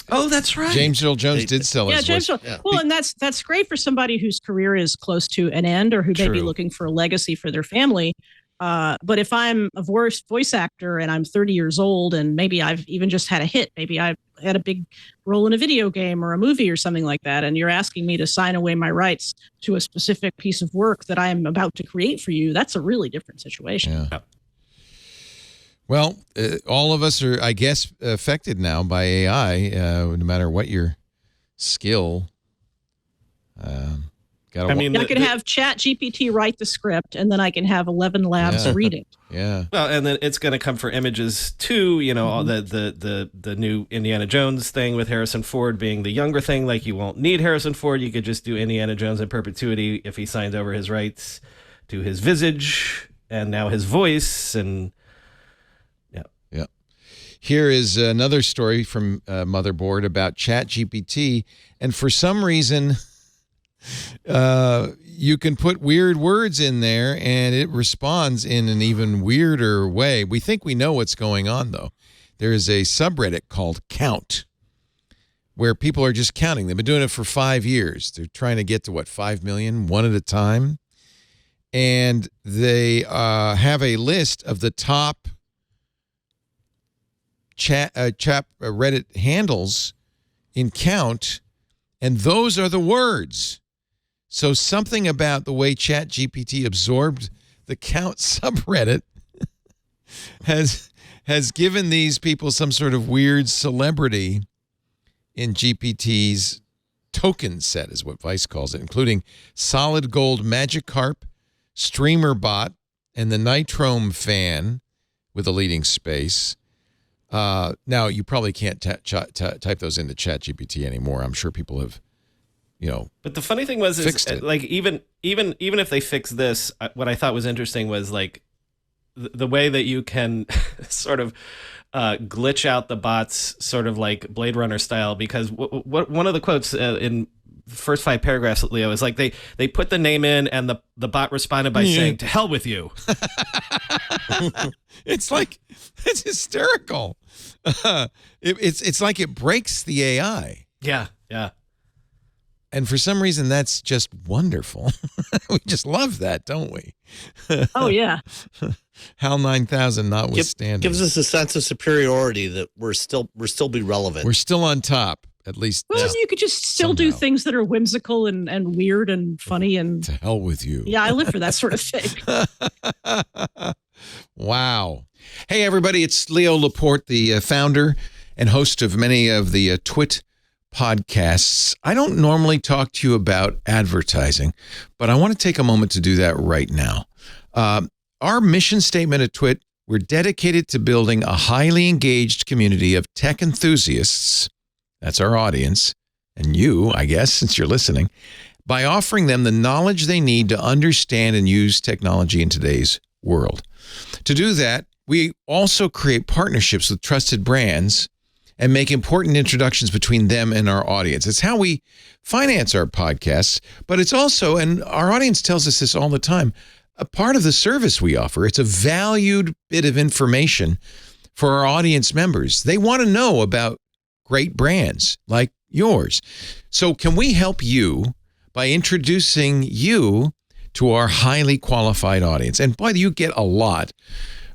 S5: Oh, that's right.
S1: James Earl Jones did sell his
S6: James
S1: voice.
S6: Earl. Well, and that's great for somebody whose career is close to an end or who may be looking for a legacy for their family. But if I'm a voice actor and I'm 30 years old and maybe I've even just had a hit, maybe I've had a big role in a video game or a movie or something like that, and you're asking me to sign away my rights to a specific piece of work that I'm about to create for you, that's a really different situation.
S1: Yeah. Well, all of us are, I guess, affected now by AI, no matter what your skill.
S6: I could have ChatGPT write the script, and then I can have 11 labs read it.
S1: Yeah.
S5: Well, and then it's going to come for images too. You know, all the new Indiana Jones thing with Harrison Ford being the younger thing. Like, you won't need Harrison Ford. You could just do Indiana Jones in perpetuity if he signs over his rights to his visage and now his voice. And
S1: yeah. Here is another story from Motherboard about ChatGPT, and for some reason, you can put weird words in there and it responds in an even weirder way. We think we know what's going on, though. There is a subreddit called Count where people are just counting. They've been doing it for 5 years. They're trying to get to 5 million, one at a time. And they have a list of the top Reddit handles in Count, and those are the words. So something about the way ChatGPT absorbed the Count subreddit has given these people some sort of weird celebrity in GPT's token set, is what Vice calls it, including Solid Gold Magikarp, StreamerBot, and the Nitrome fan with a leading space. Now, you probably can't type those into ChatGPT anymore. I'm sure people have,
S5: But the funny thing was, like, even if they fix this, what I thought was interesting was like the way that you can sort of glitch out the bots, sort of like Blade Runner style. Because one of the quotes in the first 5 paragraphs, Leo, is like they put the name in and the bot responded by saying, "To hell with you."
S1: It's hysterical. It's like it breaks the AI.
S5: Yeah.
S1: And for some reason, that's just wonderful. We just love that, don't we?
S6: Oh, yeah.
S1: HAL 9000 notwithstanding.
S4: Gives us a sense of superiority that we're still be relevant.
S1: We're still on top, at least.
S6: Well, you could just still do things that are whimsical and weird and funny. And
S1: to hell with you.
S6: Yeah, I live for that sort of thing.
S1: Wow. Hey, everybody, it's Leo Laporte, the founder and host of many of the Twit podcasts. I don't normally talk to you about advertising, but I want to take a moment to do that right now. Our mission statement at Twit, we're dedicated to building a highly engaged community of tech enthusiasts. That's our audience. And you, I guess, since you're listening, by offering them the knowledge they need to understand and use technology in today's world. To do that, we also create partnerships with trusted brands and make important introductions between them and our audience. It's how we finance our podcasts, but it's also, and our audience tells us this all the time, a part of the service we offer. It's a valued bit of information for our audience members. They want to know about great brands like yours. So can we help you by introducing you to our highly qualified audience? And boy, you get a lot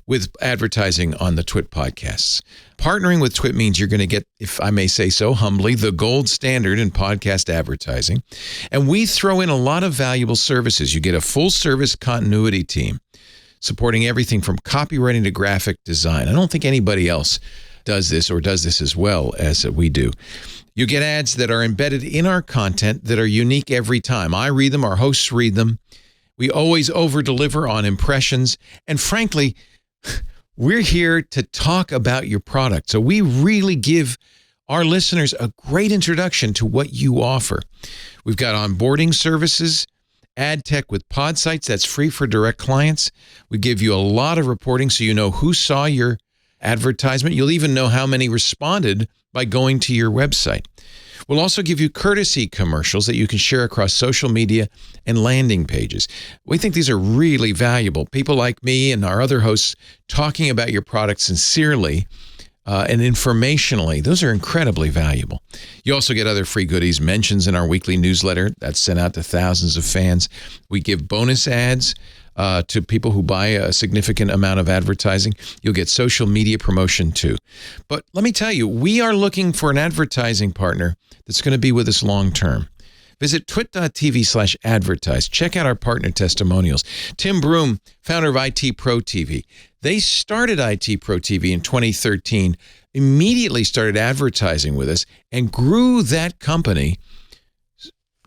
S1: with advertising on the Twit podcasts. Partnering with Twit means you're going to get, if I may say so humbly, the gold standard in podcast advertising. And we throw in a lot of valuable services. You get a full service continuity team supporting everything from copywriting to graphic design. I don't think anybody else does this or does this as well as we do. You get ads that are embedded in our content that are unique every time. I read them, our hosts read them. We always over-deliver on impressions. And frankly, We're here to talk about your product. So we really give our listeners a great introduction to what you offer. We've got onboarding services, ad tech with pod sites that's free for direct clients. We give you a lot of reporting so you know who saw your advertisement. You'll even know how many responded by going to your website. We'll also give you courtesy commercials that you can share across social media and landing pages. We think these are really valuable. People like me and our other hosts talking about your product sincerely and informationally. Those are incredibly valuable. You also get other free goodies, mentions in our weekly newsletter that's sent out to thousands of fans. We give bonus ads to people who buy a significant amount of advertising. You'll get social media promotion too. But let me tell you, we are looking for an advertising partner that's going to be with us long term. Visit twit.tv/advertise. Check out our partner testimonials. Tim Broom, founder of IT Pro TV. They started IT Pro TV in 2013, immediately started advertising with us, and grew that company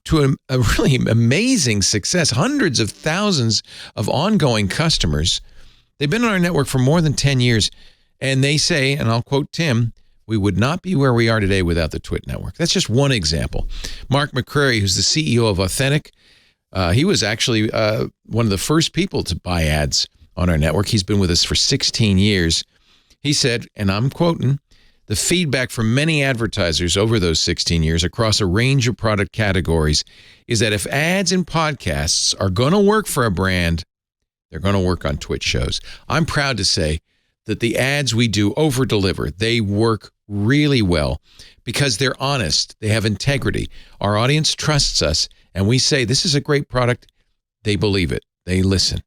S1: to a really amazing success. Hundreds of thousands of ongoing customers. They've been on our network for more than 10 years, and they say, and I'll quote Tim, "We would not be where we are today without the Twit network." That's just one example. Mark McCrary, who's the CEO of Authentic, he was actually one of the first people to buy ads on our network. He's been with us for 16 years. He said, and I'm quoting, "The feedback from many advertisers over those 16 years across a range of product categories is that if ads and podcasts are going to work for a brand, they're going to work on Twitch shows." I'm proud to say that the ads we do over-deliver. They work really well because they're honest. They have integrity. Our audience trusts us, and we say, this is a great product. They believe it. They listen.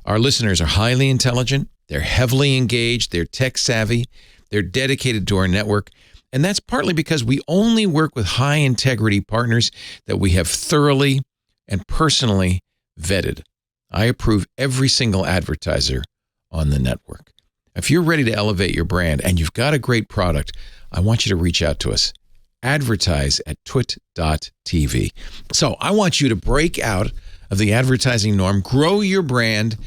S1: Our listeners are highly intelligent. They're heavily engaged. They're tech-savvy. They're dedicated to our network. And that's partly because we only work with high-integrity partners that we have thoroughly and personally vetted. I approve every single advertiser on the network. If you're ready to elevate your brand and you've got a great product, I want you to reach out to us. Advertise at twit.tv. So I want you to break out of the advertising norm, grow your brand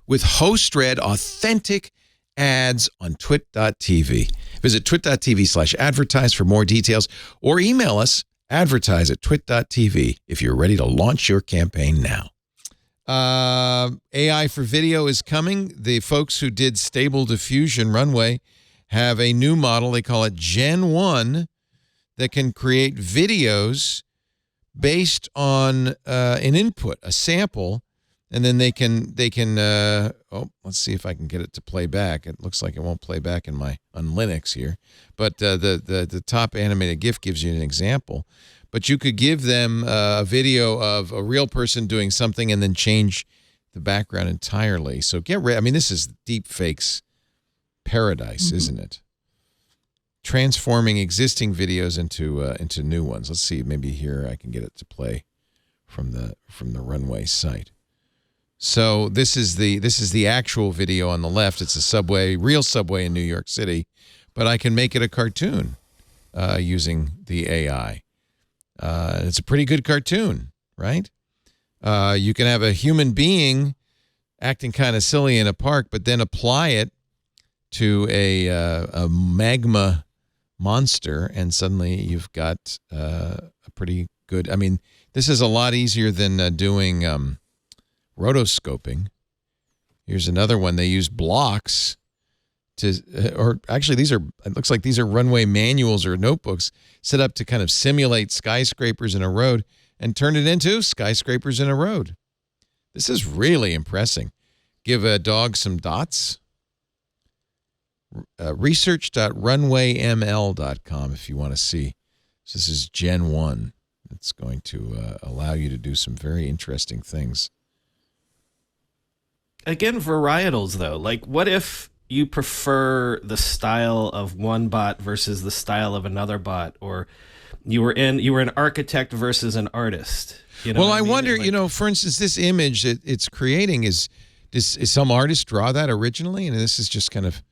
S1: with host-read, authentic ads on twit.tv. Visit twit.tv/advertise for more details or email us advertise@twit.tv if you're ready to launch your campaign now. AI for video is coming. The folks who did Stable Diffusion Runway have a new model. They call it Gen 1 that can create videos based on an input, a sample, and then they can let's see if I can get it to play back. It looks like it won't play back on Linux here, but the top animated GIF gives you an example. But you could give them a video of a real person doing something and then change the background entirely. So get ready. I mean, this is deep fakes paradise, isn't it? Transforming existing videos into new ones. Let's see. Maybe here I can get it to play from the Runway site. So this is the actual video on the left. It's a real subway in New York City, but I can make it a cartoon using the AI. It's a pretty good cartoon, right? You can have a human being acting kind of silly in a park, but then apply it to a magma monster, and suddenly you've got a pretty good. I mean, this is a lot easier than doing rotoscoping. Here's another one. They use blocks or actually it looks like these are runway manuals or notebooks set up to kind of simulate skyscrapers in a road and turn it into skyscrapers in a road. This is really impressive. Give a dog some dots. Research.runwayml.com if you want to see. So this is Gen 1. It's going to allow you to do some very interesting things.
S5: Again, varietals, though. Like, what if you prefer the style of one bot versus the style of another bot, or you were an architect versus an artist? You know
S1: well, I wonder, like, for instance, this image that it's creating is some artist draw that originally, and this is just kind of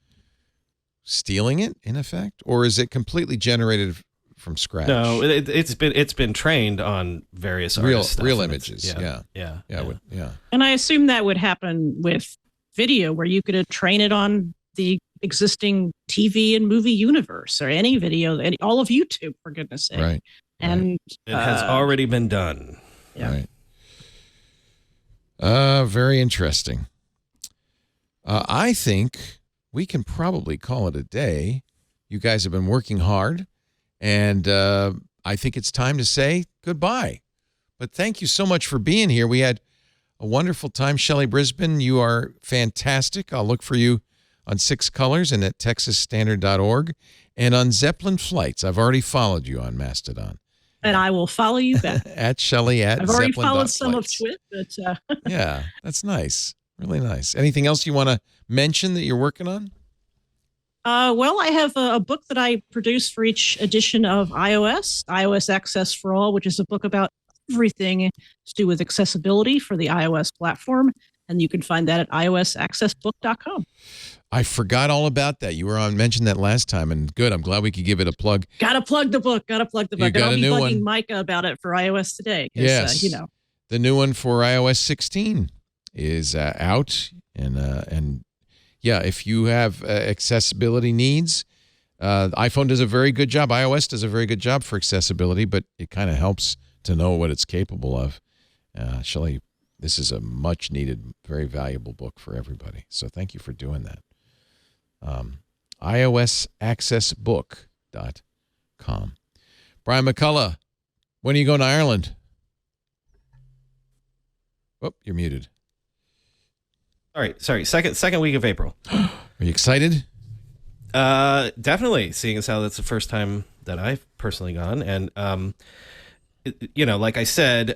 S1: stealing it in effect, or is it completely generated from scratch?
S5: No, it's been trained on various
S1: real images. Yeah.
S6: And I assume that would happen with video, where you could train it on the existing TV and movie universe or any video, all of YouTube, for goodness sake.
S1: Right.
S6: And
S5: it has already been done.
S6: Yeah.
S1: Right. Very interesting. I think we can probably call it a day. You guys have been working hard, and I think it's time to say goodbye. But thank you so much for being here. We had a wonderful time. Shelley Brisbane, you are fantastic. I'll look for you on 6 Colors and at texasstandard.org and on Zeppelin Flights. I've already followed you on Mastodon.
S6: And I will follow you back.
S1: At Shelley at
S6: I've already
S1: Zeppelin.
S6: followed some of
S1: Flights.
S6: Twit, but
S1: Yeah, that's nice. Really nice. Anything else you want to mention that you're working on?
S6: Well, I have a book that I produce for each edition of iOS Access for All, which is a book about everything to do with accessibility for the iOS platform. And you can find that at iosaccessbook.com.
S1: I forgot all about that. You were on mentioned that last time, and good. I'm glad we could give it a plug.
S6: Gotta plug the book.
S1: You
S6: And
S1: got
S6: I'll
S1: a
S6: be
S1: new
S6: bugging
S1: one.
S6: Micah about it for iOS today.
S1: Yes. The new one for iOS 16 is out, and yeah, if you have accessibility needs, iPhone does a very good job. iOS does a very good job for accessibility, but it kind of helps to know what it's capable of. Shelley, this is a much needed, very valuable book for everybody. So thank you for doing that. iosaccessbook.com. Brian McCullough, when are you going to Ireland? Oh, you're muted.
S5: Sorry. Second week of April.
S1: Are you excited?
S5: Definitely, seeing as how that's the first time that I've personally gone. And, like I said,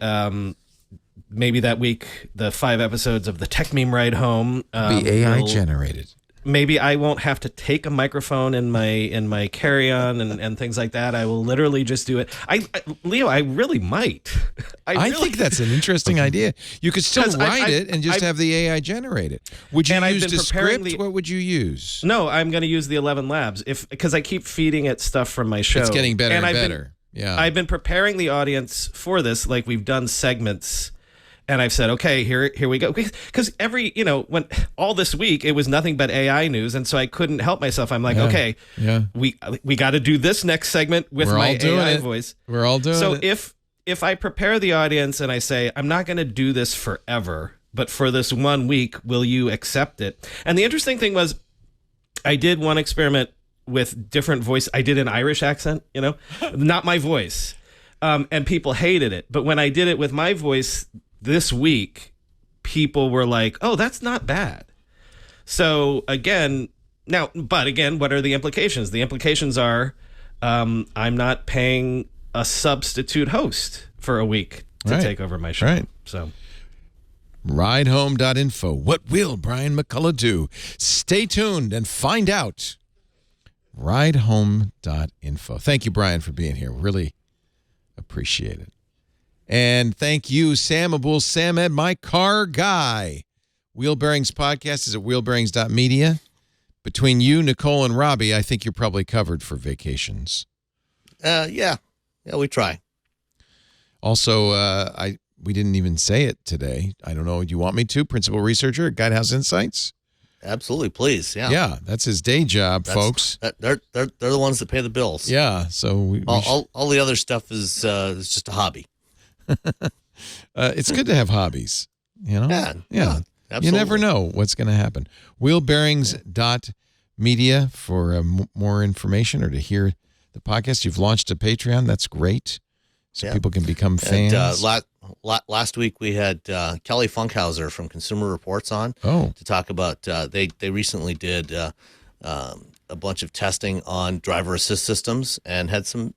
S5: maybe that week, the 5 episodes of the Tech Meme Ride Home
S1: Be AI generated.
S5: Maybe I won't have to take a microphone in my carry-on and things like that. I will literally just do it. Leo, I really might.
S1: I think that's an interesting idea. You could still write it and just have the AI generate it. Would you use Descript? What would you use?
S5: No, I'm going to use the 11 Labs because I keep feeding it stuff from my show.
S1: It's getting better and better.
S5: I've been preparing the audience for this. Like, we've done segments. And I've said, okay, here we go. Because when all this week, it was nothing but AI news. And so I couldn't help myself. I'm like, okay, we got to do this next segment with my AI voice.
S1: We're all doing it.
S5: So if I prepare the audience and I say, I'm not going to do this forever, but for this 1 week, will you accept it? And the interesting thing was, I did one experiment with different voice. I did an Irish accent, not my voice. And people hated it. But when I did it with my voice this week, people were like, oh, that's not bad. So again, what are the implications? The implications are I'm not paying a substitute host for a week to take over my show.
S1: Right.
S5: So
S1: ridehome.info. What will Brian McCullough do? Stay tuned and find out. Ridehome.info. Thank you, Brian, for being here. Really appreciate it. And thank you, Sam Abul Samed, my car guy. Wheel Bearings Podcast is at wheelbearings.media. Between you, Nicole, and Robbie, I think you're probably covered for vacations.
S4: Yeah, we try.
S1: Also, we didn't even say it today. I don't know. Do you want me to? Principal researcher at Guidehouse Insights?
S4: Absolutely, please. Yeah.
S1: Yeah, that's his day job, folks.
S4: They're the ones that pay the bills.
S1: Yeah, so
S4: all the other stuff is just a hobby.
S1: It's good to have hobbies,
S4: Yeah. Absolutely.
S1: You never know what's going to happen. Wheelbearings.media for more information or to hear the podcast. You've launched a Patreon. That's great. So people can become fans.
S4: And, last week we had Kelly Funkhauser from Consumer Reports on to talk about they recently did a bunch of testing on driver assist systems and had some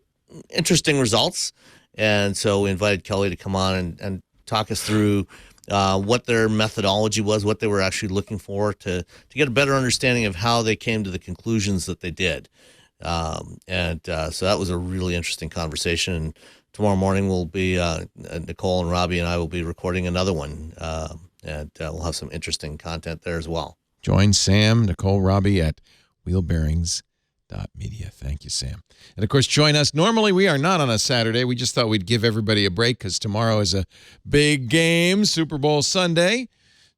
S4: interesting results. And so we invited Kelly to come on and talk us through what their methodology was, what they were actually looking for to get a better understanding of how they came to the conclusions that they did. So that was a really interesting conversation. And tomorrow morning we'll be, Nicole and Robbie and I will be recording another one. And we'll have some interesting content there as well.
S1: Join Sam, Nicole, Robbie at wheelbearings.media. Thank you, Sam. And, of course, join us. Normally, we are not on a Saturday. We just thought we'd give everybody a break because tomorrow is a big game, Super Bowl Sunday.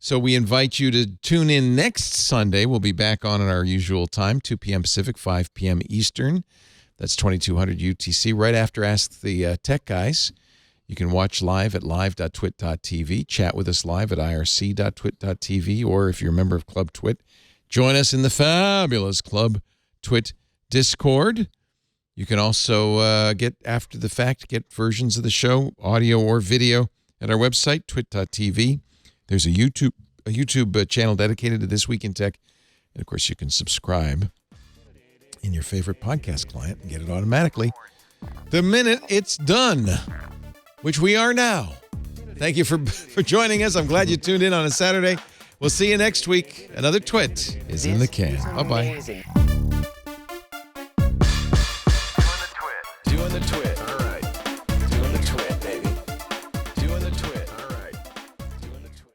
S1: So we invite you to tune in next Sunday. We'll be back on at our usual time, 2 p.m. Pacific, 5 p.m. Eastern. That's 2200 UTC, right after Ask the Tech Guys. You can watch live at live.twit.tv, chat with us live at irc.twit.tv, or if you're a member of Club Twit, join us in the fabulous Club Twit Discord. You can also get after the fact, get versions of the show, audio or video, at our website, twit.tv. There's a YouTube channel dedicated to This Week in Tech. And, of course, you can subscribe in your favorite podcast client and get it automatically the minute it's done, which we are now. Thank you for joining us. I'm glad you tuned in on a Saturday. We'll see you next week. Another Twit is in the can. Bye-bye.